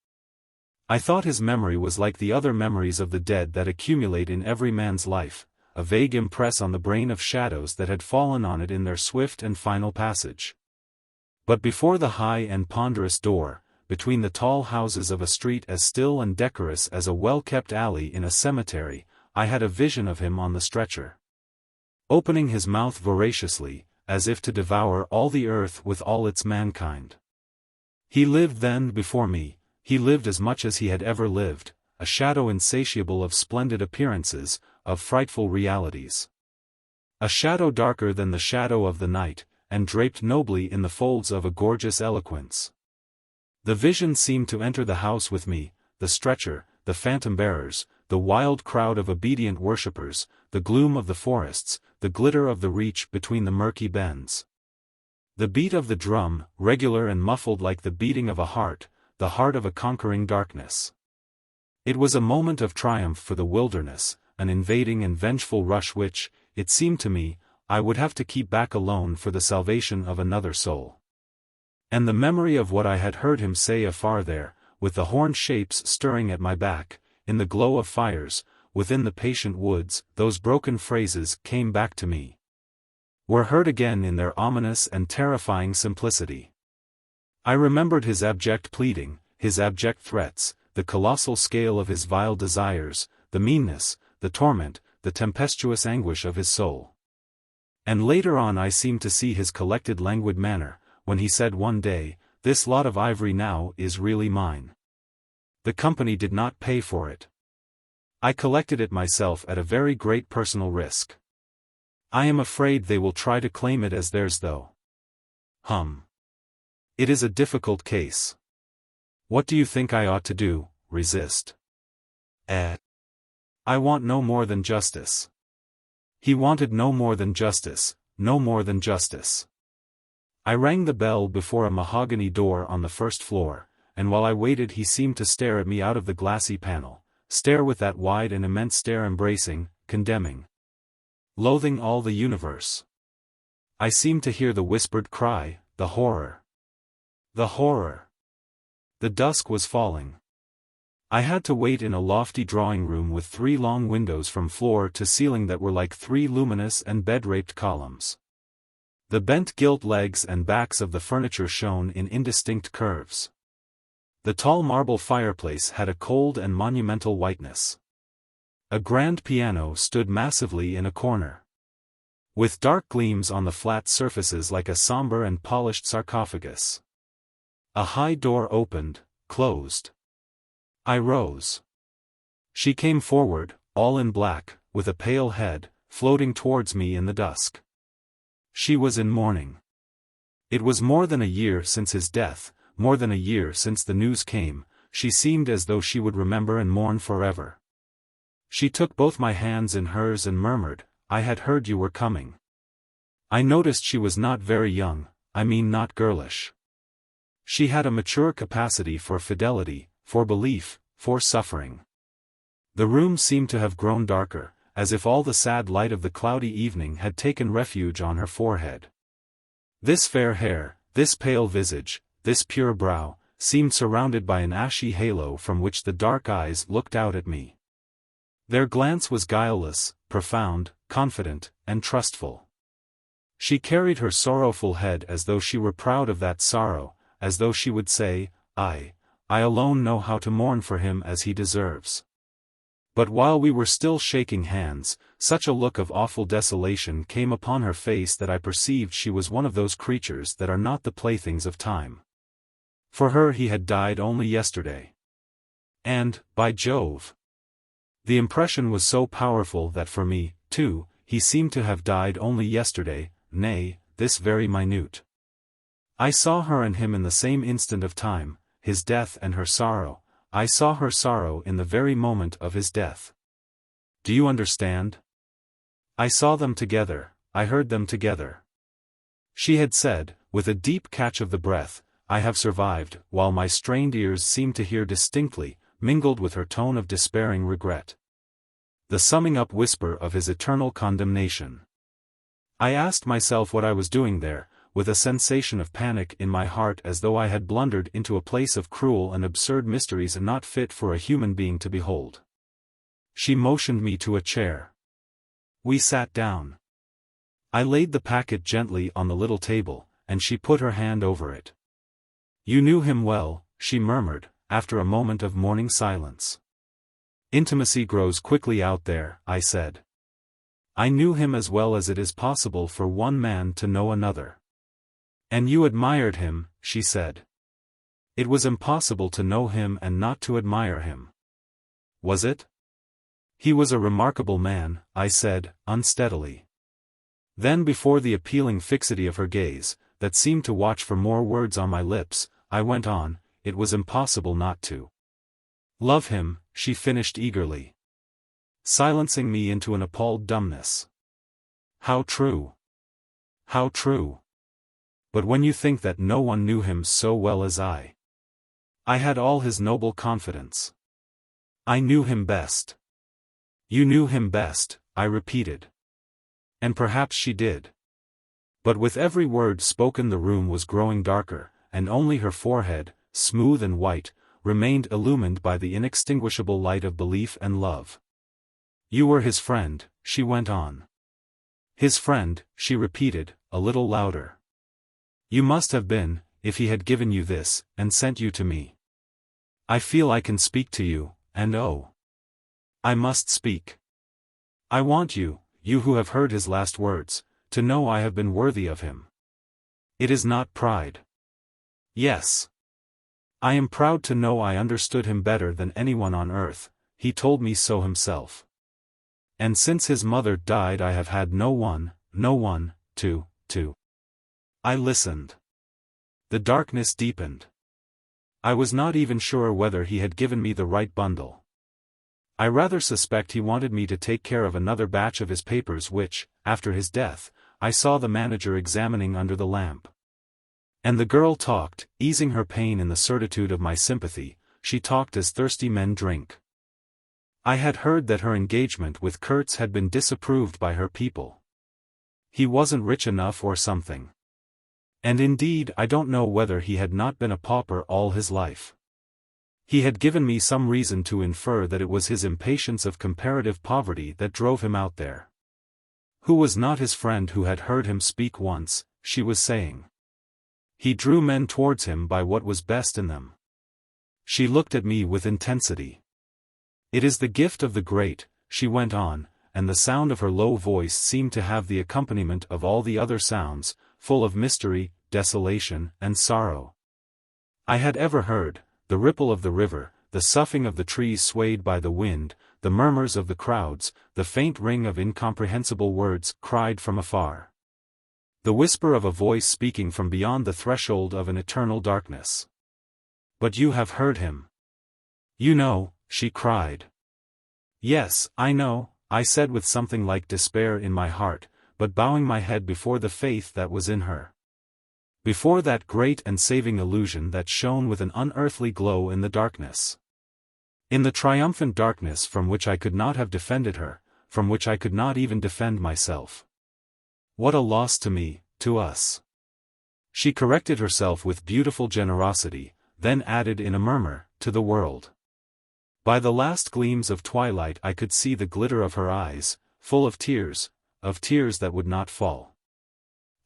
I thought his memory was like the other memories of the dead that accumulate in every man's life, a vague impress on the brain of shadows that had fallen on it in their swift and final passage. But before the high and ponderous door, between the tall houses of a street as still and decorous as a well-kept alley in a cemetery, I had a vision of him on the stretcher, opening his mouth voraciously, as if to devour all the earth with all its mankind. He lived then before me, he lived as much as he had ever lived, a shadow insatiable of splendid appearances, of frightful realities. A shadow darker than the shadow of the night, and draped nobly in the folds of a gorgeous eloquence. The vision seemed to enter the house with me, the stretcher, the phantom-bearers, the wild crowd of obedient worshippers, the gloom of the forests, the glitter of the reach between the murky bends. The beat of the drum, regular and muffled like the beating of a heart, the heart of a conquering darkness. It was a moment of triumph for the wilderness, an invading and vengeful rush which, it seemed to me, I would have to keep back alone for the salvation of another soul. And the memory of what I had heard him say afar there, with the horned shapes stirring at my back, in the glow of fires, within the patient woods, those broken phrases came back to me. Were heard again in their ominous and terrifying simplicity. I remembered his abject pleading, his abject threats, the colossal scale of his vile desires, the meanness, the torment, the tempestuous anguish of his soul. And later on I seemed to see his collected languid manner, when he said one day, "This lot of ivory now is really mine. The company did not pay for it. I collected it myself at a very great personal risk. I am afraid they will try to claim it as theirs though. It is a difficult case. What do you think I ought to do? Resist? I want no more than justice." He wanted no more than justice, no more than justice. I rang the bell before a mahogany door on the first floor, and while I waited he seemed to stare at me out of the glassy panel, stare with that wide and immense stare embracing, condemning, loathing all the universe. I seemed to hear the whispered cry, "The horror! The horror!" The dusk was falling. I had to wait in a lofty drawing room with 3 long windows from floor to ceiling that were like 3 luminous and bed-raped columns. The bent gilt legs and backs of the furniture shone in indistinct curves. The tall marble fireplace had a cold and monumental whiteness. A grand piano stood massively in a corner, with dark gleams on the flat surfaces like a somber and polished sarcophagus. A high door opened, closed. I rose. She came forward, all in black, with a pale head, floating towards me in the dusk. She was in mourning. It was more than a year since his death, more than a year since the news came. She seemed as though she would remember and mourn forever. She took both my hands in hers and murmured, "I had heard you were coming." I noticed she was not very young, I mean not girlish. She had a mature capacity for fidelity, for belief, for suffering. The room seemed to have grown darker, as if all the sad light of the cloudy evening had taken refuge on her forehead. This fair hair, this pale visage, this pure brow, seemed surrounded by an ashy halo from which the dark eyes looked out at me. Their glance was guileless, profound, confident, and trustful. She carried her sorrowful head as though she were proud of that sorrow, as though she would say, I alone know how to mourn for him as he deserves." But while we were still shaking hands, such a look of awful desolation came upon her face that I perceived she was one of those creatures that are not the playthings of time. For her he had died only yesterday. And, by Jove! The impression was so powerful that for me, too, he seemed to have died only yesterday, nay, this very minute. I saw her and him in the same instant of time, his death and her sorrow. I saw her sorrow in the very moment of his death. Do you understand? I saw them together, I heard them together. She had said, with a deep catch of the breath, "I have survived," while my strained ears seemed to hear distinctly, mingled with her tone of despairing regret, the summing up whisper of his eternal condemnation. I asked myself what I was doing there, with a sensation of panic in my heart, as though I had blundered into a place of cruel and absurd mysteries and not fit for a human being to behold. She motioned me to a chair. We sat down. I laid the packet gently on the little table, and she put her hand over it. "You knew him well," she murmured, after a moment of mourning silence. "Intimacy grows quickly out there," I said. "I knew him as well as it is possible for one man to know another." "And you admired him," she said. "It was impossible to know him and not to admire him." "Was it?" "He was a remarkable man," I said, unsteadily. Then, before the appealing fixity of her gaze, that seemed to watch for more words on my lips, I went on, "It was impossible not to love him," she finished eagerly, silencing me into an appalled dumbness. "How true! How true! But when you think that no one knew him so well as I had all his noble confidence. I knew him best." "You knew him best," I repeated. And perhaps she did. But with every word spoken the room was growing darker, and only her forehead, smooth and white, remained illumined by the inextinguishable light of belief and love. "You were his friend," she went on. "His friend," she repeated, a little louder. "You must have been, if he had given you this, and sent you to me. I feel I can speak to you, and oh, I must speak. I want you, you who have heard his last words, to know I have been worthy of him. It is not pride. Yes. I am proud to know I understood him better than anyone on earth, he told me so himself. And since his mother died I have had no one, to. I listened. The darkness deepened. I was not even sure whether he had given me the right bundle. I rather suspect he wanted me to take care of another batch of his papers which, after his death, I saw the manager examining under the lamp. And the girl talked, easing her pain in the certitude of my sympathy. She talked as thirsty men drink. I had heard that her engagement with Kurtz had been disapproved by her people. He wasn't rich enough or something. And indeed I don't know whether he had not been a pauper all his life. He had given me some reason to infer that it was his impatience of comparative poverty that drove him out there. Who was not his friend who had heard him speak once, she was saying. He drew men towards him by what was best in them. She looked at me with intensity. It is the gift of the great, she went on, and the sound of her low voice seemed to have the accompaniment of all the other sounds, full of mystery, desolation, and sorrow. I had ever heard, the ripple of the river, the soughing of the trees swayed by the wind, the murmurs of the crowds, the faint ring of incomprehensible words cried from afar. The whisper of a voice speaking from beyond the threshold of an eternal darkness. But you have heard him. You know, she cried. Yes, I know, I said with something like despair in my heart, but bowing my head before the faith that was in her. Before that great and saving illusion that shone with an unearthly glow in the darkness. In the triumphant darkness from which I could not have defended her, from which I could not even defend myself. What a loss to me, to us. She corrected herself with beautiful generosity, then added in a murmur, to the world. By the last gleams of twilight I could see the glitter of her eyes, full of tears that would not fall.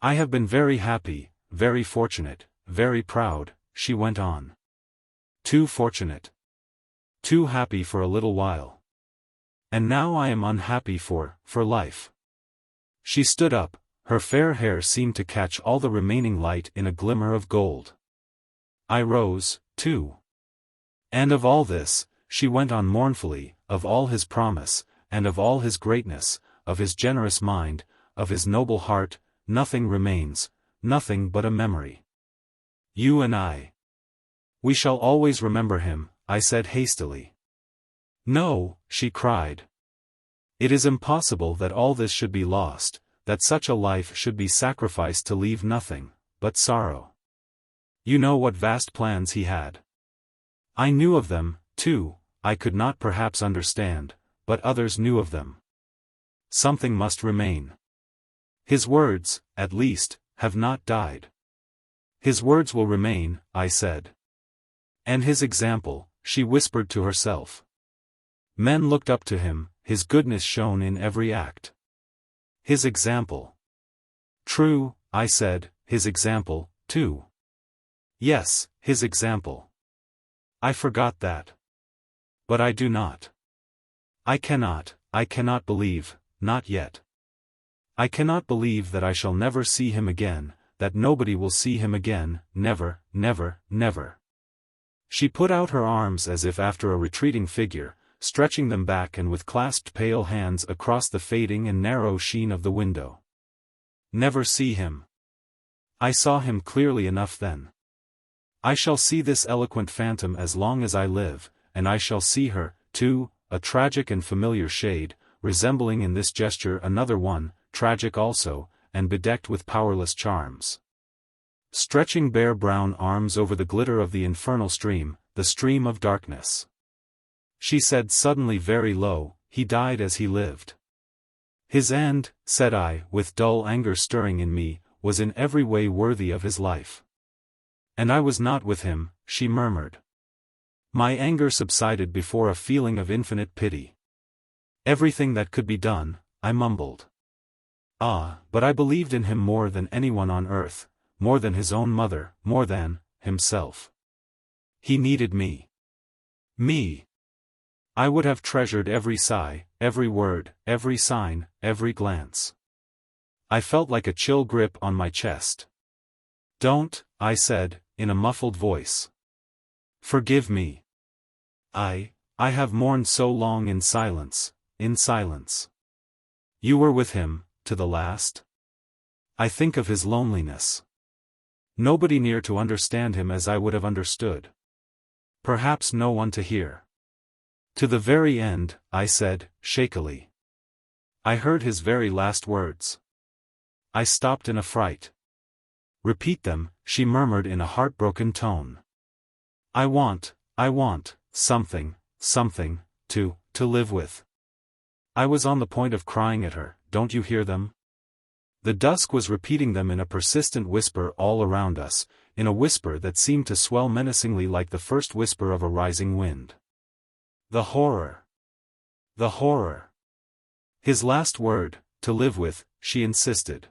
I have been very happy, very fortunate, very proud, she went on. Too fortunate. Too happy for a little while. And now I am unhappy for life. She stood up, her fair hair seemed to catch all the remaining light in a glimmer of gold. I rose, too. And of all this, she went on mournfully, of all his promise, and of all his greatness, of his generous mind, of his noble heart, nothing remains, nothing but a memory. You and I. We shall always remember him, I said hastily. No, she cried. It is impossible that all this should be lost, that such a life should be sacrificed to leave nothing but sorrow. You know what vast plans he had. I knew of them, too, I could not perhaps understand, but others knew of them. Something must remain. His words, at least, have not died. His words will remain, I said. And his example, she whispered to herself. Men looked up to him, his goodness shone in every act. His example. True, I said, his example, too. Yes, his example. I forgot that. But I do not. I cannot believe, not yet. I cannot believe that I shall never see him again, that nobody will see him again, never, never, never. She put out her arms as if after a retreating figure, stretching them back and with clasped pale hands across the fading and narrow sheen of the window. Never see him. I saw him clearly enough then. I shall see this eloquent phantom as long as I live, and I shall see her, too, a tragic and familiar shade, resembling in this gesture another one, tragic also, and bedecked with powerless charms. Stretching bare brown arms over the glitter of the infernal stream, the stream of darkness. She said suddenly very low, he died as he lived. His end, said I, with dull anger stirring in me, was in every way worthy of his life. And I was not with him, she murmured. My anger subsided before a feeling of infinite pity. Everything that could be done, I mumbled. Ah, but I believed in him more than anyone on earth, more than his own mother, more than himself. He needed me. Me. I would have treasured every sigh, every word, every sign, every glance. I felt like a chill grip on my chest. Don't, I said, in a muffled voice. Forgive me. I have mourned so long in silence, in silence. You were with him, to the last? I think of his loneliness. Nobody near to understand him as I would have understood. Perhaps no one to hear. To the very end, I said, shakily. I heard his very last words. I stopped in a fright. Repeat them, she murmured in a heartbroken tone. I want, something, to live with. I was on the point of crying at her, don't you hear them? The dusk was repeating them in a persistent whisper all around us, in a whisper that seemed to swell menacingly like the first whisper of a rising wind. The horror. The horror. His last word, to live with, she insisted.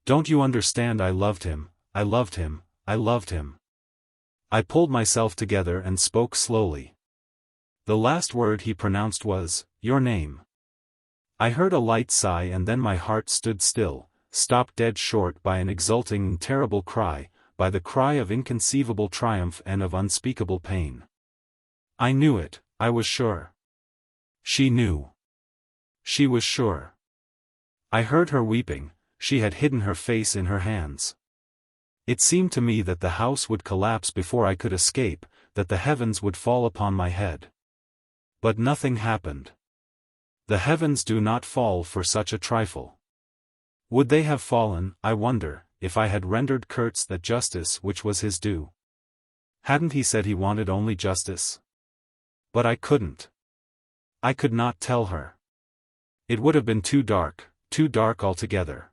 Don't you understand? I loved him, I loved him, I loved him. I pulled myself together and spoke slowly. The last word he pronounced was, your name. I heard a light sigh and then my heart stood still, stopped dead short by an exulting and terrible cry, by the cry of inconceivable triumph and of unspeakable pain. I knew it, I was sure. She knew. She was sure. I heard her weeping, she had hidden her face in her hands. It seemed to me that the house would collapse before I could escape, that the heavens would fall upon my head. But nothing happened. The heavens do not fall for such a trifle. Would they have fallen, I wonder, if I had rendered Kurtz that justice which was his due? Hadn't he said he wanted only justice? But I couldn't. I could not tell her. It would have been too dark altogether.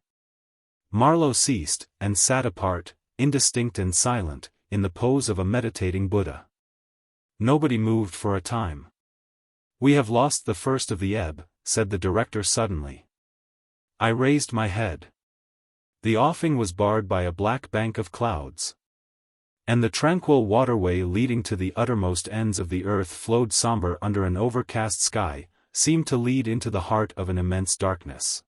Marlow ceased, and sat apart, indistinct and silent, in the pose of a meditating Buddha. Nobody moved for a time. We have lost the first of the ebb, said the director suddenly. I raised my head. The offing was barred by a black bank of clouds. And the tranquil waterway leading to the uttermost ends of the earth flowed somber under an overcast sky, seemed to lead into the heart of an immense darkness.